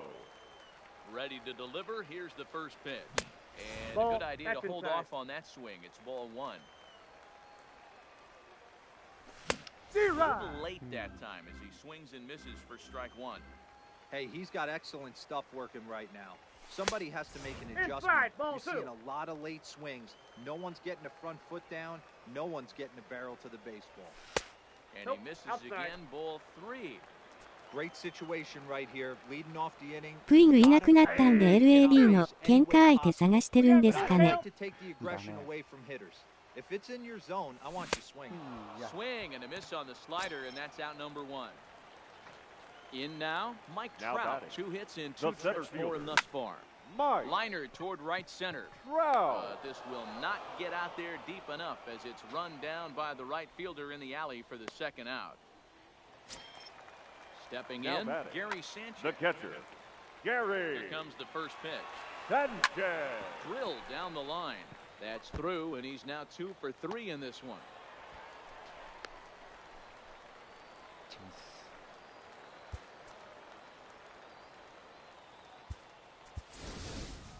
Ready to deliver. Here's the first pitch. And Ball. a good idea to That's hold inside. off on that swing. It's ball 1. A little late that time as he swings and misses for strike 1. Hey, he's got excellent stuff working right now. Somebody has to make an Inside, adjustment. ball You're seeing two. a lot of late swings. No one's getting the front foot down. No one's getting the barrel to the baseball. And Nope, he misses outside. again, ball 3. Great situation right here. Leading off the inning. プイグいなくなったんで LAD の喧嘩相手探してるんですか I ね。 like to take the aggression away from hitters. If it's in your zone, I want you swinging. Swing and a miss on the slider, and that's out number 1. In now, Mike Now Trout. batting. 2 hits in The 2 center trips for him fielder. thus far. Mike Liner toward right center. Trout. This will not get out there deep enough as it's run down by the right fielder in the alley for the second out. Stepping Now in, batting. Gary Sanchez. The catcher, Gary Here comes the first pitch. Sanchez. Drilled down the line. That's through, and he's now 2 for 3 in this one. チャンス。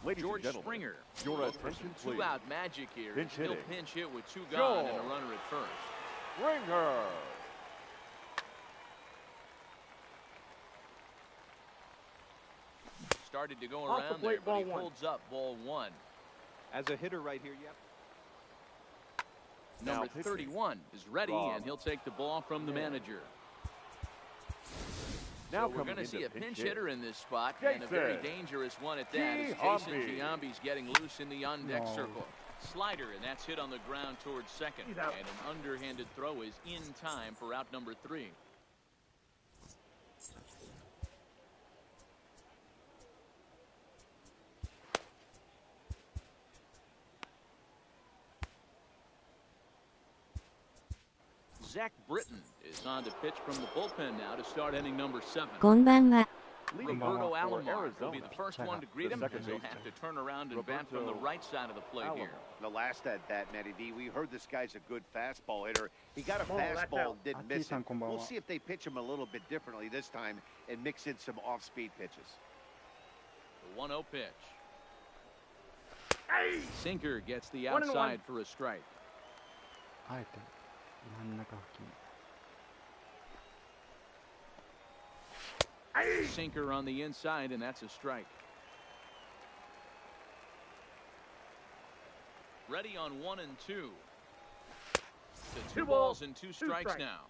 Ladies and George gentlemen, Springer. your Look for attention, some please. two-out magic here. Pinch He'll hitting. pinch hit with 2 gone and a George. runner at first. Springer. Started to go Off the around there, plate, but he ball 1. holds up ball 1. As a hitter right here, yep. Now Number pitching. 31 is ready, Rob. and he'll take the ball from the manager. Now So we're coming going to see a into pinch hit. hitter in this spot, and a very Jason dangerous one at that. As Jason Giambi. Giambi's getting loose in the on-deck No. circle. Slider, and that's hit on the ground towards second. He's out. And an underhanded throw is in time for out number 3. Zach Britton is on to pitch from the bullpen now to start inning number 7. こんばんは。 Leading Roberto off for Alomar will be Arizona. the first one to greet The him, second as he'll baseman. have to turn around and bat from the Roberto right side of the plate here. The last at bat, Matty D, we heard this guy's a good fastball hitter. He got a Oh, that's fastball, out. didn't miss Aki-san, it. konbanwa. We'll see if they pitch him a little bit differently this time and mix in some off-speed pitches. The 1-0 pitch. Sinker gets the 1-1. outside for a strike. あえて真ん中付近。 Sinker on the inside, and that's a strike. Ready on 1 and 2. To 2 balls and 2 strikes strikes. now.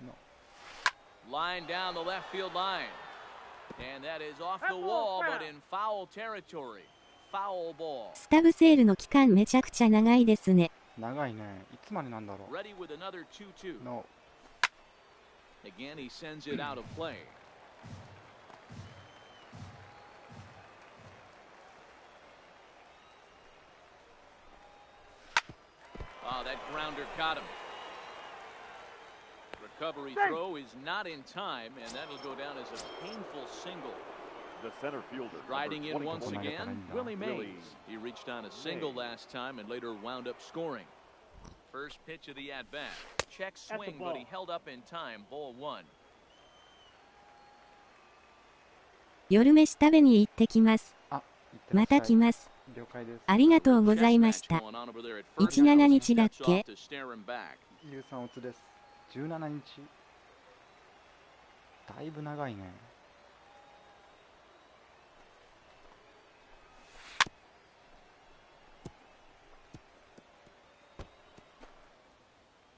No. Line down the left field line. And that is off the That ball's wall, foul. but in foul territory. Foul ball. スタブセールの期間めちゃくちゃ長いですね。長いね。いつまでなんだろ Ready with another 2-2. う。No. Again, he sends it out of play. Oh, that grounder caught him. Recovery throw is not in time, and that'll go down as a painful single. The center fielder. Riding in once Number 20. again, Willie Mays. He reached on a single last time and later wound up scoring. First pitch of the at-bat. Check the swing, ball. but he held up in time. Ball 1. 夜飯食べに行ってきます。あ、いってらまっしゃいた来ます。了解です。ありがとうございました。17日だっけ？有酸オツです。17日。だいぶ長いね。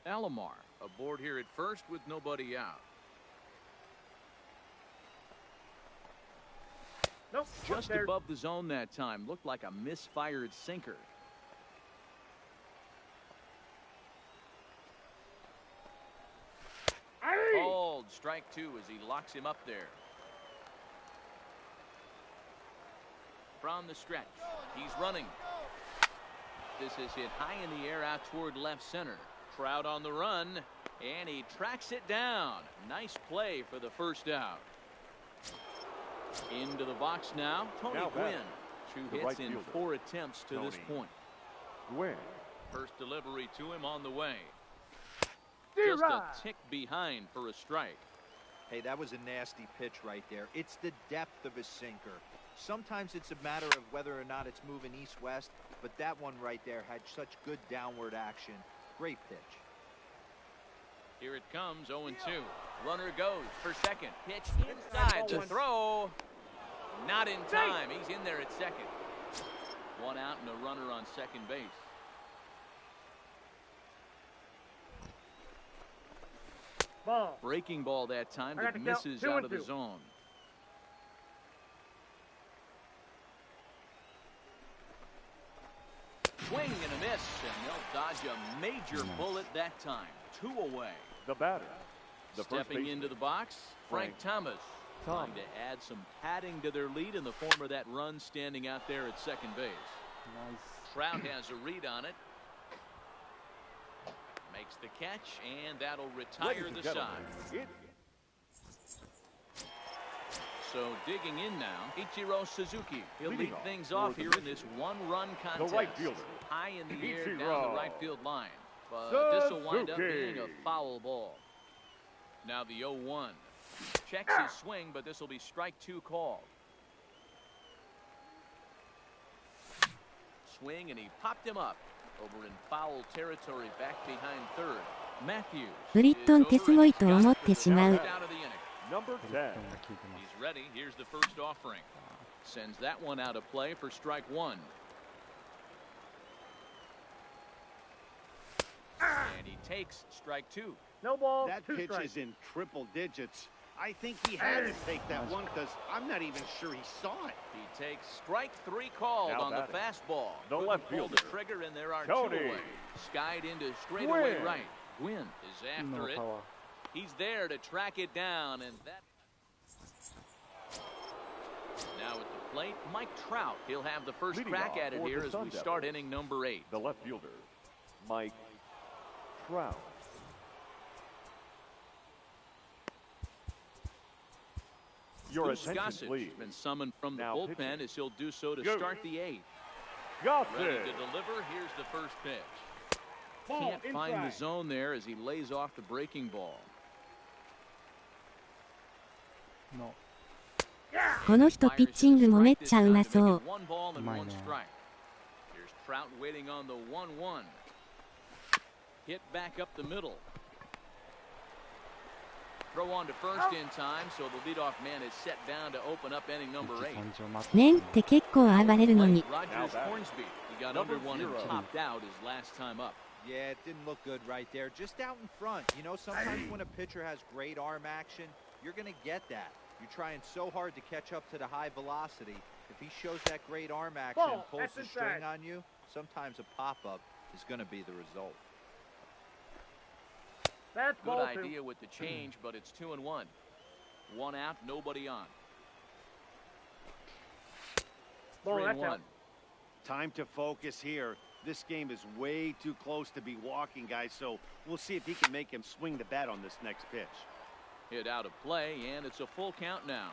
Alomar aboard here at first with nobody out. Nope. Just there. above the zone that time. Looked like a misfired sinker. Called strike 2 as he locks him up there. from the stretch. He's running. This is hit high in the air out toward left center. Trout on the run, and he tracks it down. Nice play for the first out. Into the box now, Tony Gwynn. 2 hits in 4 attempts to this point. First delivery to him on the way. Just a tick behind for a strike. Hey, that was a nasty pitch right there. It's the depth of his sinker. Sometimes it's a matter of whether or not it's moving east-west, but that one right there had such good downward action. Great pitch. Here it comes, 0-2. Runner goes for second. Pitch inside to throw. Not in time. He's in there at second. 1 out and a runner on second base. Ball. Breaking ball that time that misses out of the zone. Swing and a miss, and they'll dodge a major bullet that time. 2 away. The batter. Stepping into the box, Frank Thomas. Trying to add some padding to their lead in the form of that run standing out there at second base. Nice. Trout has a read on it. Makes the catch, and that'll retire the side. So digging in now, Ichiro Suzuki. He'll lead things off here in this 1-run contest. The right fielder. High in the air down the right field line. But this will wind up being a foul ball. Now the 0-1. Checks his swing, but this will be strike 2 called. Swing, and he popped him up. Over in foul territory back behind third. Matthews. ブリットンってすごいと思ってしまう。 Number 10. He's ready. Here's the first offering. Sends that one out of play for strike 1. And he takes strike 2. No ball. That pitch is in triple digits. I think he had to take that one because I'm not even sure he saw it. He takes strike 3 called on the fastball. The left fielder. fielder. The trigger, and there are Tony. 2 away. Skied into straightaway right. Gwynn is after it. Power. He's there to track it down, and that. Now at the plate, Mike Trout. He'll have the first crack at it here as we start inning number 8. The left fielder, Mike Trout. Your attention, Gossage please. has been summoned from the Now bullpen pitching. as he'll do so to Go. start the 8th. Got Ready it. to deliver. Here's the first pitch. Ball Can't find the inside. zone there as he lays off the breaking ball. No. この人ピッチングもめっちゃうまそう。 One ball and Mine, one strike. Here's Trout waiting on the 1-1. Hit back up the middle. Throw on to first in time, so the leadoff man is set down to open up inning number 8. メンって結構暴れるのに。 Rogers Hornsby. He got under one and topped out his last time up. Yeah, it didn't look good right there. Just out in front. You know, sometimes when a pitcher has great arm action, you're going to get that. You're trying so hard to catch up to the high velocity. If he shows that great arm action and pulls the string on you, sometimes a pop-up is going to be the result. That's Good ball idea with the change, but it's 2-1. 1 out, nobody on. Ball, 3-1. that's out. Time to focus here. This game is way too close to be walking, guys, so we'll see if he can make him swing the bat on this next pitch. Hit out of play, and it's a full count now.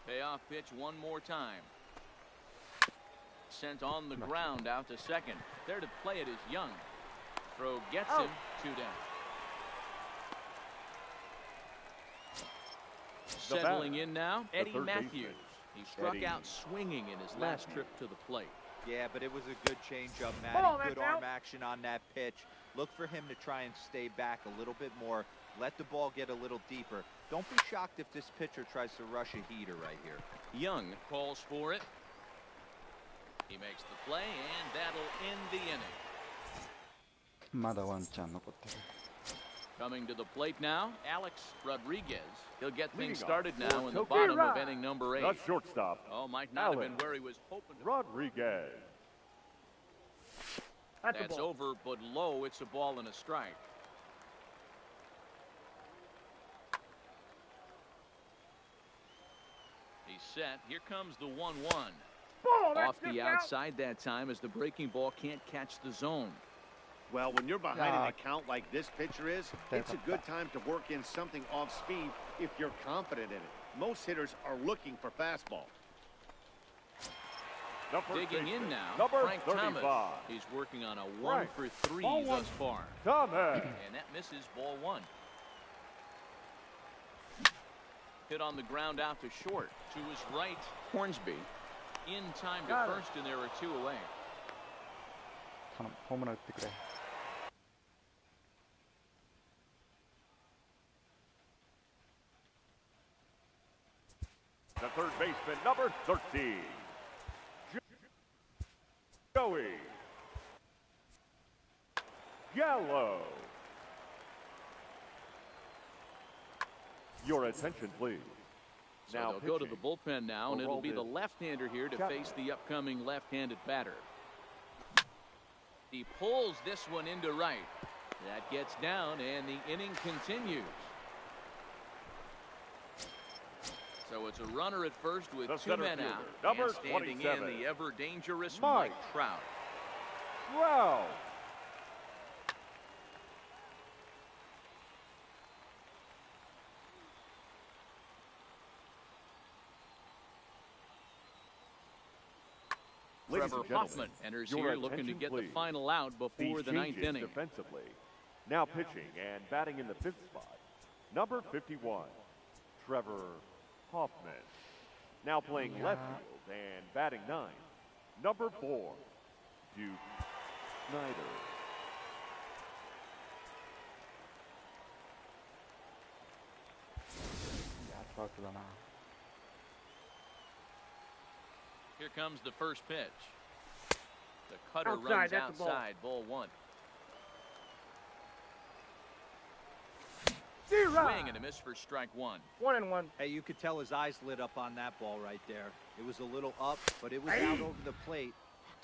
Payoff pitch one more time. Sent on the ground out to second. There to play it is Young. Throw gets him. 2 down. Settling in now, Eddie Matthews. He struck out swinging in his last trip to the plate. Yeah, but it was a good changeup, Matty. Good arm action on that pitch. Look for him to try and stay back a little bit more. Let the ball get a little deeper. Don't be shocked if this pitcher tries to rush a heater right here. Young calls for it. He makes the play, and that'll end the inning. まだワンチャン残ってる。 Coming to the plate now, Alex Rodriguez. He'll get things started now in the bottom of inning number 8. The shortstop. Oh, might not have been where he was hoping to. Rodriguez. That's over, but low. It's a ball and a strike. He's set. Here comes the 1-1. Off the outside that time as the breaking ball can't catch the zone. Well, when you're behind an account like this pitcher is, it's a good time to work in something off speed if you're confident in it. Most hitters are looking for fastball. Digging in now, Frank Thomas. He's working on a 1-for-3 thus far. And that misses, ball 1. Hit on the ground out to short. To his right, Hornsby. In time to first, and there are 2 away. The third baseman, number 13. Joey Gallo. Your attention, please. So now they'll go to the bullpen now, and it'll be the left-hander here to face the upcoming left-handed batter. He pulls this one into right. That gets down, and the inning continues. So it's a runner at first with 2 men out. And standing in, the ever-dangerous Mike Trout. Wow. Trevor Hoffman enters here looking to get the final out before the 9th inning. Defensively. Now pitching and batting in the 5th spot, number 51, Trevor Hoffman. Now playing left field and batting 9, number 4, Duke Snyder. Here comes the first pitch. The cutter runs outside, ball 1. Swing and a miss for strike 1. 1-1. Hey, you could tell his eyes lit up on that ball right there. It was a little up, but it was out over the plate.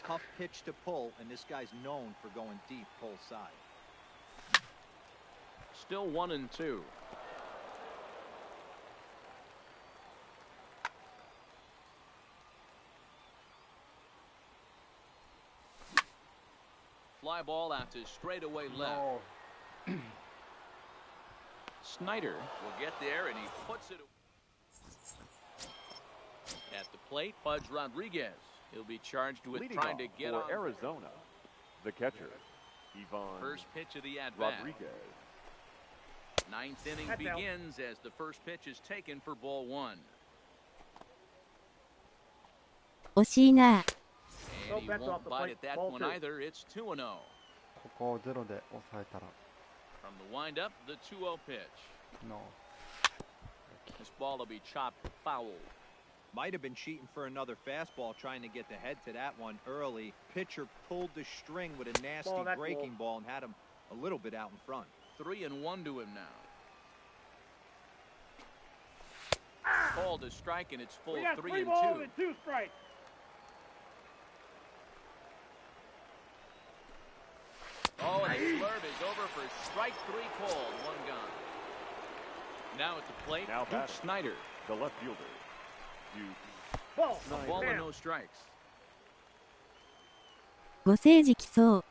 Tough pitch to pull, and this guy's known for going deep pull side. Still 1-2. Fly ball out to straightaway left. Snyder will get there, and he puts it at the plate. Pudge Rodriguez. He'll be charged with trying to get on Arizona. The catcher, Ivan. First pitch of the at-bat. Rodriguez. 9th inning begins as the first pitch is taken for ball 1. 惜しいな。 And he won't bite at that one either. It's 2-0. ここをゼロで抑えたら From the windup, the 2-0 pitch. No. This ball will be chopped foul. Might have been cheating for another fastball, trying to get the head to that one early. Pitcher pulled the string with a nasty breaking ball and had him a little bit out in front. 3-1 to him now. Called a strike, and it's full 3-2. 2 strikes. Oh, and the slurve is over for strike 3 called. 1 gone. Now at the plate, now Duke Snyder. The left fielder, Duke A ball and no strikes. ご成時来そう。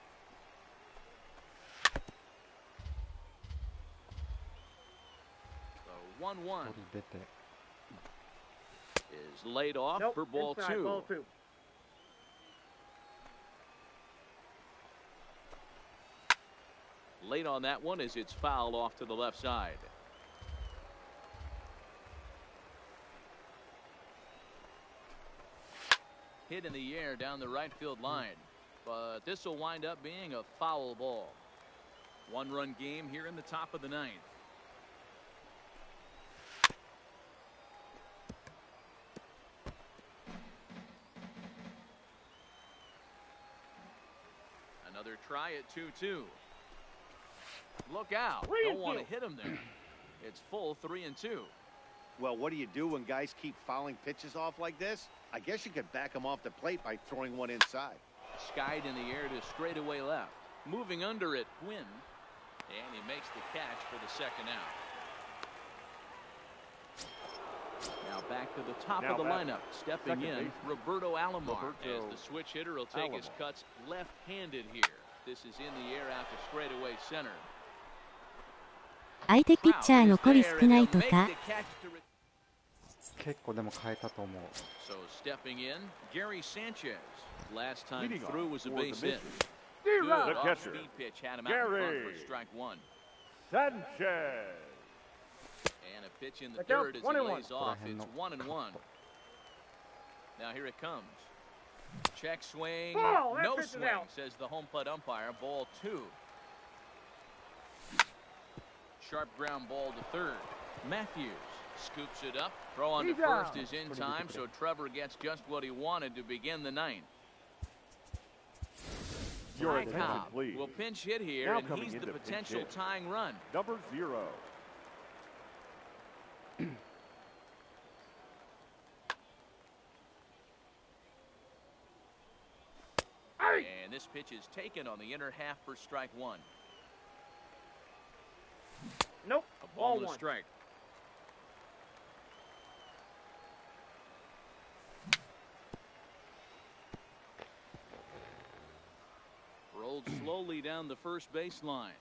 So 1-1 出て is laid off for ball 2. Late on that one as it's fouled off to the left side. Hit in the air down the right field line, but this will wind up being a foul ball. 1-run game here in the top of the 9th. Another try at 2-2. Look out. Don't want to hit him there. It's full 3-2. Well, what do you do when guys keep fouling pitches off like this? I guess you could back them off the plate by throwing one inside. Skied in the air to straightaway left. Moving under it, Quinn. And he makes the catch for the second out. Now back to the top of the lineup. Stepping in, Roberto Alomar. As the switch hitter will take his cuts left-handed here. This is in the air out to straightaway center. 相手ピッチャー残り少ないとか。結構でも変えたと思う。So stepping in, Gary Sanchez. Last time through was a base hit. The Good catcher, off-speed pitch had him out in front for strike one. Sanchez. And a pitch in the third as he lays off. It's 1-1. Now here it comes. Check swing. No swing, says the home plate umpire. Ball 2. Sharp ground ball to third. Matthews scoops it up. Throw on to first is in time, so Trevor gets just what he wanted to begin the ninth. Your attention, Cobb please. will pinch hit here, Now and coming he's the into potential pinch hit. tying run. Number 0. And this pitch is taken on the inner half for strike one. Nope. A ball and a one. strike. Rolled slowly down the first baseline.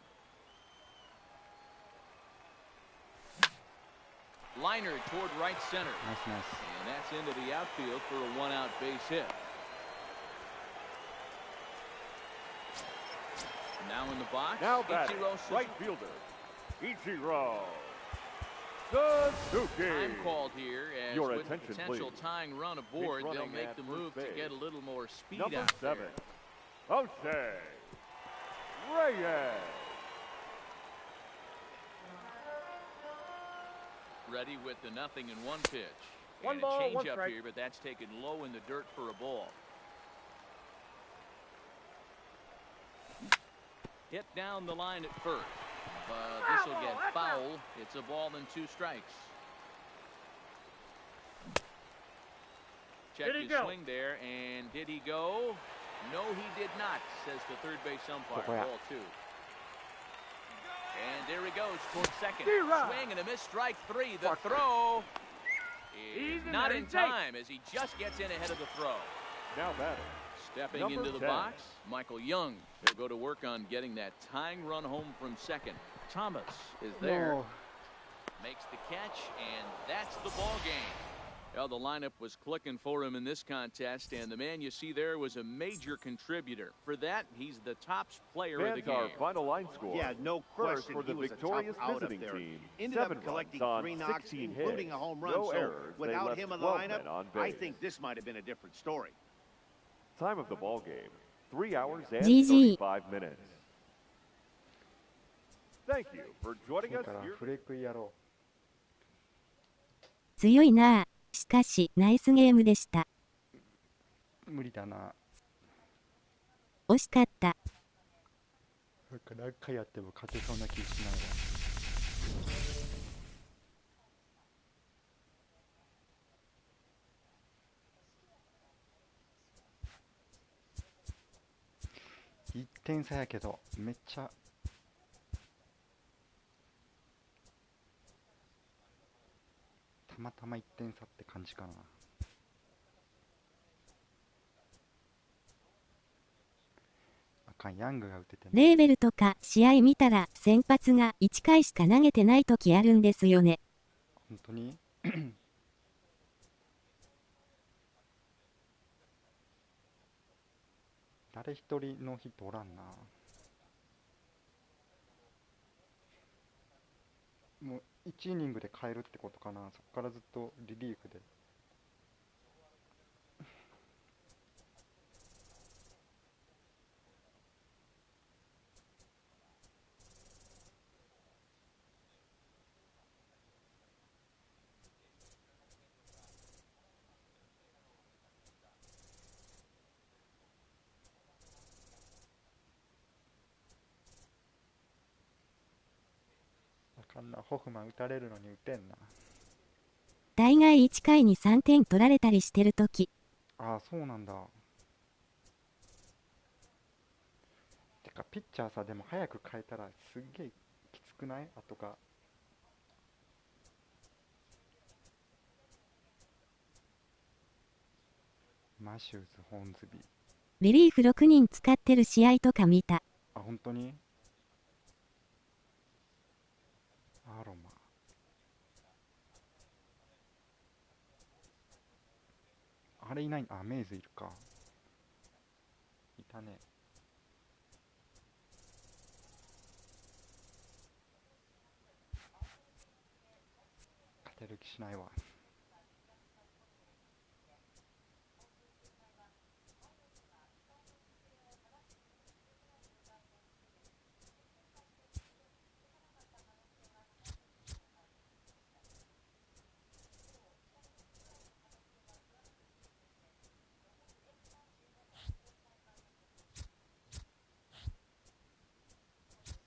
Liner toward right center. Nice, nice. And that's into the outfield for a one-out base hit. Now in the box, Now batting, Ichiro Suzuki. right fielder, Ichiro Suzuki. Time called here, as Your with attention, the potential please. tying run aboard, He's they'll running make at the first move to base. get a little more speed Number out 7, there. Jose Reyes. Ready with the 0-1 pitch. One And ball, a change one up strike. here, but that's taken low in the dirt for a ball. Hit down the line at first, but this will get foul. It's a ball and 2 strikes. Check Did he his go? swing there, and did he go? No, he did not, says the third base umpire. Ball 2. And there he goes towards second. Swing and a miss, strike 3. The throw is not in time as he just gets in ahead of the throw. Now batting, Stepping Number into the 10. box, Michael Young will go to work on getting that tying run home from second. Thomas is there, No. makes the catch, and that's the ball game. Well, the lineup was clicking for him in this contest, and the man you see there was a major contributor. For that, he's the top player of the fans, our game. final line score. Yeah, no First question. for the he was a victorious tough out up visiting there. team. Ended 7 up collecting runs on 3 knocks, 16 including hits. a home run. No So errors. They without left him on the 12 men lineup, on I base. think this might have been a different story. Time of the ball game, 3 hours and GG. 35 minutes. Thank you for joining だ us から here. フレークやろ強いなあ。しかし、ナイスゲームでした。う。無理だな。惜しかった。なんか何回やっても勝てそうな気しないわ。1点差やけど、めっちゃたまたま1点差って感じかな。あかん、ヤングが打ててない。レーベルとか試合見たら先発が1回しか投げてない時あるんですよね。本当に誰一人のヒットおらんな。もう1イニングで変えるってことかな。そこからずっとリリーフで。あかんな、ホフマン打たれるのに打てんな。大概1回に3点取られたりしてる時。ああ、そうなんだ。ピッチャーさ、でも早く変えたらすっげえきつくない？あとかマシューズ、ホーンズビー。リリーフ6人使ってる試合とか見た。あ、本当に？アロマ。あれいない。あ、メイズいるか。いたね。勝てる気しないわ。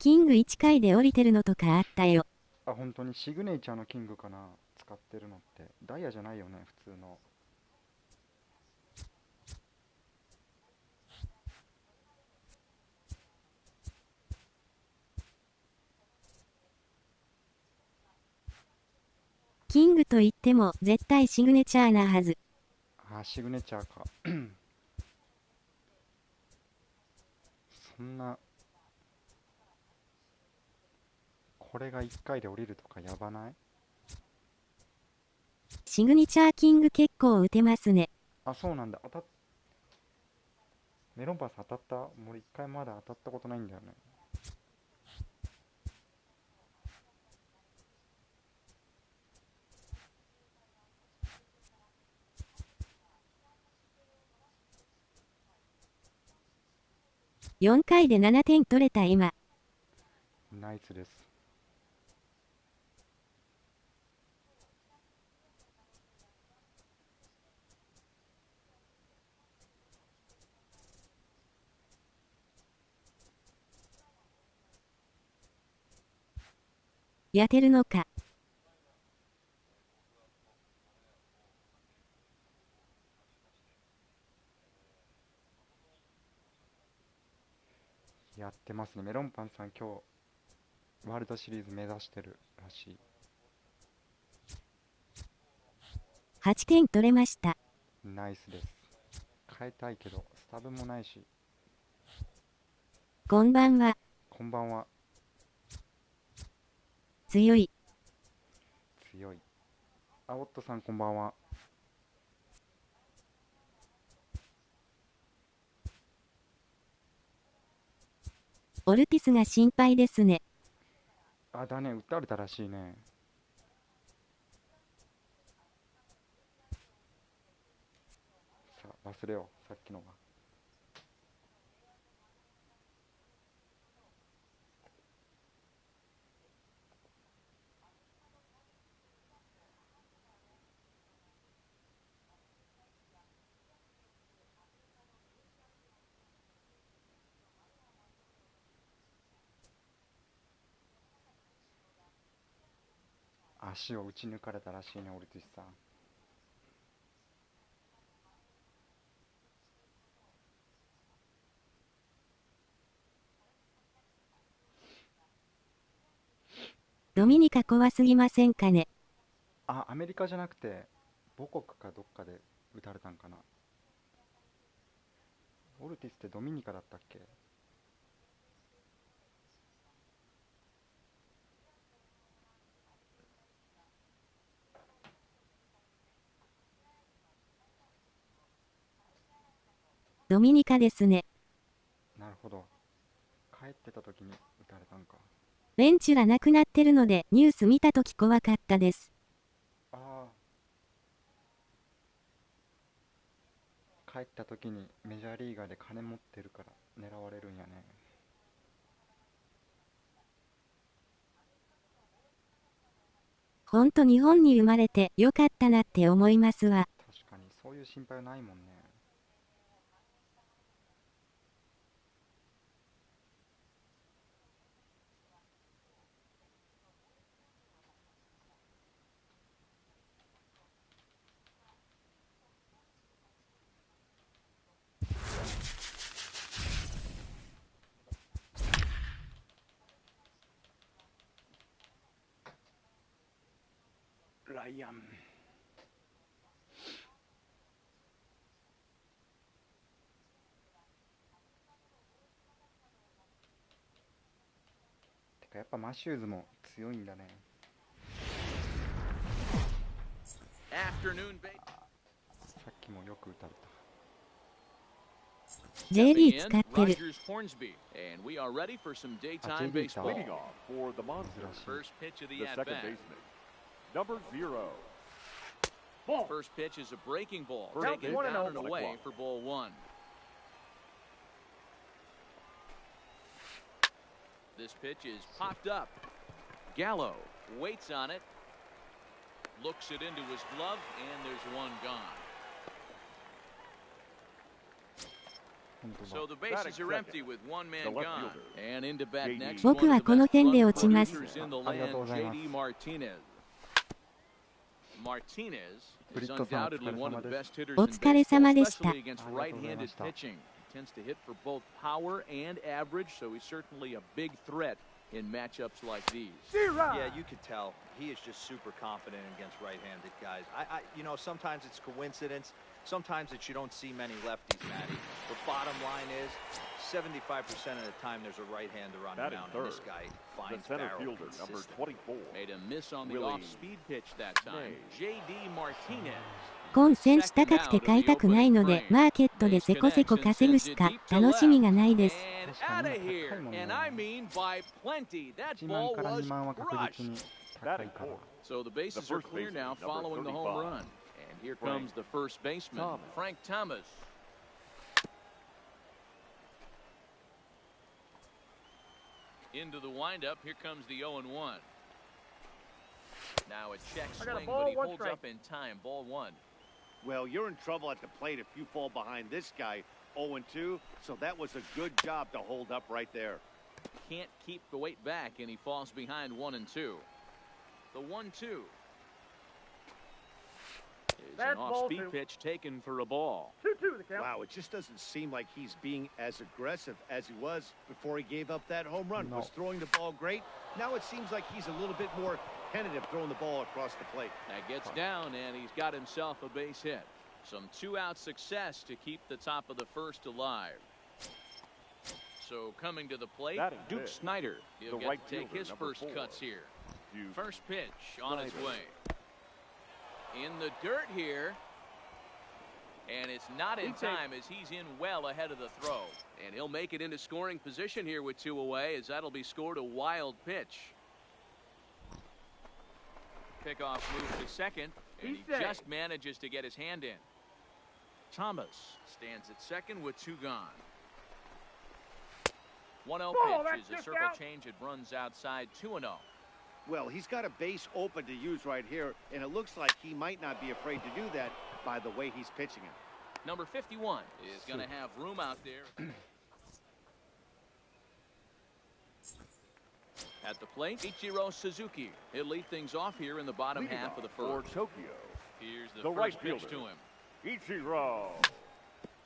キング1回で降りてるのとかあったよ。あ、本当にシグネチャーのキングかな、使ってるのって。ダイヤじゃないよね、普通の。キングと言っても絶対シグネチャーなはず。あ、シグネチャーか。そんな、これが1回で降りるとかやばない？シグニチャーキング結構打てますね。あ、そうなんだ。メロンパンさん当たった？もう1回まだ当たったことないんだよね。4回で7点取れた今。ナイスです。やってるのか。やってますね。メロンパンさん今日ワールドシリーズ目指してるらしい。8点取れました。ナイスです。変えたいけどスタブもないし。こんばんは。こんばんは。強い。強い。あ、オットさんこんばんは。オルティスが心配ですね。あ、だね、打たれたらしいね。さあ、忘れよう、さっきのが。足を打ち抜かれたらしいね、オルティスさん。ドミニカ怖すぎませんかね。あ、アメリカじゃなくて母国かどっかで打たれたんかな。オルティスってドミニカだったっけ？ドミニカですね。なるほど。帰ってた時に打たれたんか。ベンチュラなくなってるのでニュース見たとき怖かったです。ああ。帰った時にメジャーリーガーで金持ってるから狙われるんやね。ほんと日本に生まれてよかったなって思いますわ。確かにそういう心配はないもんね。イアン。てかやっぱマシューズも強いんだね。さっきもよく打たれた。JD 使ってる。And we are ready for some daytime baseball. Leading off for the Monsters. First pitch of the second at-bat. baseman, number 0. First pitch is a breaking ball, First taken pitch. down and On the away clock. for ball 1. This pitch is popped up. Gallo waits on it, looks it into his glove, and there's one gone. So the bases are empty with one man gone. And into bat next. 僕はこの点で落ちます。 In the land, JD Martinez. Martinez is undoubtedly one of the best hitters お in 疲れ様 baseball, でした especially against right-handed pitching. He tends to hit for both power and average, so he's certainly a big threat in matchups like these. Yeah, you could tell he is just super confident against right-handed guys. You know, sometimes it's coincidence. Sometimes it's you don't see many lefties, Matty. The bottom line is 75% of the time there's a right-hander on the mound, and this guy finds The center barrel fielder, number consistently. 24. Made a miss on the Willie off-speed pitch that time. JD Martinez. 今選手高くて買いたくないので、マーケットでせこせこ稼ぐしか楽しみがないです。 And out of here, and I mean by plenty. That 1万 ball から was 2万は確 crushed. 実に高いから。 So the bases The are first clear now baseman, following the number home 35. run. And here comes the first baseman, Thomas. Frank Thomas. Into the windup, here comes the 0-1. Now a check I got a swing, ball, but he one holds strike. up in time. Ball 1. Well, you're in trouble at the plate if you fall behind this guy 0-2, so that was a good job to hold up right there. Can't keep the weight back, and he falls behind 1-2. The 1-2. Is Bad an ball off-speed two. pitch taken for a ball. 2-2 the count. Wow, it just doesn't seem like he's being as aggressive as he was before he gave up that home run. No. Was throwing the ball great. Now it seems like he's a little bit more tentative throwing the ball across the plate. That gets down, and he's got himself a base hit. Some two-out success to keep the top of the first alive. So coming to the plate, Batting Duke fifth, Snyder. He'll the get right to take fielder, his number first 4. cuts here. Duke First pitch on its Snyder. way. In the dirt here. And it's not in time as he's in well ahead of the throw. And he'll make it into scoring position here with 2 away, as that'll be scored a wild pitch. Pickoff moves to second, and he just manages to get his hand in. Thomas stands at second with 2 gone. 1-0 pitch is a circle change. It runs outside 2-0. Well, he's got a base open to use right here, and it looks like he might not be afraid to do that by the way he's pitching it. Number 51 is going to have room out there. At the plate, Ichiro Suzuki. He'll lead things off here in the bottom Leading half of the off first. for Tokyo, Here's the the first right pitch fielder. to him. Ichiro.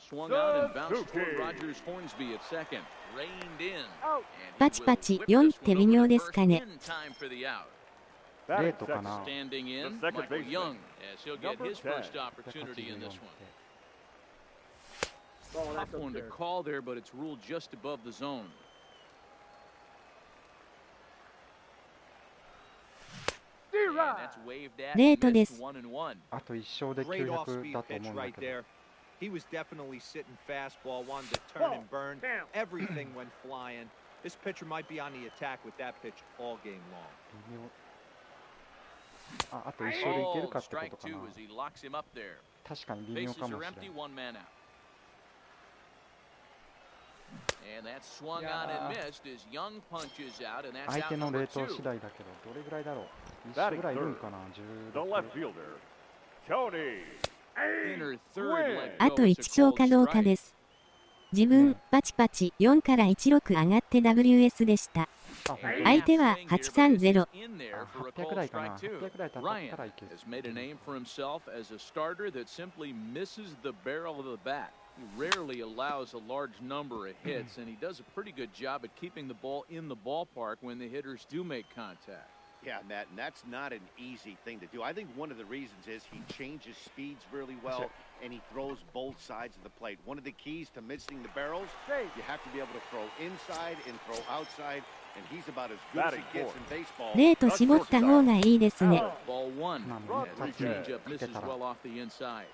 Swung on and bounced Suzuki. toward Rogers Hornsby at second. Reined in. Out. And he パチパチ will whip 4 っ this て one 微 over 妙 to ですかね。 first in time for the out. レ Batting ートかな。 Standing in, The second Michael baseman. Young, as he'll get Number his 10. first opportunity in this one. Oh, Tough that's one to upstairs. call there, but it's ruled just above the zone. And that's waved at レート and で missed す。 1-1. あと1勝で Great 900 off-speed だと pitch 思うんだ right けど。 there. He was definitely sitting fastball, wanted to turn and burn. Down. Everything went flying. This pitcher might be on the attack with that pitch all game long. 微妙。あと1勝でいける Oh, かってこ strike とか 2 as な。he locks him up there. 確かに微妙 Bases かも are しれ empty, ない。 one man out. And that's swung on and missed as Young punches out, and that's 相 out 手の number 冷凍 2. 次第だけど、どれぐらいだろう。1勝ぐらいいるんかな。 The left fielder, Tony. Inner third let あ go. と It's 1 a 勝 called かどうか strike. です。自分、パチパチ4から16上がって WS でした。あ、本当相手は830。 In there for a 800 called ぐらいかな。 strike two. 800ぐらいだった Ryan らいける。 has made a name for himself as a starter that simply misses the barrel of the bat. He rarely allows a large number of hits, and he does a pretty good job at keeping the ball in the ballpark when the hitters do make contact. Yeah, Matt, and that's not an easy thing to do. I think one of the reasons is he changes speeds really well, and he throws both sides of the plate. One of the keys to missing the barrels, you have to be able to throw inside and throw outside, and he's about as good as he gets in baseball. レート絞った方がいいですね。 Ball one. The changeup misses well off the inside.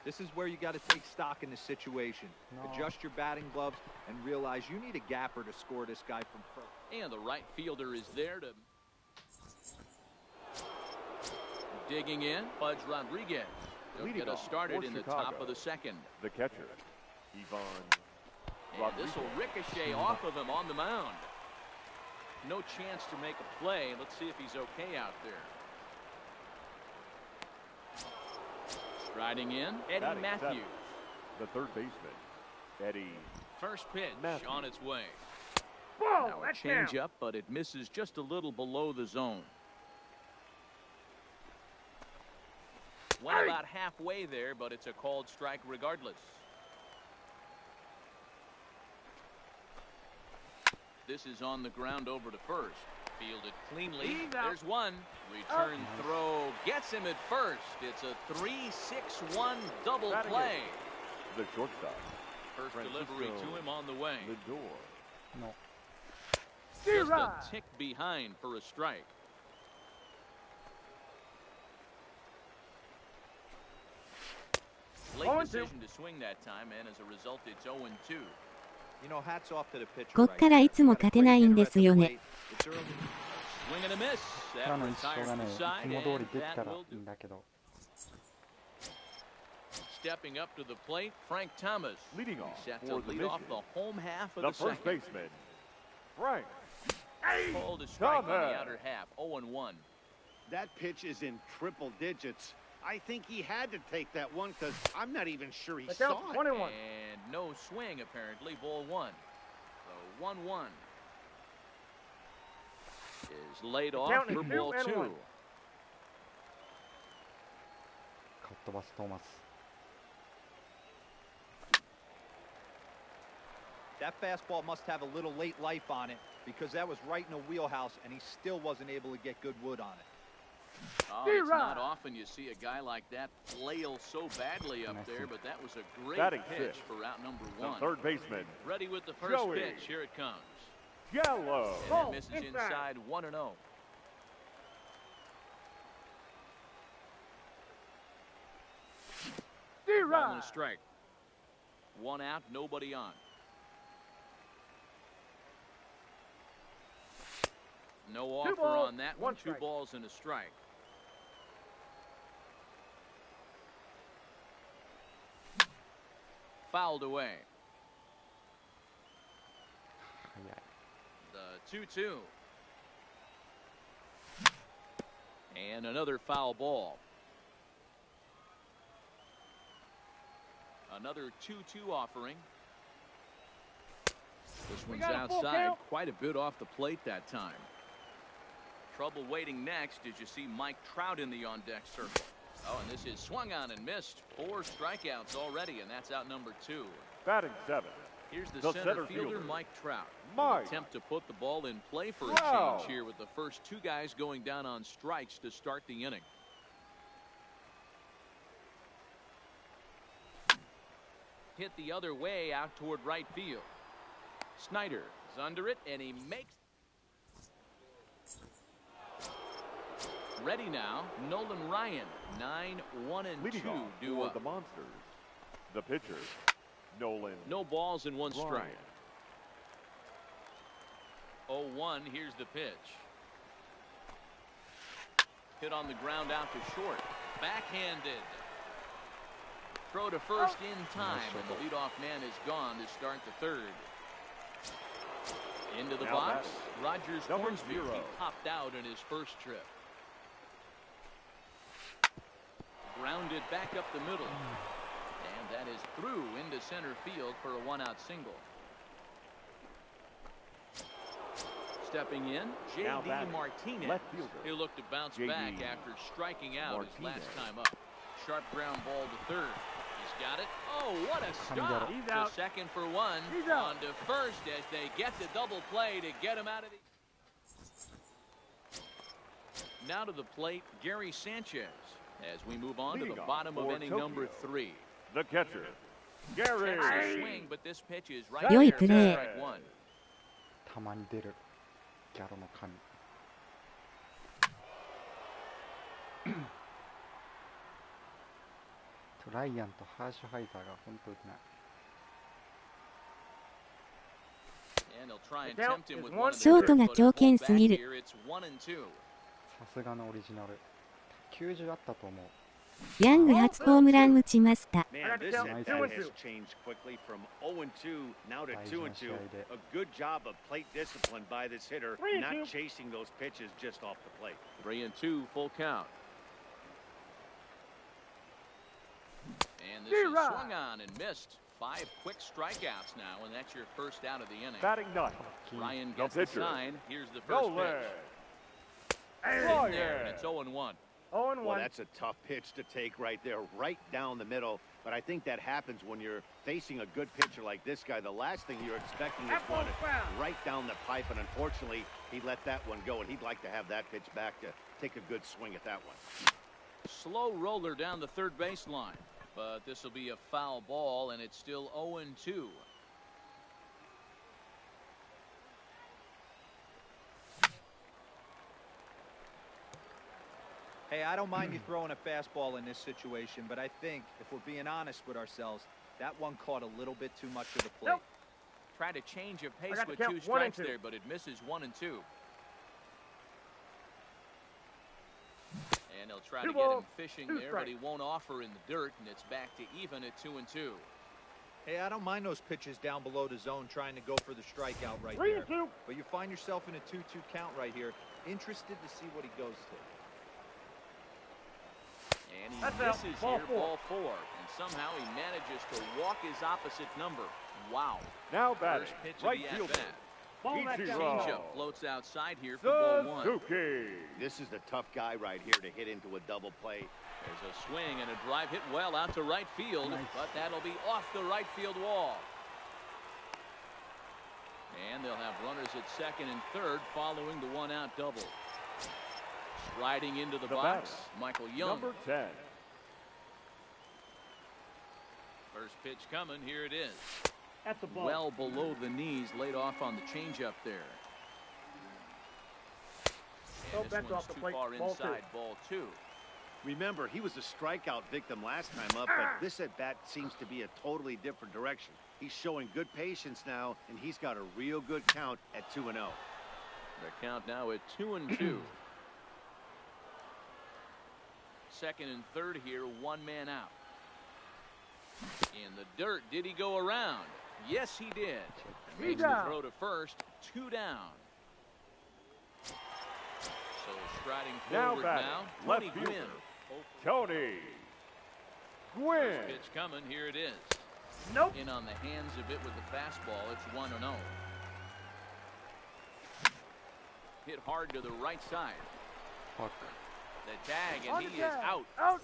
This is where you got to take stock in the situation. Adjust your batting gloves and realize you need a gapper to score this guy from first. And the right fielder is there to... Digging in, Fudge Rodriguez. He'll get us started in the top of the second. The catcher, Ivan And Rodriguez. this will ricochet off of him on the mound. No chance to make a play. Let's see if he's okay out there. Striding in, Eddie Batting Matthews. seventh, the third baseman, Eddie. First pitch Matthews. on its way. Ball, Now a that's down. changeup, but it misses just a little below the zone. Went about halfway there, but it's a called strike regardless. This is on the ground over to first. Fielded cleanly. He's out. There's one. Return throw gets him at first. It's a 3-6-1 double Batting play. The shortstop, First Francisco delivery to him on the way. Lindor. No. Just a tick behind for a strike. Late decision to swing that time, and as a result, it's 0-2. You know, hats off to the pitcher. こっからいつも勝てないんですよね。 It's early. Swing and a miss. ただ That の一生 retires がね、 the い side, つも通り and できた that ら will いい do. んだけど。 Stepping up to the plate, Frank Thomas. Leading He's off set to for the lead off Mission. the home half of The the first second. baseman, Frank. Pulled a strike on the Thomas. outer half, 0-1. That pitch is in triple digits. I think he had to take that one because I'm not even sure he That's saw out it. 21. And no swing, apparently. Ball one. So 1-1 is laid off Count is for 2 ball and 2. 1. かっ飛ばすトーマス。 That fastball must have a little late life on it because that was right in the wheelhouse and he still wasn't able to get good wood on it. Oh, it's not often you see a guy like that flail so badly up there, but that was a great Batting pitch fifth, for route number The 1. third baseman, Ready with the first Joey. pitch. Here it comes. Gallo. And Ball it misses inside. inside 1-0. Ball and a strike. One out, nobody on. No offer balls, on that one one. 2 strike. balls and a strike. Fouled away. 早い。 The 2-2. And another foul ball. Another 2-2 offering. This one's got a full outside, count. quite a bit off the plate that time. Trouble waiting next as you see Mike Trout in the on-deck circle. Oh, and this is swung on and missed. 4 strikeouts already, and that's out number 2. Batting seventh, Here's the The center center fielder, fielder, Mike Trout. Mike. Attempt to put the ball in play for a Wow. change here with the first 2 guys going down on strikes to start the inning. Hit the other way out toward right field. Snyder is under it, and he makes... Ready now, Nolan Ryan, 9-1-2 leading off due for up. the Monsters. The pitcher, Nolan. No balls and 1 Ryan. strike. 0-1, here's the pitch. Hit on the ground out to short. Backhanded. Throw to first in time, and the leadoff man is gone to start the third. Into the Now box, batting, Rogers number Hornsby. 0. He popped out in his first trip. Grounded back up the middle. And that is through into center field for a 1-out single. Stepping in, Now J.D. batting, Martinez. left fielder, He looked to bounce J.D. back after striking out his last Martinez. time up. Sharp ground ball to third. He's got it. Oh, what a stop. He's To out. second for 1. He's out. On to first as they get the double play to get him out of the... Now to the plate, Gary Sanchez. As we move on to the bottom of inning number 3. The catcher, Gary. Swing, but this pitch is right 良い there プ for レー。 strike one. たまに出るギャロの神。ライアンとハーシュハイザーが本当にない。And they'll try and tempt him with one of the ショートが but a 強 pull 肩す back ぎる。 here. It's 1-2. さすがのオリジナル。90あったと思う。ヤング初ホームラン打ちました。 Man, this Nice at bat one. has changed quickly from 0-2 now to 大事な試合 2-2. で。 A good job of plate discipline by this hitter, not chasing those pitches just off the plate. 3-2, full count. And this is swung on and missed. 5 quick strikeouts now, and that's your first out of the inning. Batting ninth, Ryan the gets the pitcher, sign. Here's the first Nolan. pitch. In there, and it's 0-1. 0-1. Well, that's a tough pitch to take right there, right down the middle. But I think that happens when you're facing a good pitcher like this guy. The last thing you're expecting is one right down the pipe, and unfortunately, he let that one go, and he'd like to have that pitch back to take a good swing at that one. Slow roller down the third baseline, but this will be a foul ball, and it's still 0-2. Hey, I don't mind you throwing a fastball in this situation, but I think, if we're being honest with ourselves, that one caught a little bit too much of the plate. Try to change of pace got to with count 2 1 and strikes 2. there, but it misses 1 and 2. And they'll try to get him fishing there, but he won't offer in the dirt, and it's back to even at 2-2. Hey, I don't mind those pitches down below the zone trying to go for the strikeout right 3 there. and 2. But you find yourself in a 2-2 count right here. Interested to see what he goes to. And he That's out. misses Ball here, 4. ball 4. And somehow he manages to walk his opposite number. Wow. Now batting, First pitch right of the fielder, at-bat. Ball back down. Changeup floats outside here for ball 1. Suzuki. This is the tough guy right here to hit into a double play. There's a swing and a drive hit well out to right field, but that'll be off the right field wall. And they'll have runners at second and third following the 1-out double. Striding into the box, batter, Michael Young. Number 10. First pitch coming, here it is. That's a ball. Well below the knees, laid off on the changeup there. And this that's one's off the too plate. far Ball inside, ball 2. Remember, he was a strikeout victim last time up, but this at-bat seems to be a totally different direction. He's showing good patience now, and he's got a real good count at 2-0. The count now at 2-2. Second and third here, 1 man out. In the dirt, did he go around? Yes, he did. Makes the throw to first, 2 down. So striding Now forward batting, now, left Tony fielder, Gwynn. Tony Gwynn. Pitch coming, here it is. Nope. In on the hands of it with the fastball, it's 1-0. Hit hard to the right side. Fuck. The tag, and he is out. Out.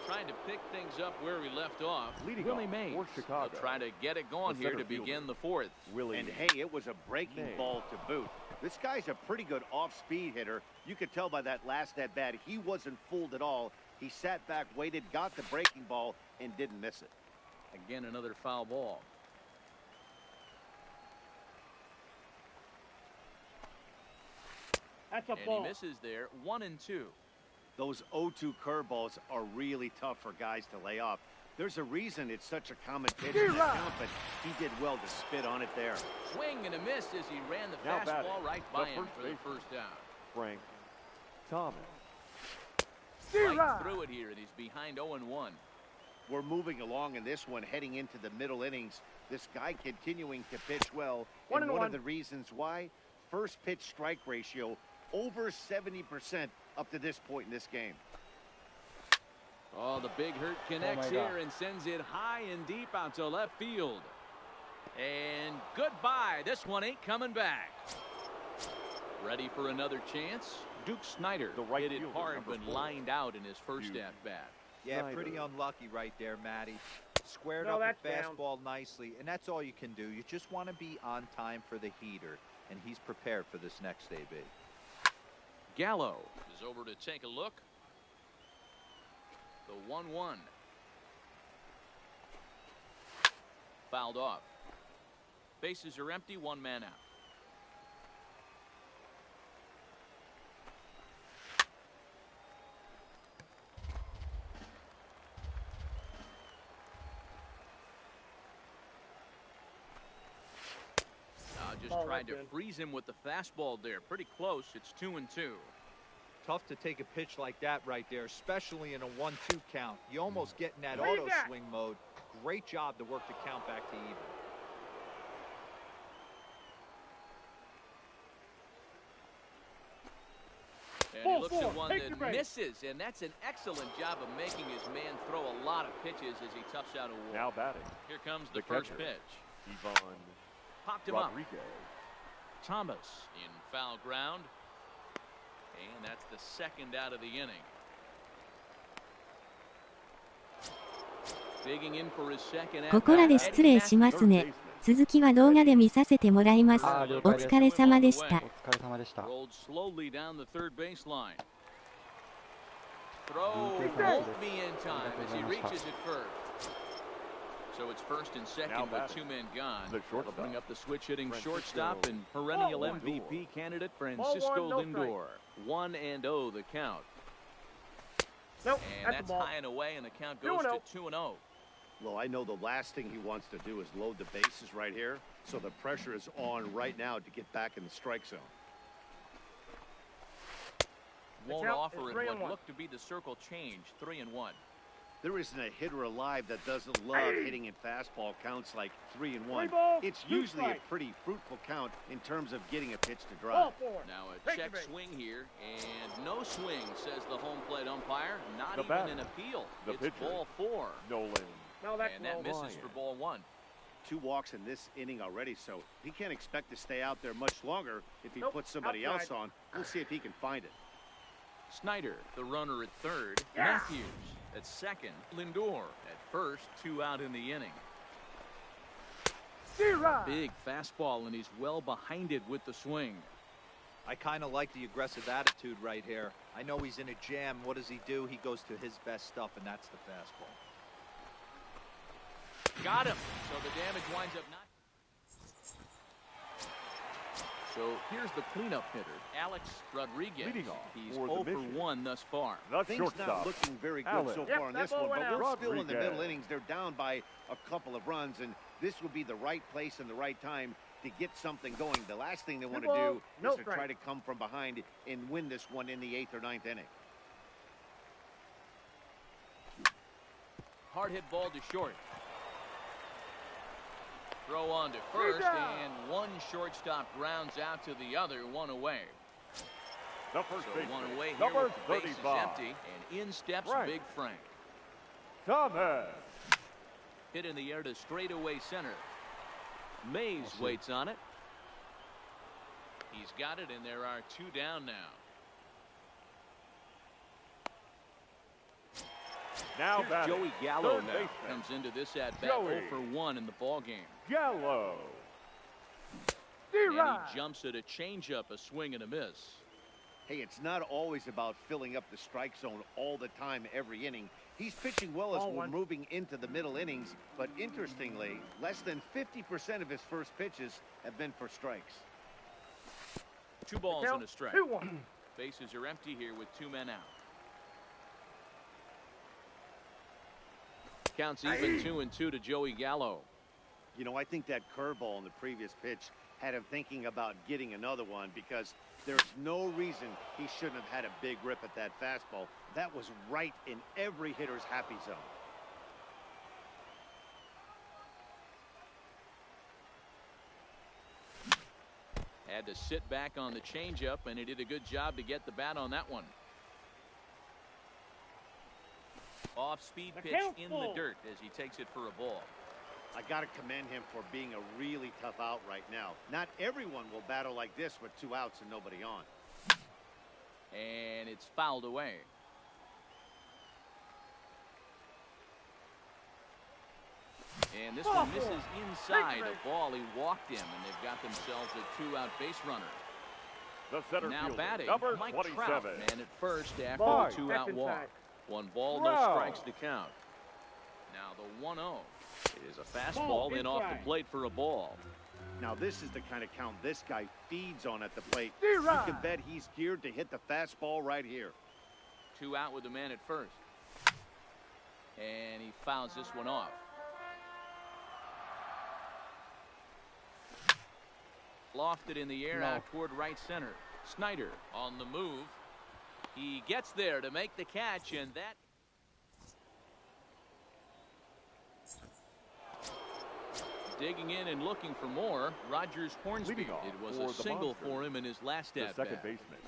Trying to pick things up where we left off. Leading Willie off Mays for Chicago, will try to get it going the here center to fielder, begin the 4th. Willie And Mays. hey, it was a breaking Mays. ball to boot. This guy's a pretty good off-speed hitter. You could tell by that last at-bat, he wasn't fooled at all. He sat back, waited, got the breaking ball, and didn't miss it. Again, another foul ball. That's a And ball. he misses there, 1-2. Those 0-2 curveballs are really tough for guys to lay off. There's a reason it's such a common pitch in that count, but he did well to spit on it there. Swing and a miss as he ran the Now fastball batting, right the by him first for the baseman. first down. Frank Thomas. Right through it here, and he's behind 0-1. We're moving along in this one, heading into the middle innings. This guy continuing to pitch well, and one of the reasons why, first pitch strike ratio over 70% up to this point in this game. Oh, the big hurt connects Oh my God. here and sends it high and deep out to left field. And goodbye. This one ain't coming back. Ready for another chance? Duke Snyder The right hit it fielder, hard number but 4. lined out in his first at-bat. Yeah, Snyder. pretty unlucky right there, Matty. Squared up the fastball nicely, and that's all you can do. You just want to be on time for the heater, and he's prepared for this next AB. Gallo is over to take a look. The 1-1. Fouled off. Bases are empty, one man out. Just tried to freeze him with the fastball there. Pretty close. It's 2-2. Tough to take a pitch like that right there, especially in a 1-2 count. You almost get in that auto swing mode. Great job to work the count back to even. And he looks at one that misses, and that's an excellent job of making his man throw a lot of pitches as he toughs out a wall. Now batting. Here comes the first pitch. Ivan Popped him Rodriguez. up. Thomas in foul ground. And that's the second out of the inning. Digging in for his second. ここらで失礼しますね。続きは動画で見させてもらいます。お疲れ様でした。お疲れ様でした。 Rolled slowly down the third baseline. Throw won't be in time as he reaches it first. So it's first and second with two men gone. They'll bring up the switch hitting shortstop and perennial MVP candidate Francisco Lindor. 1-0 the count. And that's high and away, and the count goes to 2-0. Well, I know the last thing he wants to do is load the bases right here, so the pressure is on right now to get back in the strike zone. Won't offer it what looked to be the circle change. 3-1. There isn't a hitter alive that doesn't love hitting in fastball counts like 3-1. It's usually a pretty fruitful count in terms of getting a pitch to drop. Now a check swing here, and no swing, says the home plate umpire. Not even an appeal. It's ball 4. Nolan. And that misses for ball 1. 2 walks in this inning already, so he can't expect to stay out there much longer if he puts somebody else on. We'll see if he can find it. Snyder, the runner at third. Matthews at second. Lindor at first. 2 out in the inning. Big fastball, and he's well behind it with the swing. I kind of like the aggressive attitude right here. I know he's in a jam. What does he do? He goes to his best stuff, and that's the fastball. Got him. So the damage winds up not. So here's the cleanup hitter, Alex Rodriguez. He's 0 for 1 thus far. Things not looking very good so far in this one, but we're still in the middle innings. They're down by a couple of runs, and this would be the right place and the right time to get something going. The last thing they want to do is to try to come from behind and win this one in the 8th or 9th inning. Hard hit ball to short. Throw on to first, and one shortstop grounds out to the other, 1 away. The first so 1 away here with the bases empty, and in steps Big Frank. Thomas. Hit in the air to straightaway center. Mays waits on it. He's got it, and there are 2 down now. Now Joey Gallo comes into this at bat 0 for 1 in the ball game. Gallo. And he jumps at a changeup, a swing and a miss. Hey, it's not always about filling up the strike zone all the time every inning. He's pitching well as we're moving into the middle innings, but interestingly, less than 50% of his first pitches have been for strikes. 2 balls and a strike. Bases are empty here with 2 men out. Counts even 2-2 to Joey Gallo. You know, I think that curveball in the previous pitch had him thinking about getting another one, because there's no reason he shouldn't have had a big rip at that fastball. That was right in every hitter's happy zone. Had to sit back on the changeup, and he did a good job to get the bat on that one. Off-speed pitch in the dirt as he takes it for a ball. I got to commend him for being a really tough out right now. Not everyone will battle like this with 2 outs and nobody on. And it's fouled away. And this one misses inside a ball. He walked him, and they've got themselves a 2-out base runner. The center Now fielder, batting, number Mike 27. Trout, man at first after Ball. the 2-out walk. Inside. 1 ball, no strikes to count. Now the 1-0 is a fastball in off the plate for a ball. Now this is the kind of count this guy feeds on at the plate. You can bet he's geared to hit the fastball right here. 2 out with the man at first. And he fouls this one off. Lofted in the air out toward right center. Snyder on the move. He gets there to make the catch, and that. Digging in and looking for more, Rogers Hornsby. It was a single for him in his last at-bat. Second baseman,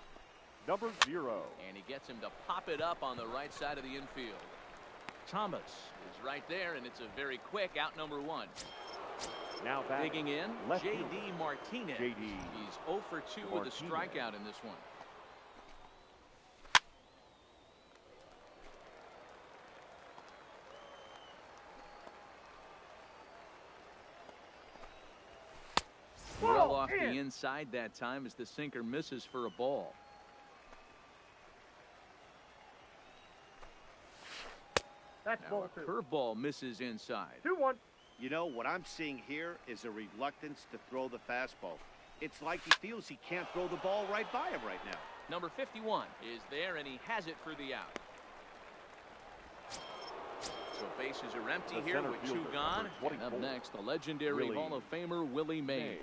number 0. And he gets him to pop it up on the right side of the infield. Thomas is right there, and it's a very quick out number 1. Now batting, digging in, J.D. Martinez. J.D. He's 0 for 2 with a strikeout in this one. Well off the inside that time as the sinker misses for a ball. That's Now ball a 2. curveball misses inside. 2-1. You know, what I'm seeing here is a reluctance to throw the fastball. It's like he feels he can't throw the ball right by him right now. Number 51 is there, and he has it for the out. So bases are empty here with 2 gone. And up next, the legendary Hall of Famer Willie Mays.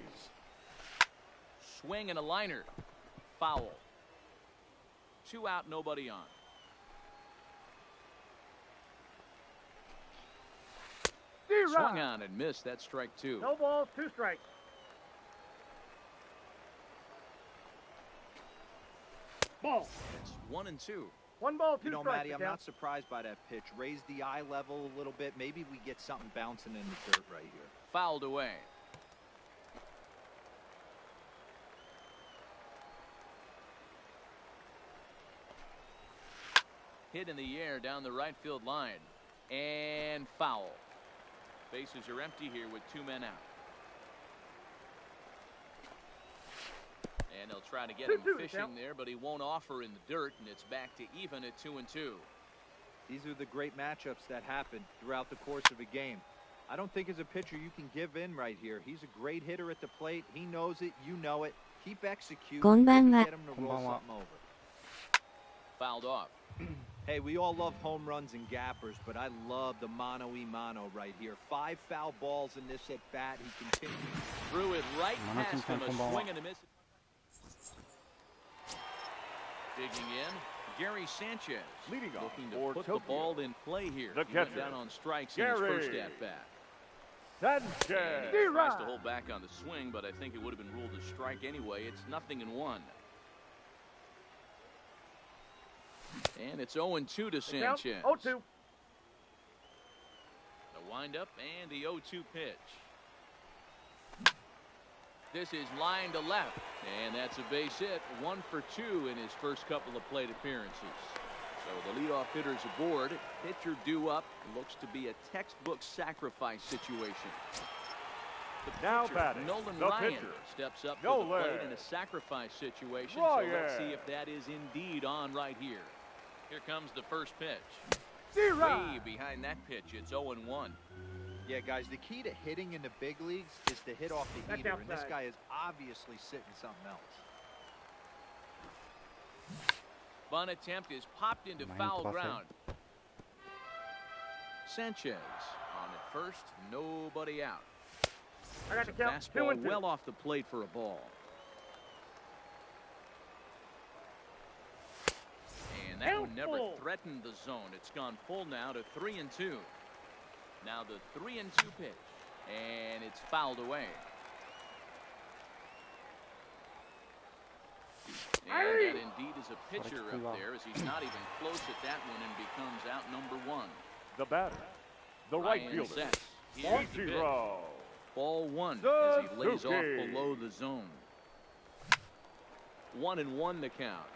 Swing and a liner. Foul. 2 out, nobody on. Swung on and missed. That's strike 2. No balls, 2 strikes. Ball. It's 1 and 2. 1 ball, 2 You know, strikes. Matty, I'm not surprised by that pitch. Raise the eye level a little bit. Maybe we get something bouncing in the dirt right here. Fouled away. Hit in the air down the right field line. And foul. Bases are empty here with 2 men out. And they'll try to get him fishing there, but he won't offer in the dirt, and it's back to even at 2 and 2. These are the great matchups that happen throughout the course of a game. I don't think as a pitcher you can give in right here. He's a great hitter at the plate. He knows it. You know it. Keep executing. こんばんは。 Get him to roll something over. Fouled off. Hey, we all love home runs and gappers, but I love the mano-y-mano right here. 5 foul balls in this at-bat. He continues. Threw it right past him. A swing and a miss. Digging in, Gary Sanchez. Leading off looking to for put Tokyo. the ball in play here. The He went catcher, down on strikes in his Gary first at-bat. Sanchez. And he tries to hold back on the swing, but I think it would have been ruled a strike anyway. It's 0-1. And it's 0-2 to Sanchez. 0-2. The windup and the 0-2 pitch. This is line to left, and that's a base hit. 1 for 2 in his first couple of plate appearances. So the leadoff hitter's aboard. Pitcher due up. Looks to be a textbook sacrifice situation. The Now pitcher, batting, Nolan the Ryan, pitcher, steps up to Nolan the plate in a sacrifice situation. So let's see if that is indeed on right here. Here comes the first pitch. Way behind that pitch, it's 0-1. Yeah, guys, the key to hitting in the big leagues is to hit off the heater, and this guy is obviously sitting something else. Bunt attempt is popped into foul ground. Sanchez on at first, nobody out. I got the count. Fastball well off the plate for a ball. And that one never threatened the zone. It's gone full now to 3-2. Now the 3-2 pitch, and it's fouled away. And that indeed is a pitcher up there, as he's not even close at that one and becomes out number 1. The batter, the right Ryan fielder, sets. Here's the pitch. Ichiro. Ball 1 as he lays off below the zone. 1-1 the count.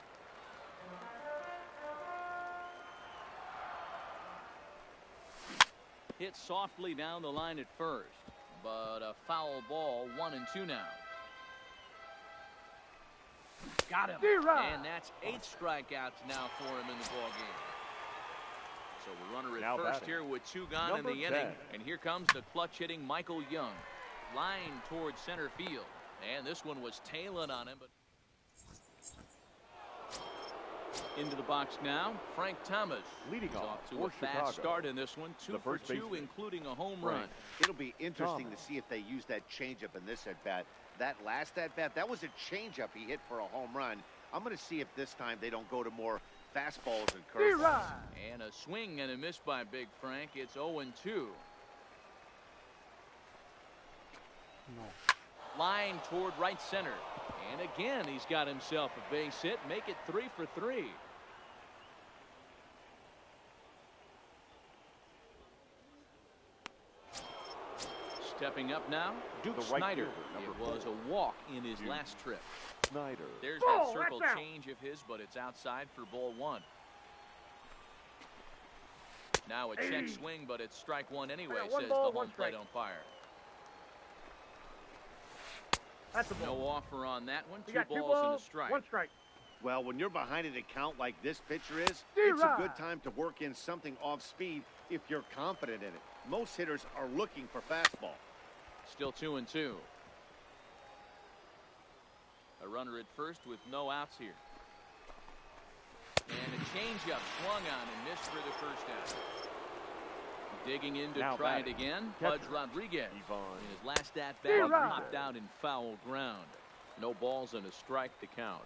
Hit softly down the line at first, but a foul ball, 1-2 now. Got him. And that's 8 strikeouts now for him in the ball game. So the runner at first here with 2 gone in the inning. And here comes the clutch hitting Michael Young. Line towards center field. And this one was tailing on him. But into the box now, Frank Thomas. Leading off to a fast start in this one. 2 for 2, including a home run. It'll be interesting to see if they use that changeup in this at-bat. That last at-bat, that was a changeup he hit for a home run. I'm going to see if this time they don't go to more fastballs and curveballs. And a swing and a miss by Big Frank. It's 0-2. No. Line toward right center. And again, he's got himself a base hit. Make it 3 for 3. Stepping up now, Duke Snyder. It was a walk in his last trip. Snyder. There's that circle change of his, but it's outside for ball 1. Now a check swing, but it's strike 1 anyway, says the home plate umpire. That's a ball. No offer on that one. 2 got 2 balls and a balls, strike. 1 strike. Well, when you're behind an account like this pitcher is, it's a good time to work in something off speed if you're confident in it. Most hitters are looking for fastball. Still 2-2. A runner at first with no outs here. And a changeup swung on and missed for the first out. Digging in to try it again, Pudge Rodriguez. In his last at-bat, popped out in foul ground. No balls and a strike to count.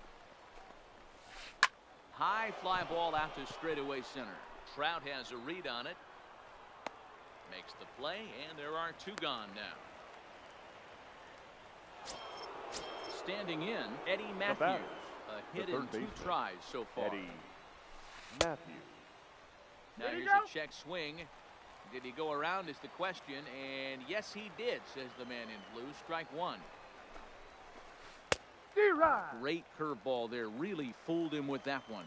High fly ball out to straightaway center. Trout has a read on it. Makes the play, and there are 2 gone now. Standing in, Eddie Matthews. A hit in 2 tries so far. Eddie Matthews. Now here's a check swing. Did he go around is the question, and yes he did, says the man in blue. Strike 1. Great curveball there. Really fooled him with that one.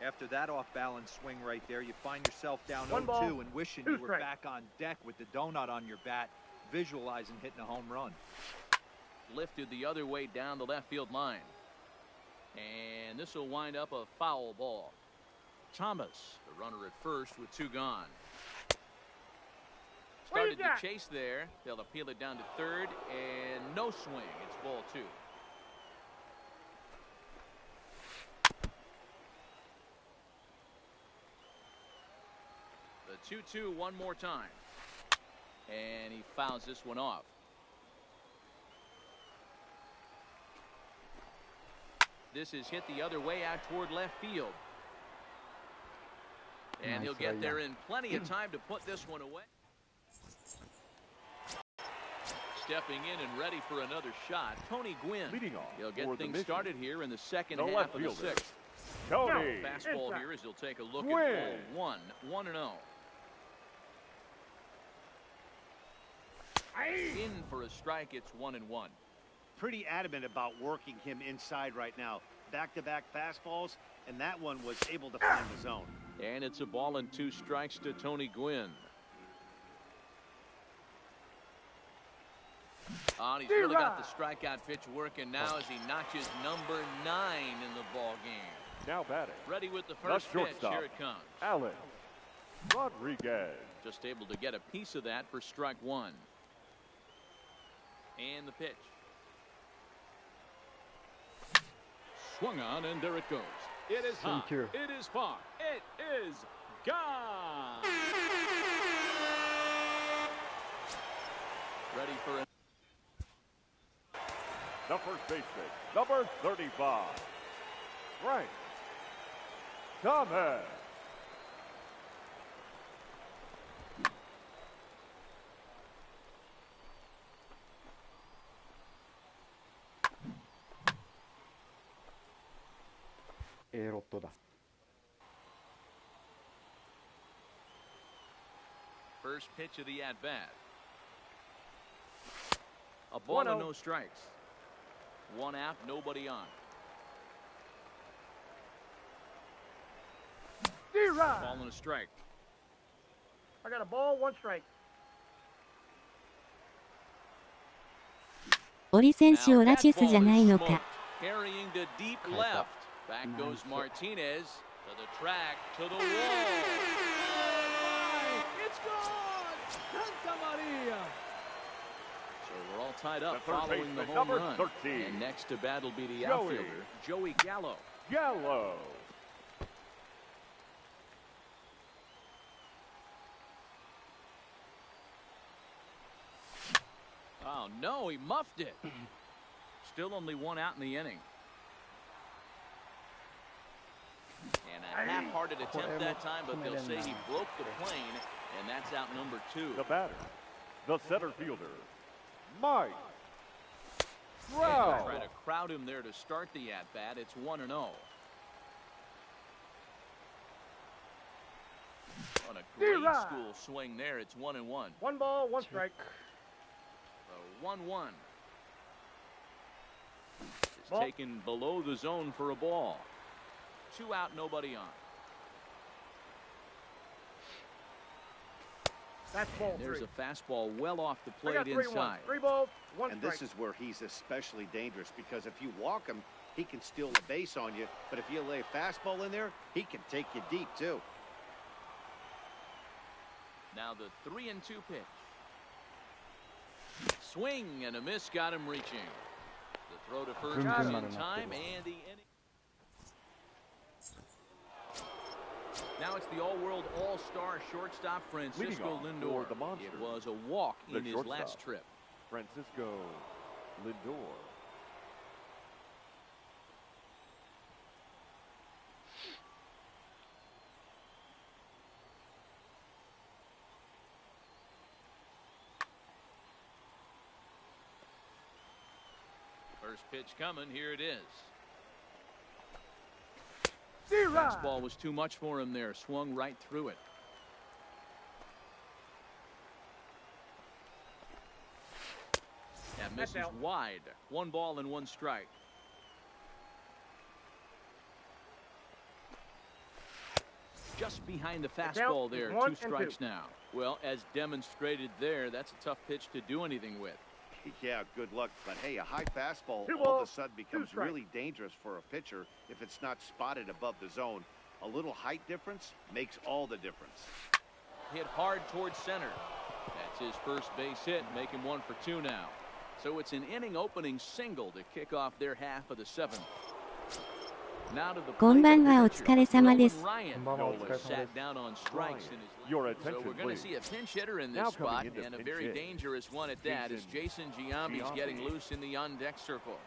After that off-balance swing right there, you find yourself down 0-2 and wishing you were back on deck with the donut on your bat, visualizing hitting a home run. Lifted the other way down the left field line. And this will wind up a foul ball. Thomas, the runner at first with 2 gone. Started to chase there. They'll appeal it down to third, and no swing. It's ball 2. The 2-2 one more time. And he fouls this one off. This is hit the other way out toward left field. And he'll get there in plenty of time to put this one away. Stepping in and ready for another shot, Tony Gwynn. Leading off. He'll get things started here in the second half of the 6th. Tony. Fastball here as he'll take a look at ball 1. 1-0. In for a strike, it's 1-1. Pretty adamant about working him inside right now. Back-to-back fastballs, and that one was able to find the zone. And it's a ball and 2 strikes to Tony Gwynn. He's really got the strikeout pitch working now as he notches number 9 in the ball game. Now batting. Ready with the first pitch. Here it comes. Alex Rodriguez. Just able to get a piece of that for strike 1. And the pitch. Swung on, and there it goes. It is high. It is far. It is gone. Ready for it. The first baseman, number 35, Frank Thomas.ロットだ。 First pitch of the at-bat. A ball and no strikes. 1 out, nobody on. Ball and a strike. I got a ball, 1 strike. オリ選手をラチェスじゃないのか。Carrying to deep left. Back goes Martinez to the track, to the wall. It's gone! Santa Maria! So we're all tied up following the home run. And next to bat will be the outfielder, Joey Gallo. Gallo. Oh, no, he muffed it. Still only 1 out in the inning. And a half-hearted attempt that time, but they'll say he broke the plane, and that's out number 2. The batter, the center fielder, Mike Trout. Try to crowd him there to start the at-bat. It's 1-0. On a grade school swing there, it's 1-1. 1 ball, 1 strike. 1-1. It's taken below the zone for a ball. 2 out, nobody on. That's ball 3. There's a fastball well off the plate inside. 3 balls, 1 And strike. this is where he's especially dangerous, because if you walk him, he can steal a base on you. But if you lay a fastball in there, he can take you deep, too. Now the 3-2 pitch. Swing and a miss, got him reaching. The throw to first is in time, and the inning. Now it's the all-world, all-star shortstop Francisco Lindor. It was a walk in his last trip. Francisco Lindor. First pitch coming, here it is. Zero. Fastball was too much for him there, swung right through it. That misses wide. 1 ball and 1 strike. Just behind the fastball there, 2 strikes now. Well, as demonstrated there, that's a tough pitch to do anything with. Yeah, good luck. But hey, a high fastball all of a sudden becomes really dangerous for a pitcher if it's not spotted above the zone. A little height difference makes all the difference. Hit hard towards center. That's his first base hit, making 1 for 2 now. So it's an inning opening single to kick off their half of the 7th. Now to the こんばんは、お疲れ様です。 Sat down on strikes in his Your so attention, we're going to please. see a pinch hitter in Now this spot, coming into and a pinch very hit. dangerous one at that, as Jason Giambi's getting loose in the on-deck circle.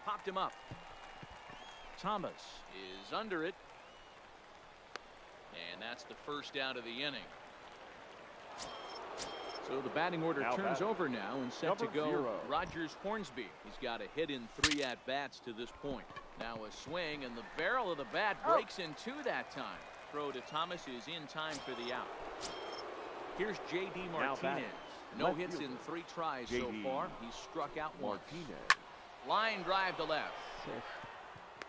Popped him up. Thomas is under it. And that's the first out of the inning. So the batting order turns over now and set to go Rogers Hornsby. He's got a hit in 3 at-bats to this point. Now a swing, and the barrel of the bat breaks in 2 that time. Throw to Thomas is in time for the out. Here's J.D. Martinez. No hits in 3 tries so far. He's struck out once. Line drive to left.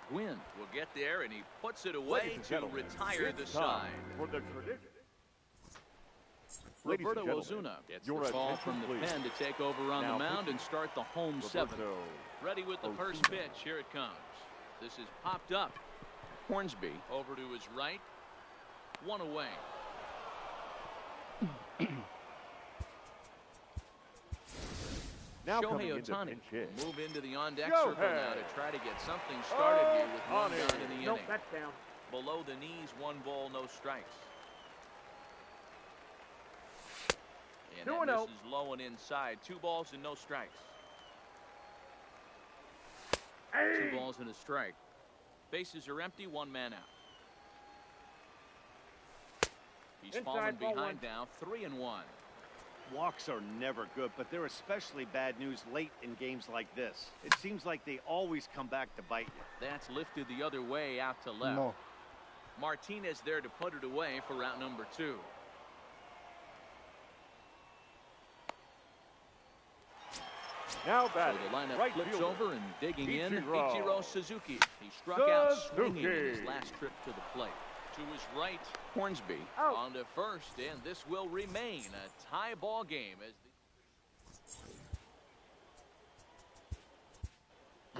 Gwynn will get there, and he puts it away to retire the side. Roberto Ozuna gets the call from the pen to take over on the mound and start the home 7th. Ready with the first pitch. Here it comes. This is popped up. Hornsby over to his right. 1 away. Now Shohei Ohtani will move into the on-deck circle now to try to get something started here with 1 down in the inning. That's down. Below the knees, 1 ball, no strikes. And that misses low and inside. 2 balls and no strikes. 2 balls and a strike. Bases are empty, 1 man out. He's fallen behind now, 3-1. Walks are never good, but they're especially bad news late in games like this. It seems like they always come back to bite you. That's lifted the other way out to left. No. Martinez there to put it away for out number 2. Now So batting, the lineup right flips fielder, over and digging in, Ichiro. Ichiro Suzuki. He struck out swinging in his Suzuki. last trip to the plate. To his right, Hornsby Out. on to first, and this will remain a tie ball game as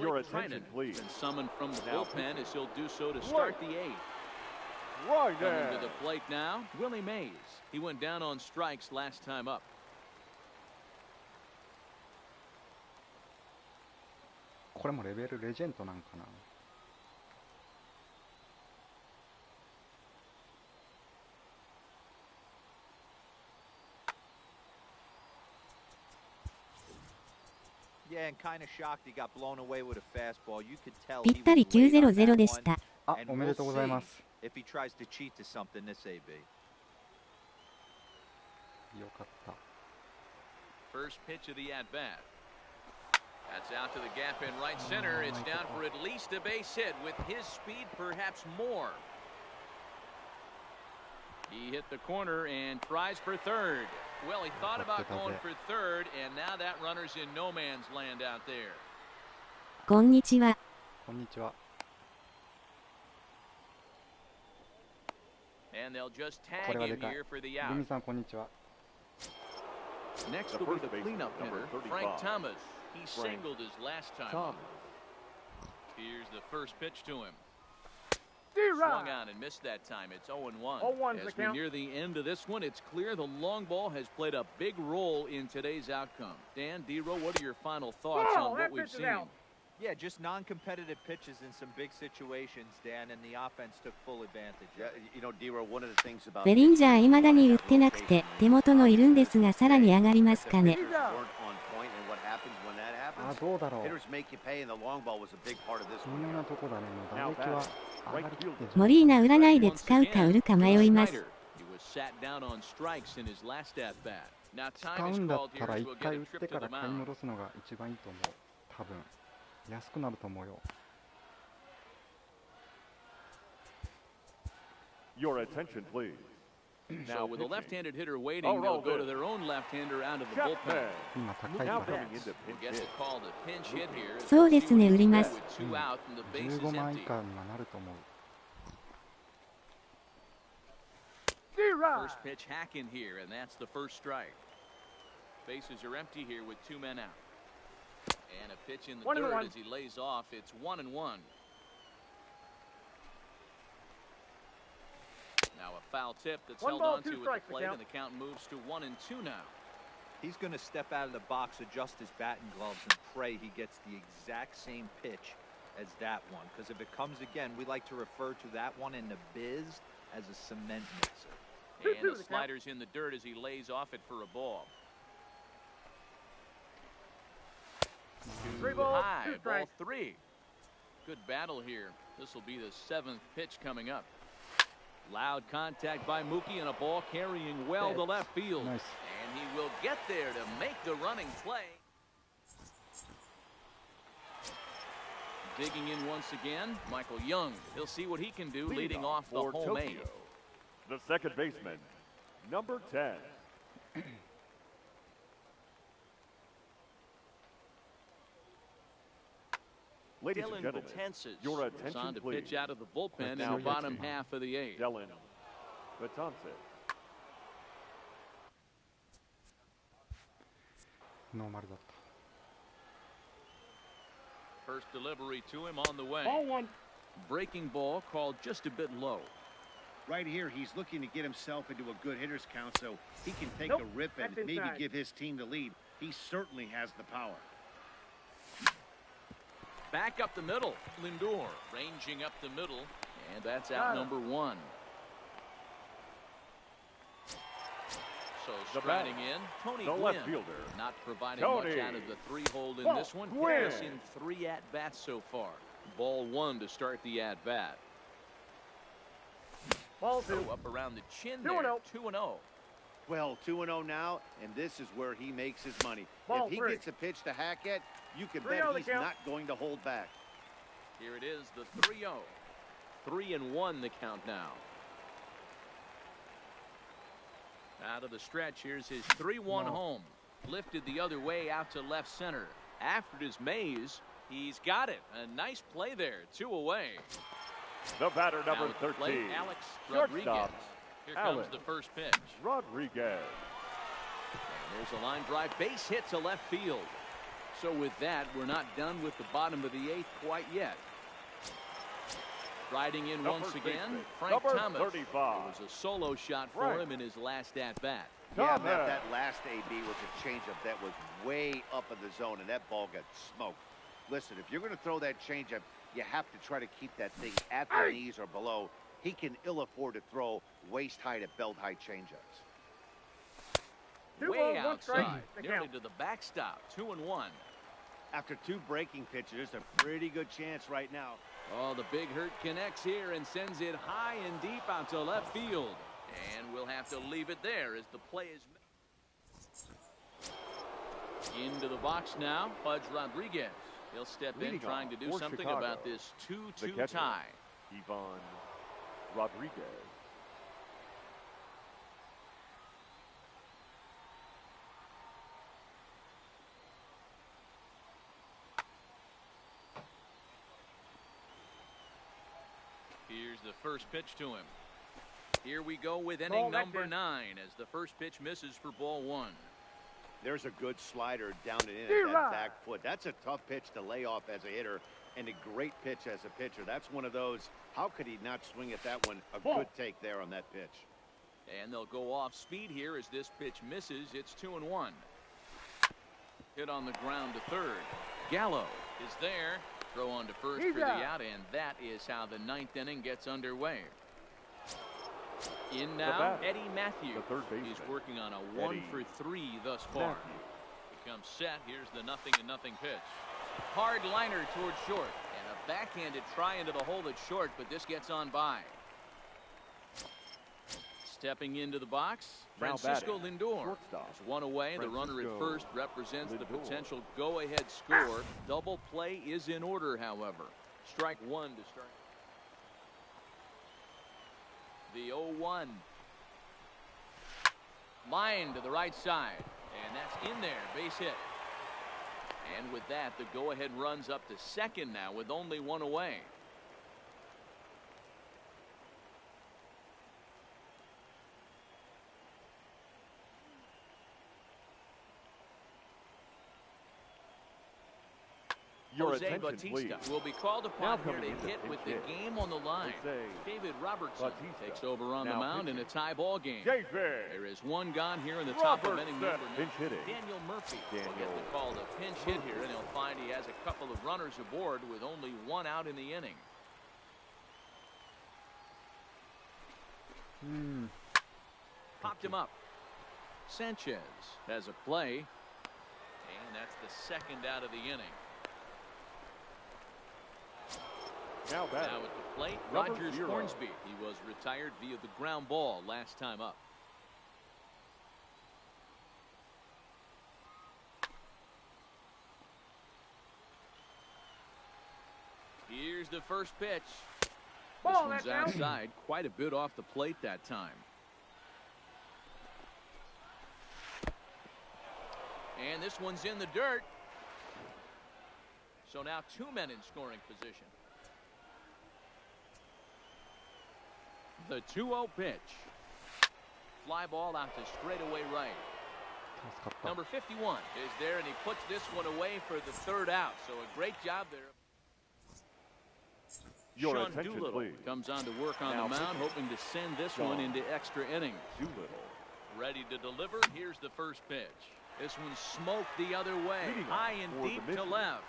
Your Blake attention, Trinan please. been summoned from the Now bullpen as he'll do so to start the eighth. Right Coming there. to the plate now, Willie Mays. He went down on strikes last time up.これもレベルレジェンドなんかな。Yeah, and kind of shocked he got blown away with a fastball. You could tell ぴ he ったり was late on 900 で that し one. た。あ、 And おめでとうございます。 If he tries to cheat to something this AB. よかった。 First pitch of the at-bat. That's out to the gap in right center. It's down for at least a base hit. With his speed, perhaps more. He hit the corner and tries for third. Well, he thought about going for third, and now that runner's in no man's land out there. こんにちは。こんにちは。 And they'll just こ tag れはで him かい。 here for the グ out. ミさん、こんにちは。 Next The will be first the baseman, cleanup number hitter, 35. Frank Thomas. He Frank singled his last time Thomas. up. Here's the first pitch to him. D-Rod. Swung on and missed that time. It's 0-1. 0-1 's As the we count. near the end of this one, it's clear the long ball has played a big role in today's outcome. Dan, D-Row, what are your final thoughts Ball, on what that we've pitch is seen? out. Yeah, just non-competitive pitches in some big situations, Dan, and the offense took full advantage. Yeah, you know, D-Row, one of the things about ベリンジャー未だに打ってなくて、手元のいるんですがさらに上がりますかね。 Pitchers weren't on point, and what happens when that あ、 happens? どうだろう。 Hitters make you pay, and the long ball was a big part of this 微 one. 妙なとこだね。もう打撃は上がりきってんじゃん。モリーナ占いで使うか売るか迷います。 He was sat down on strikes in his last at-bat. Now 使 time う is んだっ called た here ら as 一 we'll 回 get 打 a っ trip て to から the 買い mound. 戻すのが一番いいと思う。多分。安くなると思うよ。 Your attention, please. So with a left-handed hitter waiting, they'll go to their own left-hander out of the bullpen. 今高い Now から。 coming into We'll pinch get hit. it called a pinch hit here. そうですね、売ります。 With two out and the base is 15万以 empty. 下にはなると思う。 D-Rod. First pitch hack in here, and that's the first strike. Bases are empty here with two men out. And a pitch in the 1-1. dirt as he lays off. It's 1-1. Now a foul tip that's 1 held ball, on 2 to at strikes, the the plate, count. and the count moves to 1-2 now. He's going to step out of the box, adjust his batting gloves, and pray he gets the exact same pitch as that one. Because if it comes again, we like to refer to that one in the biz as a cement mixer. And the slider's in the dirt as he lays off it for a ball. 3 Too balls, high, 2 ball strikes. 3. Good battle here. This will be the 7th pitch coming up. Loud contact by Mookie and a ball carrying well to left field. Nice. And he will get there to make the running play. Digging in once again, Michael Young. He'll see what he can do leading off the for home Tokyo. 8. The second baseman, number 10. Ladies and Dylan gentlemen, Betances your was attention, on to please. pitch out of the bullpen in Now the bottom pitching. half of the 8th. Dylan Betances. ノーマルだった。 First delivery to him on the way. Ball 1. Breaking ball called just a bit low. Right here, he's looking to get himself into a good hitter's count so he can take Nope, a rip and that's maybe inside. give his team the lead. He certainly has the power. Back up the middle. Lindor ranging up the middle. And that's out number 1. So The striding batter, in, Tony the Gwynn. left fielder, Not providing Tony. much out of the 3-hole in Ball, this one. Gwynn. Just in 3 at-bats so far. Ball 1 to start the at-bat. Ball 2. Oh, up around the chin 2-0. there. 2-0. Well, 2-0 now, and this is where he makes his money. Ball If he 3. gets a pitch to hack at, you can 3-0 bet the he's count. not going to hold back. Here it is, the 3-0. 3-1 the count now. Out of the stretch, here's his 3-1 home. Lifted the other way out to left center. After it is Mays. He's got it. A nice play there. 2 away. The batter, number 13, Alex Rodriguez. shortstop, Here comes Alex the first pitch. Rodriguez. And there's a line drive. Base hit to left field. So with that, we're not done with the bottom of the 8th quite yet. Riding in once again, Frank Thomas. 35. It was a solo shot for him in his last at-bat. Yeah, that last AB was a changeup that was way up in the zone, and that ball got smoked. Listen, if you're going to throw that changeup, you have to try to keep that thing at the knees or below. He can ill afford to throw waist-high to belt-high changeups. Way outside, nearly to the backstop. 2-1. After 2 breaking pitches, there's a pretty good chance right now. Oh, the big hurt connects here and sends it high and deep out to left field. And we'll have to leave it there as the play is... Into the box now, Pudge Rodriguez. He'll step in trying to do something Chicago, about this 2-2 tie. Ivan Rodriguez. Here's the first pitch to him. Here we go with inning number 9 as the first pitch misses for ball 1. There's a good slider down and in at that back foot. That's a tough pitch to lay off as a hitter, and a great pitch as a pitcher. That's one of those, how could he not swing at that one? A good take there on that pitch. And they'll go off speed here as this pitch misses. It's 2-1. Hit on the ground to third. Gallo is there. Throw on to first for the out, and that is how the 9th inning gets underway. In now, Eddie Matthews. He's working on a 1-for-3 thus far. He comes set. Here's the 0-0 pitch. Hard liner towards short, and a backhanded try into the hole that's short, but this gets on by. Stepping into the box, Francisco Lindor. There's 1 away. The runner at first represents the potential go-ahead score. Double play is in order, however. Strike 1 to start. The 0-1. Line to the right side. And that's in there. Base hit. And with that, the go-ahead runs up to second now with only 1 away. Jose Bautista will be called upon here to hit with the game on the line. David Robertson takes over on the mound in a tie ball game. There is 1 gone here in the top of inning number 9. Daniel Murphy will get the call to pinch hit here, and he'll find he has a couple of runners aboard with only 1 out in the inning. Popped him up. Sanchez has a play, and that's the 2nd out of the inning. Now at the plate, Rogers Hornsby. He was retired via the ground ball last time up. Here's the first pitch. This one's outside, quite a bit off the plate that time. And this one's in the dirt. So now 2 men in scoring position. The 2-0 pitch. Fly ball out to straightaway right. Number 51 is there, and he puts this one away for the 3rd out. So a great job there. Sean Doolittle comes on to work on the mound, hoping to send this one into extra innings. Ready to deliver. Here's the first pitch. This one smoked the other way, high and deep to left.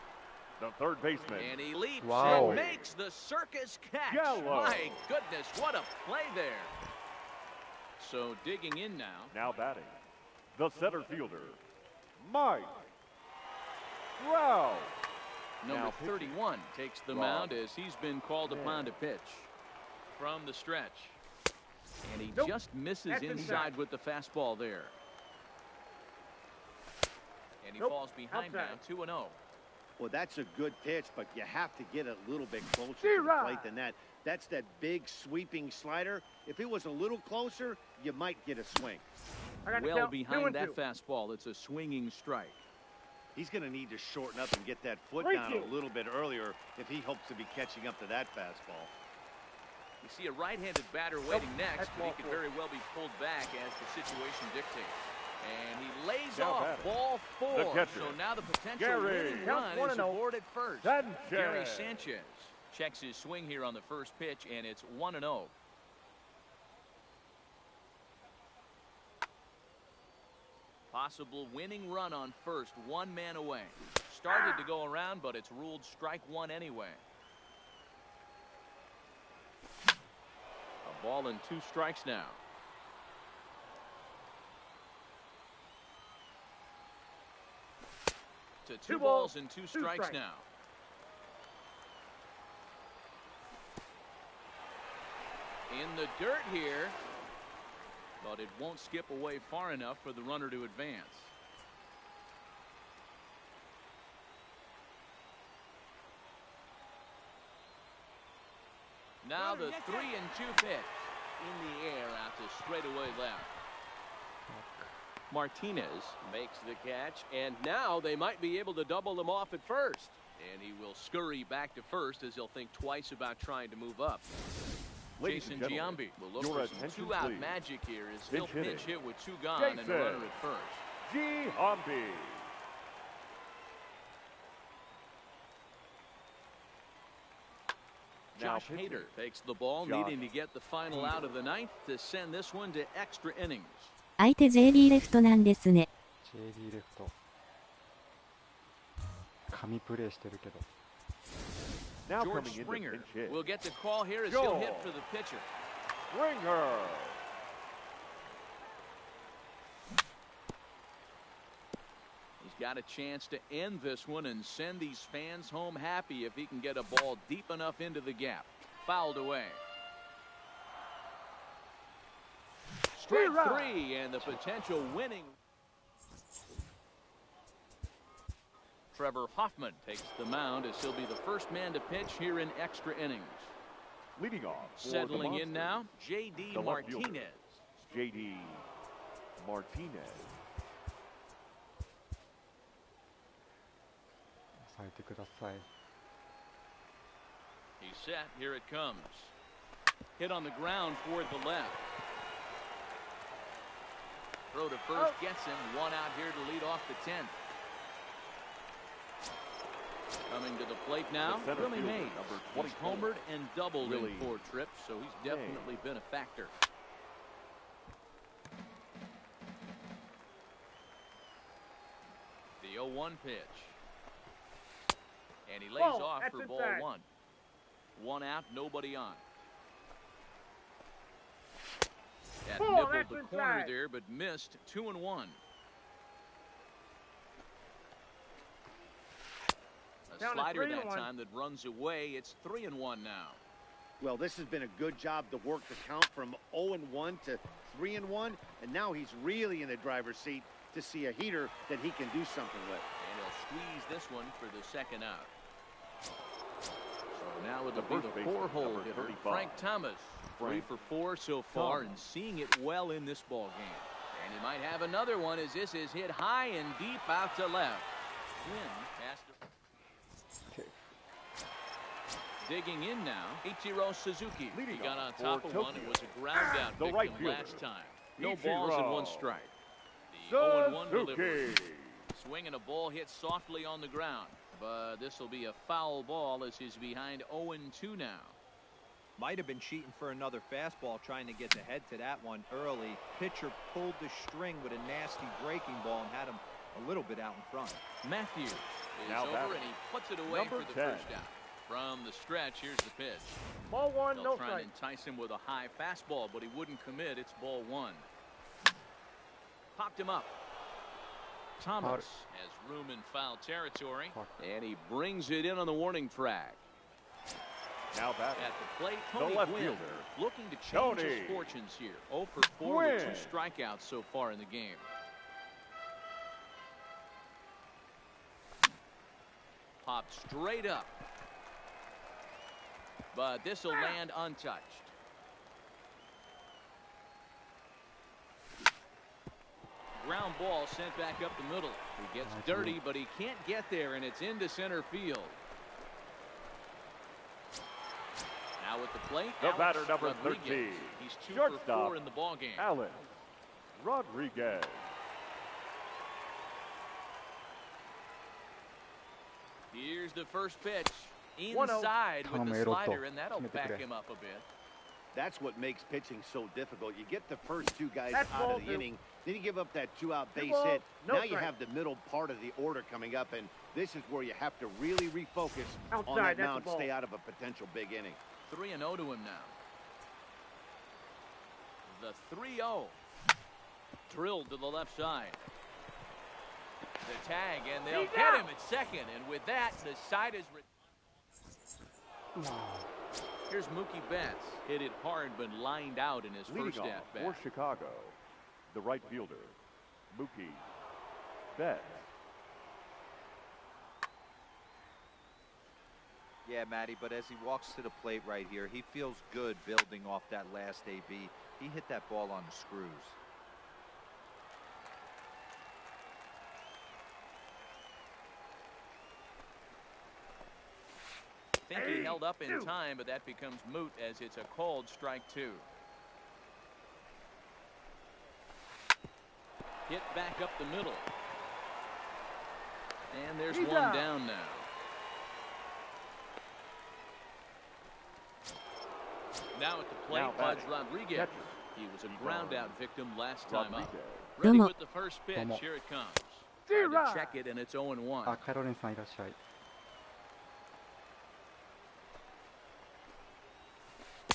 The 3rd baseman. And he leaps and makes the circus catch. My goodness, what a play there. So digging in now. Now batting, the center fielder, Mike Trout. Number 31 takes the mound as he's been called upon to pitch from the stretch. And he just misses inside with the fastball there. And he falls behind now, 2-0. Well, that's a good pitch, but you have to get a little bit closer to the plate than that. That's that big sweeping slider. If it was a little closer, you might get a swing. Well behind that fastball, it's a swinging strike. He's going to need to shorten up and get that foot down a little bit earlier if he hopes to be catching up to that fastball. You see a right-handed batter waiting next, but he could very well be pulled back as the situation dictates. And he lays off ball 4. So now the potential winning run is aboard at first. Gary Sanchez checks his swing here on the first pitch, and it's 1-0. Possible winning run on first, 1 man away. Started to go around, but it's ruled strike 1 anyway. A ball and 2 strikes now. To 2 balls and 2 strikes now. In the dirt here, but it won't skip away far enough for the runner to advance. Now the 3-2 pitch in the air out to straightaway left. Martinez makes the catch, and now they might be able to double them off at first. And he will scurry back to first as he'll think twice about trying to move up. Jason Giambi will look for some 2-out magic here as he'll pinch hit with 2 gone and a runner at first. Giambi. Josh Hader takes the ball, needing to get the final out of the 9th to send this one to extra innings. 相手 JD レフトなんですね。JD レフト。神プレーしてるけど。George Springer will get the call here as he'll hit for the pitcher. Springer. He's got a chance to end this one and send these fans home happy if he can get a ball deep enough into the gap. Fouled away. Strike 3 and the potential winning. Trevor Hoffman takes the mound as he'll be the first man to pitch here in extra innings. Leading off. Settling in now, J.D. Martinez. J.D. Martinez. He's set. Here it comes. Hit on the ground toward the left. Throw to first gets him. 1 out here to lead off the 10th. Coming to the plate now, Willie Mays. He's homered and doubled in 4 trips, so he's definitely been a factor. The 0-1 pitch. And he lays off for ball 1. 1 out, nobody on. That nibbled the corner there, but missed. 2-1. A slider that time that runs away. It's 3-1 now. Well, this has been a good job to work the count from 0-1 to 3-1, and now he's really in the driver's seat to see a heater that he can do something with. And he'll squeeze this one for the 2nd out. So now it'll be the 4-hole hitter, Frank Thomas. 3 for 4 so far and seeing it well in this ball game. And he might have another one as this is hit high and deep out to left. Quinn has to... Digging in now, Ichiro Suzuki. He got on top of one. It was a ground out victim last time. No balls and 1 strike. The 0-1 delivery. Swinging a ball hit softly on the ground. But this will be a foul ball as he's behind 0-2 now. Might have been cheating for another fastball, trying to get the head to that one early. Pitcher pulled the string with a nasty breaking ball and had him a little bit out in front. Matthews is over and he puts it away for the 1st out. From the stretch, here's the pitch. Ball 1, They'll try and entice him with a high fastball, but he wouldn't commit. It's ball 1. Popped him up. Thomas has room in foul territory, and he brings it in on the warning track. Now back at the plate, Tony Gwynn looking to change his fortunes here. 0 for 4 with 2 strikeouts so far in the game. Popped straight up. But this will land untouched. Ground ball sent back up the middle. He gets dirty, but he can't get there, and it's into center field. Now at the plate, The batter, number Rodriguez. 13. He's 2 Shortstop, for 4 in the ball game. Alex Rodriguez. Here's the first pitch. Inside with the slider, and that'll back him up a bit. That's what makes pitching so difficult. You get the first 2 guys out of the inning, then you give up that 2-out base hit. Now you have the middle part of the order coming up, and this is where you have to really refocus on that mound, stay out of a potential big inning. 3-0 to him now. The 3-0. Drilled to the left side. The tag, and they'll get him at second, and with that, the side is... Here's Mookie Betts. Hit it hard, but lined out in his first at-bat. For Chicago, the right fielder, Mookie Betts. Yeah, Matty, but as he walks to the plate right here, he feels good building off that last AB. He hit that ball on the screws. I think he held up in time, but that becomes moot as it's a called strike 2. Hit back up the middle. And there's one down now. Now at the plate, Pudge Rodriguez. He was a ground-out victim last time up. Ready with the first pitch. Here it comes. Trying to check it, and it's 0-1. あ、カイロレンさんいらっしゃい。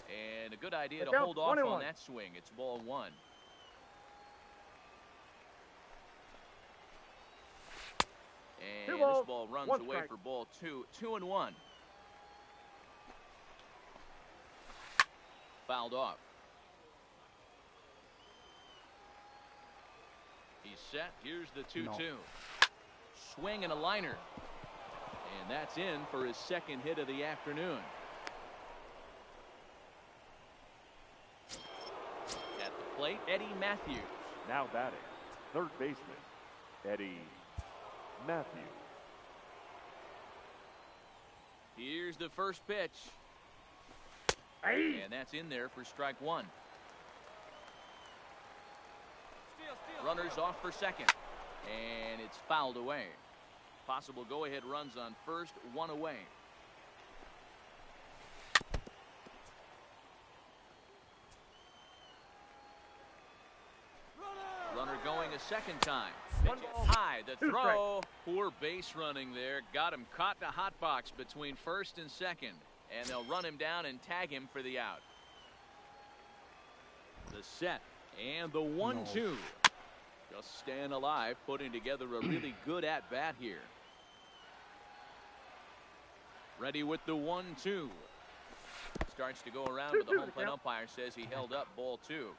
And a good idea to hold off on that swing. It's ball 1. And this ball runs away for ball 2. 2-1. Fouled off. He's set. Here's the 2-2. Swing and a liner. And that's in for his second hit of the afternoon. At the plate, Eddie Matthews. Now batting, third baseman, Eddie Matthews. Here's the first pitch. And that's in there for strike 1. Runners off for second. And it's fouled away. Possible go-ahead runs on first, 1 away. Runner going a second time. High, the throw. Poor base running there. Got him caught in a hot box between first and second. And they'll run him down and tag him for the out. The set and the 1-2. Just staying alive, putting together a really good at-bat here. Ready with the 1-2. Starts to go around, but the home plate umpire says he held up ball 2.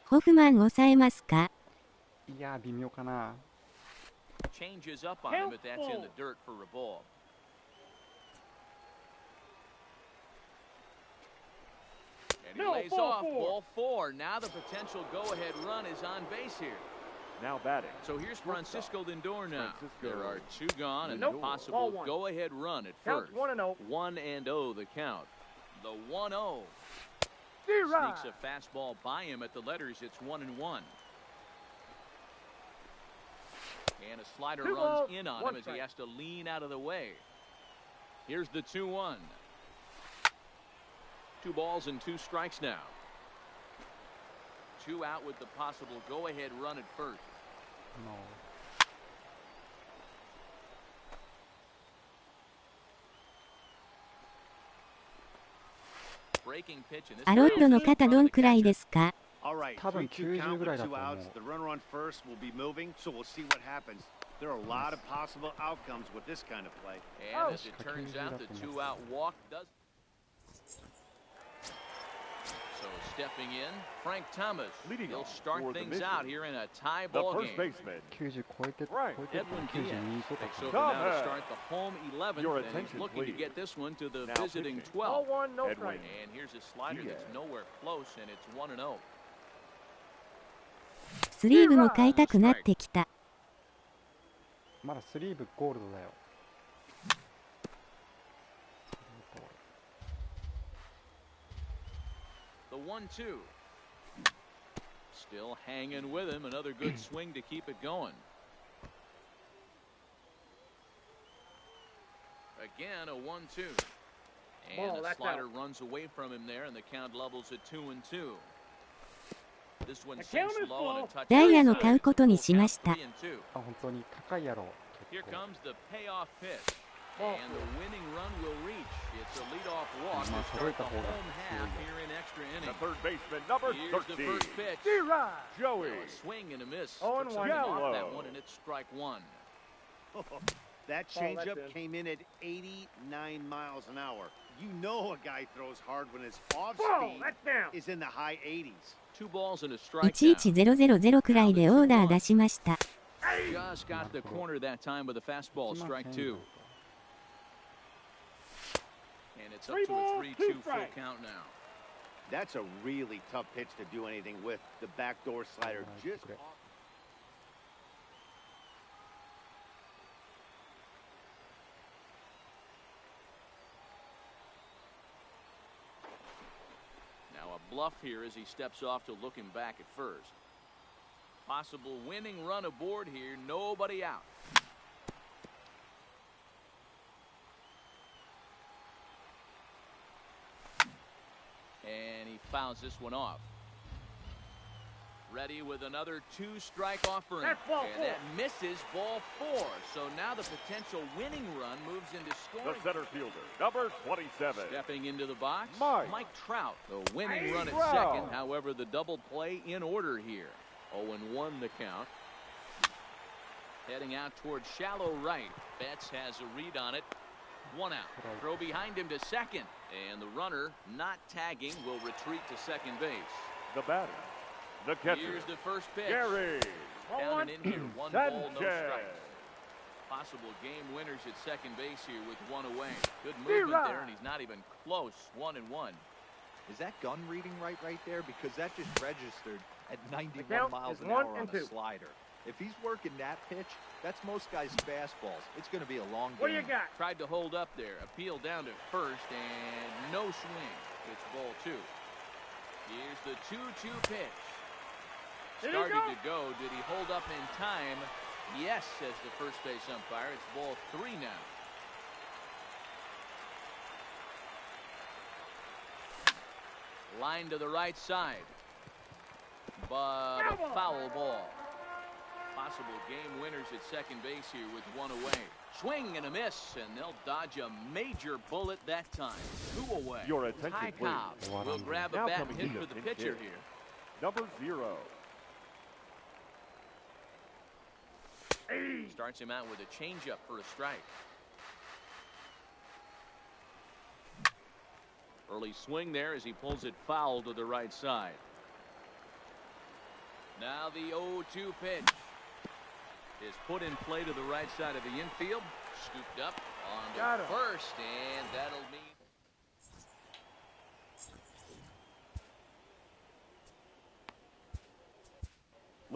ホフマン抑えますか？いや、微妙かな。 Changes up on him, but that's in the dirt for a ball. And he lays off ball 4. Now the potential go-ahead run is on base here. Now batting. So here's Francisco Lindor now. There are 2 gone and a possible go-ahead run at first. 1-0 the count. The 1-0. Sneaks a fastball by him at the letters. It's 1-1. And a slider runs in on him as he has to lean out of the way. Here's the 2-1. 2 balls and 2 strikes now. 2 out with the possible go-ahead run at first. No. Breaking pitch in this アロッドの肩どんくらいですか？ All right, 多分 3-2 count 90ぐらい with だ 2 と思う。 outs. The runner on first will be moving, so we'll see what happens. There are a lot of possible outcomes with this kind of play. And as it turns out, the 2-out walk does. So stepping in, Frank Thomas. He'll start things out here in a tie ball game. The first baseman, 90超えて、Right. 超えて Edwin 92 Diaz とか takes か over な。 now to start the home 11th, Your and he's attention, looking to please. get this one to the Now visiting pitching. 12. Edwin And here's a slider that's Diaz. nowhere close, and it's 1-0. スリーブも買いたくなってきた。まだスリーブゴールドだよ。The 1-2. Still hanging with him. Another good swing to keep it going. Again, a 1-2. And the slider runs away from him there, and the count levels at 2-2. This one sinks low and a touch. ダイヤの買うことにしました。あ、本当に高いやろ。Here comes the payoff pitch. And the winning run will reach. It's a leadoff walk to start the home half here in extra innings. The third baseman, number 13. Here's the first pitch. Joey. A swing and a miss. Oh, Took something off that one, and it's strike one. That changeup came in at 89 miles an hour. You know a guy throws hard when his off speed is in the high 80s. 2 balls and a strike. 11000くらいでオーダー出しました。Just got the corner that time with a fastball, strike 2. And it's up to a 3-2 full count now. That's a really tough pitch to do anything with. The backdoor slider just off. Now a bluff here as he steps off to look him back at first. Possible winning run aboard here, nobody out. And he fouls this one off. Ready with another 2-strike offering. And that misses ball 4. So now the potential winning run moves into scoring. The center fielder, number 27. Stepping into the box, Mike Trout. The winning run at second. However, the double play in order here. 0-1 the count. Heading out towards shallow right. Betts has a read on it. 1 out. Throw behind him to second. And the runner, not tagging, will retreat to second base. The batter, the catcher. Here's the first pitch. Gary. Down and in here. 1 ball, no strikes. Possible game winners at second base here with 1 away. Good movement there, and he's not even close. 1-1. Is that gun reading right there? Because that just registered at 91 miles an hour on a slider. If he's working that pitch, that's most guys' fastballs. It's going to be a long game. What do you got? Tried to hold up there. Appeal down to first, and no swing. It's ball 2. Here's the 2-2 pitch. Started to go. Did he hold up in time? Yes, says the first base umpire. It's ball 3 now. Line to the right side. But a foul ball. Possible game winners at second base here with 1 away. Swing and a miss, and they'll dodge a major bullet that time. 2 away. Your attention, Ty please. Cobb will grab a bat and hit for the pitcher here. Number 0. Starts him out with a changeup for a strike. Early swing there as he pulls it foul to the right side. Now the 0-2 pitch is put in play to the right side of the infield. Scooped up on the first, and that'll mean.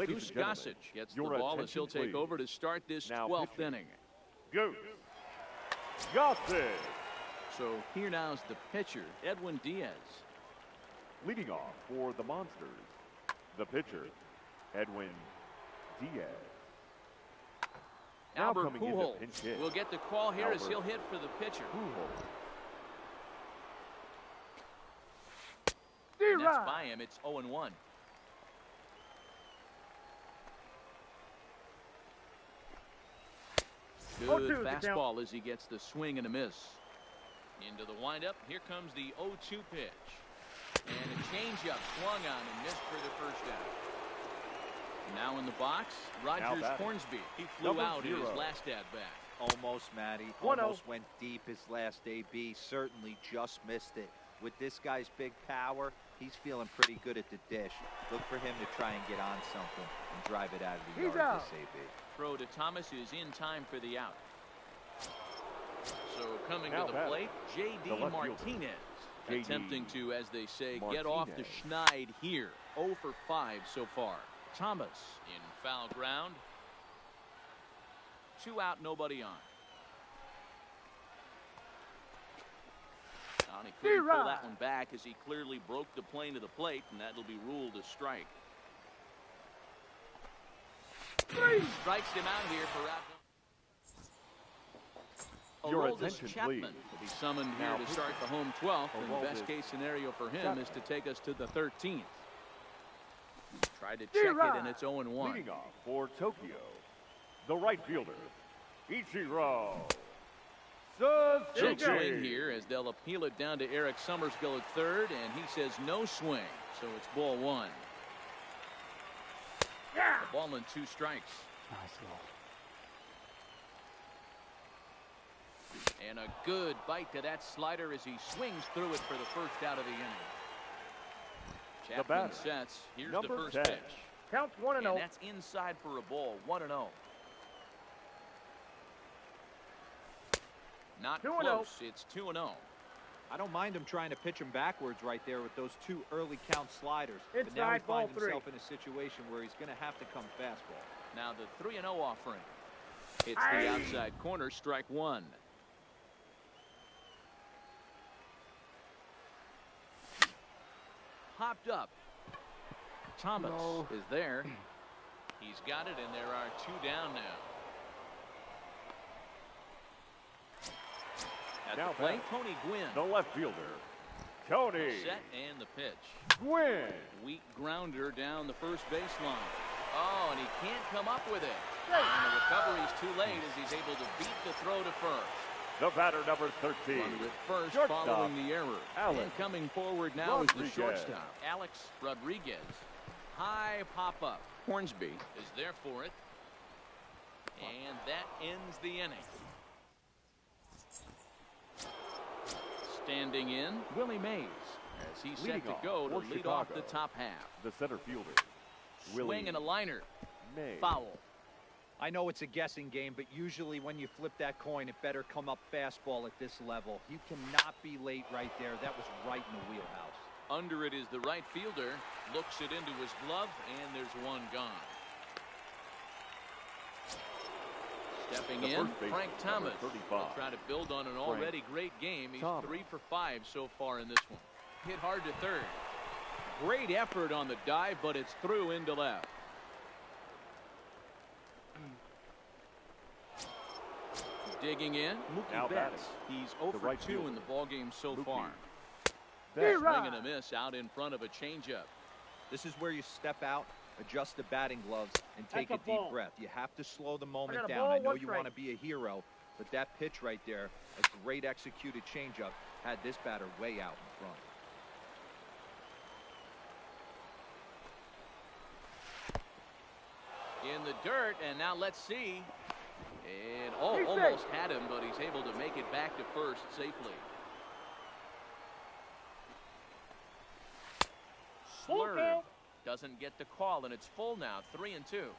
Goose Gossage gets the ball as he'll take over to start this 12th inning. Goose Gossage. So here now is the pitcher, Edwin Diaz. Leading off for the Monsters, the pitcher, Edwin Diaz. Albert Pujols will get the call here as he'll hit for the pitcher. And that's by him. It's 0-1. Good fastball as he gets the swing and a miss. Into the windup. Here comes the 0-2 pitch. And a changeup swung on and missed for the first out. Now in the box, Rogers Hornsby. He flew out in his last at-bat. Almost, Matty. Almost went deep his last AB. Certainly just missed it. With this guy's big power, he's feeling pretty good at the dish. Look for him to try and get on something and drive it out of the yard this AB. Throw to Thomas is in time for the out. So coming to the plate, J.D. Martinez. Attempting to, as they say, get off the schneid here. 0 for 5 so far. Thomas in foul ground. 2 out, nobody on. He couldn't pull that one back as he clearly broke the plane to the plate, and that'll be ruled a strike. Strikes him out here for out. Your attention, Chapman please. will be summoned here to start the home 12th, and the best case scenario for him is to take us to the 13th. Tried to check it, and it's 0-1. Leading off for Tokyo, the right fielder, Ichiro Check swing here as they'll appeal it down to Eric Summersgill at third, and he says no swing, so it's ball 1. A ball and 2 strikes. Nice ball. And a good bite to that slider as he swings through it for the first out of the inning. Chapman sets. Here's the first 10. pitch. Counts 1-0. And that's inside for a ball. 1-0. Not 2-0. close. It's 2-0. I don't mind him trying to pitch him backwards right there with those 2 early count sliders. But Inside now he ball finds 3. himself in a situation where he's going to have to come fastball. Now the 3-0 offering. It's the outside corner, strike 1. Popped up. Thomas is there. He's got it, and there are 2 down now. At the plate, Tony Gwynn. The left fielder, Tony. Set and the pitch. Gwynn. Weak grounder down the first baseline. Oh, and he can't come up with it. And the recovery's too late as he's able to beat the throw to first. The batter, number 13. Runner at first, Shortstop, following the error. Alex And coming forward now is the Rodriguez. shortstop, Alex Rodriguez. High pop-up. Hornsby is there for it. And that ends the inning. Standing in, Willie Mays, as he's set to go to lead off the top half. The center fielder, Swing and a liner. Mays. Foul. I know it's a guessing game, but usually when you flip that coin, it better come up fastball at this level. You cannot be late right there. That was right in the wheelhouse. Under it is the right fielder. Looks it into his glove, and there's 1 gone. Stepping in, Frank Thomas. He'll try to build on an already great game. He's 3 for 5 so far in this one. Hit hard to third. Great effort on the dive, but it's through into left. Digging in, Mookie Betts. He's 0 for 2 in the ballgame so far. Swing and a miss out in front of a changeup. This is where you step out, adjust the batting gloves, and take a deep breath. You have to slow the moment down. I know you want to be a hero, but that pitch right there, a great executed changeup, had this batter way out in front. In the dirt, and now let's see. And almost had him, but he's able to make it back to first safely. Slurve doesn't get the call, and it's full now, 3-2.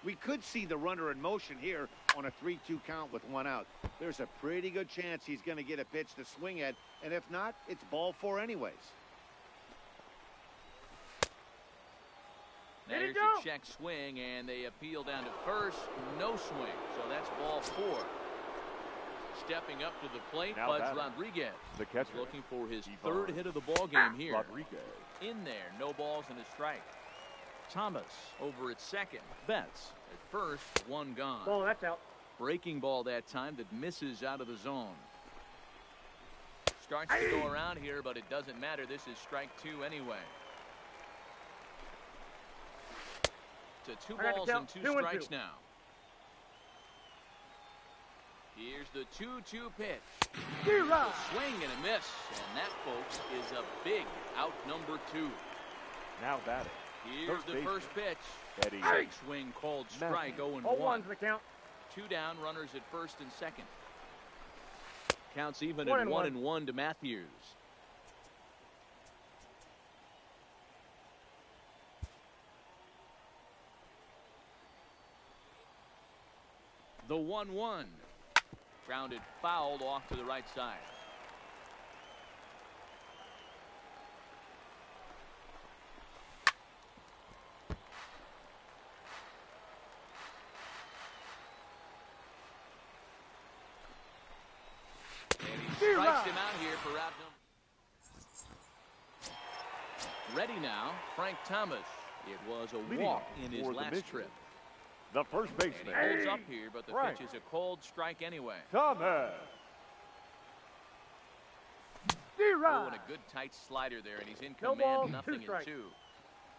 We could see the runner in motion here on a 3-2 count with 1 out. There's a pretty good chance he's going to get a pitch to swing at, and if not, it's ball 4 anyways. There's a check swing, and they appeal down to first. No swing, so that's ball 4. Stepping up to the plate, Buds Rodriguez. The catcher, looking for his 3rd hit of the ball game here. Rodriguez. In there, no balls and a strike. Thomas over at second. Betts at first, 1 gone. Ball, that's out. Breaking ball that time that misses out of the zone. Starts to go around here, but it doesn't matter. This is strike 2 anyway. To 2 balls and 2 strikes now. Here's the 2-2 pitch. Swing and a miss, and that, folks, is a big out number 2. Now batting. Here's the first pitch. Eddie. Big swing called strike, 0-1. 0-1's the count. 2 down, runners at first and second. Counts even at 1-1 to Matthews. The 1-1. Grounded fouled off to the right side. about him. Ready now, Frank Thomas. It was a walk in his last trip. The first baseman. And he holds up here, but the pitch is a cold strike anyway. Thomas. Oh, and a good tight slider there, and he's in command, nothing in two.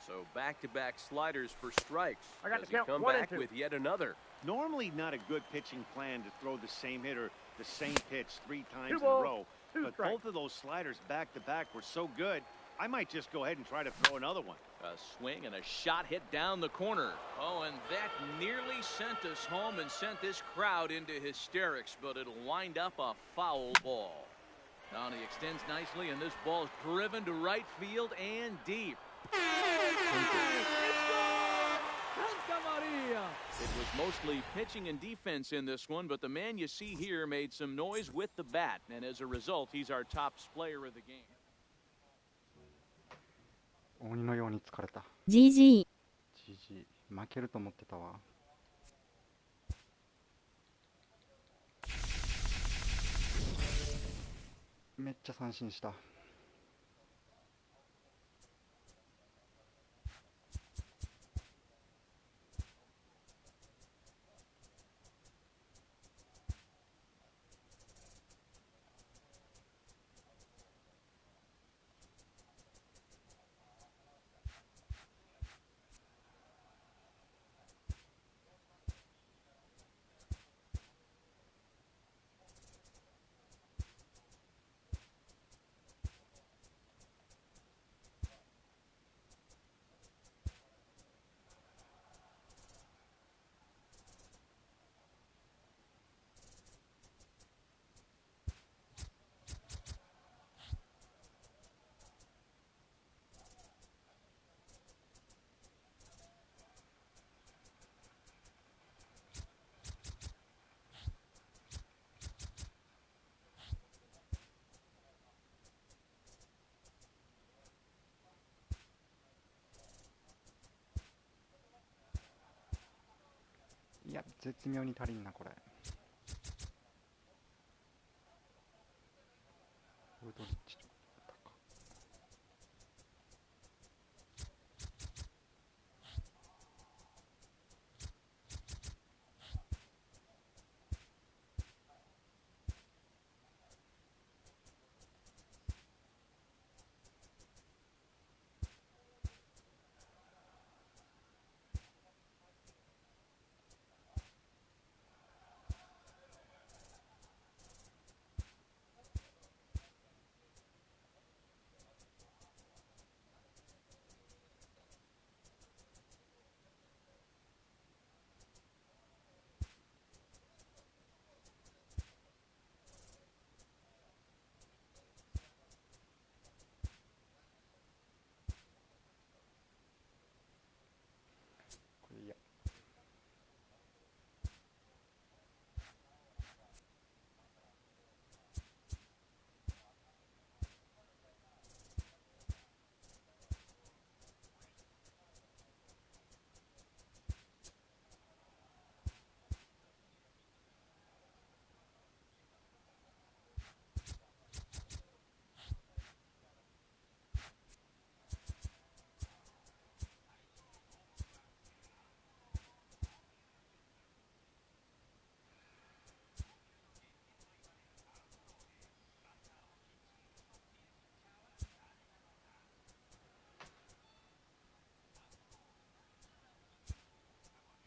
So back-to-back sliders for strikes. Does he come back with yet another? Normally not a good pitching plan to throw the same hitter the same pitch 3 times in a row. But both of those sliders back-to-back were so good, I might just go ahead and try to throw another one. A swing and a shot hit down the corner. Oh, and that nearly sent us home and sent this crowd into hysterics, but it'll wind up a foul ball. Now he extends nicely, and this ball's driven to right field and deep. It was mostly pitching and defense in this one, but the man you see here made some noise with the bat, and as a result, he's our top player of the game. 鬼のように疲れた。GG。GG。負けると思ってたわ。めっちゃ三振した。いや、絶妙に足りんな、これ。ウドリッチとか。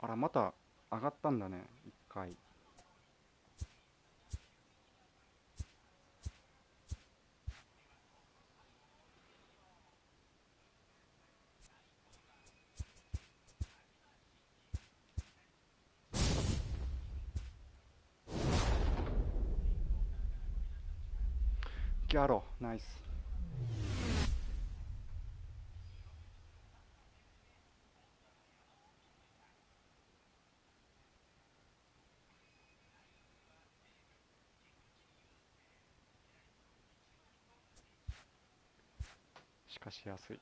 あら、また上がったんだね、一回。ギャロ、ナイス。しかし安い。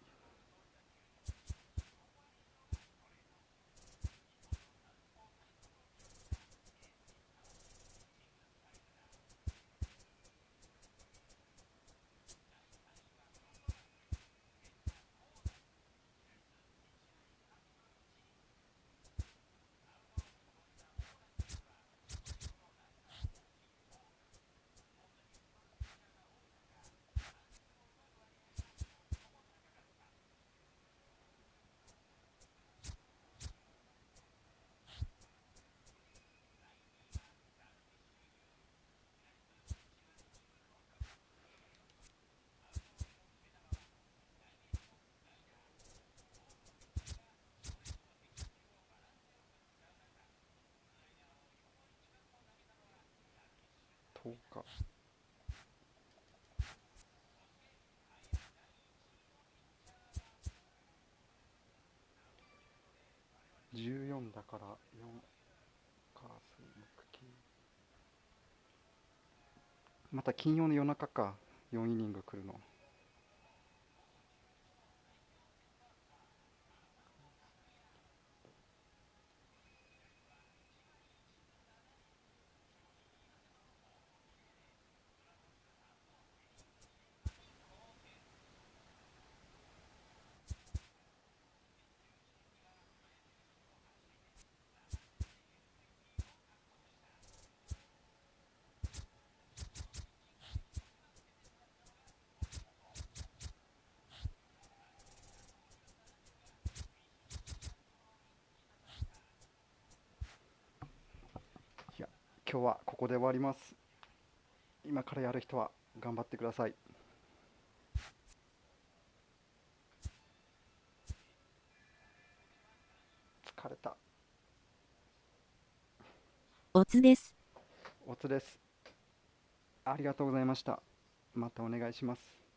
こうか。14だから4か水木金。また金曜の夜中か、4イニング来るの。今日はここで終わります。今からやる人は頑張ってください。疲れた。おつです。おつです。ありがとうございました。またお願いします。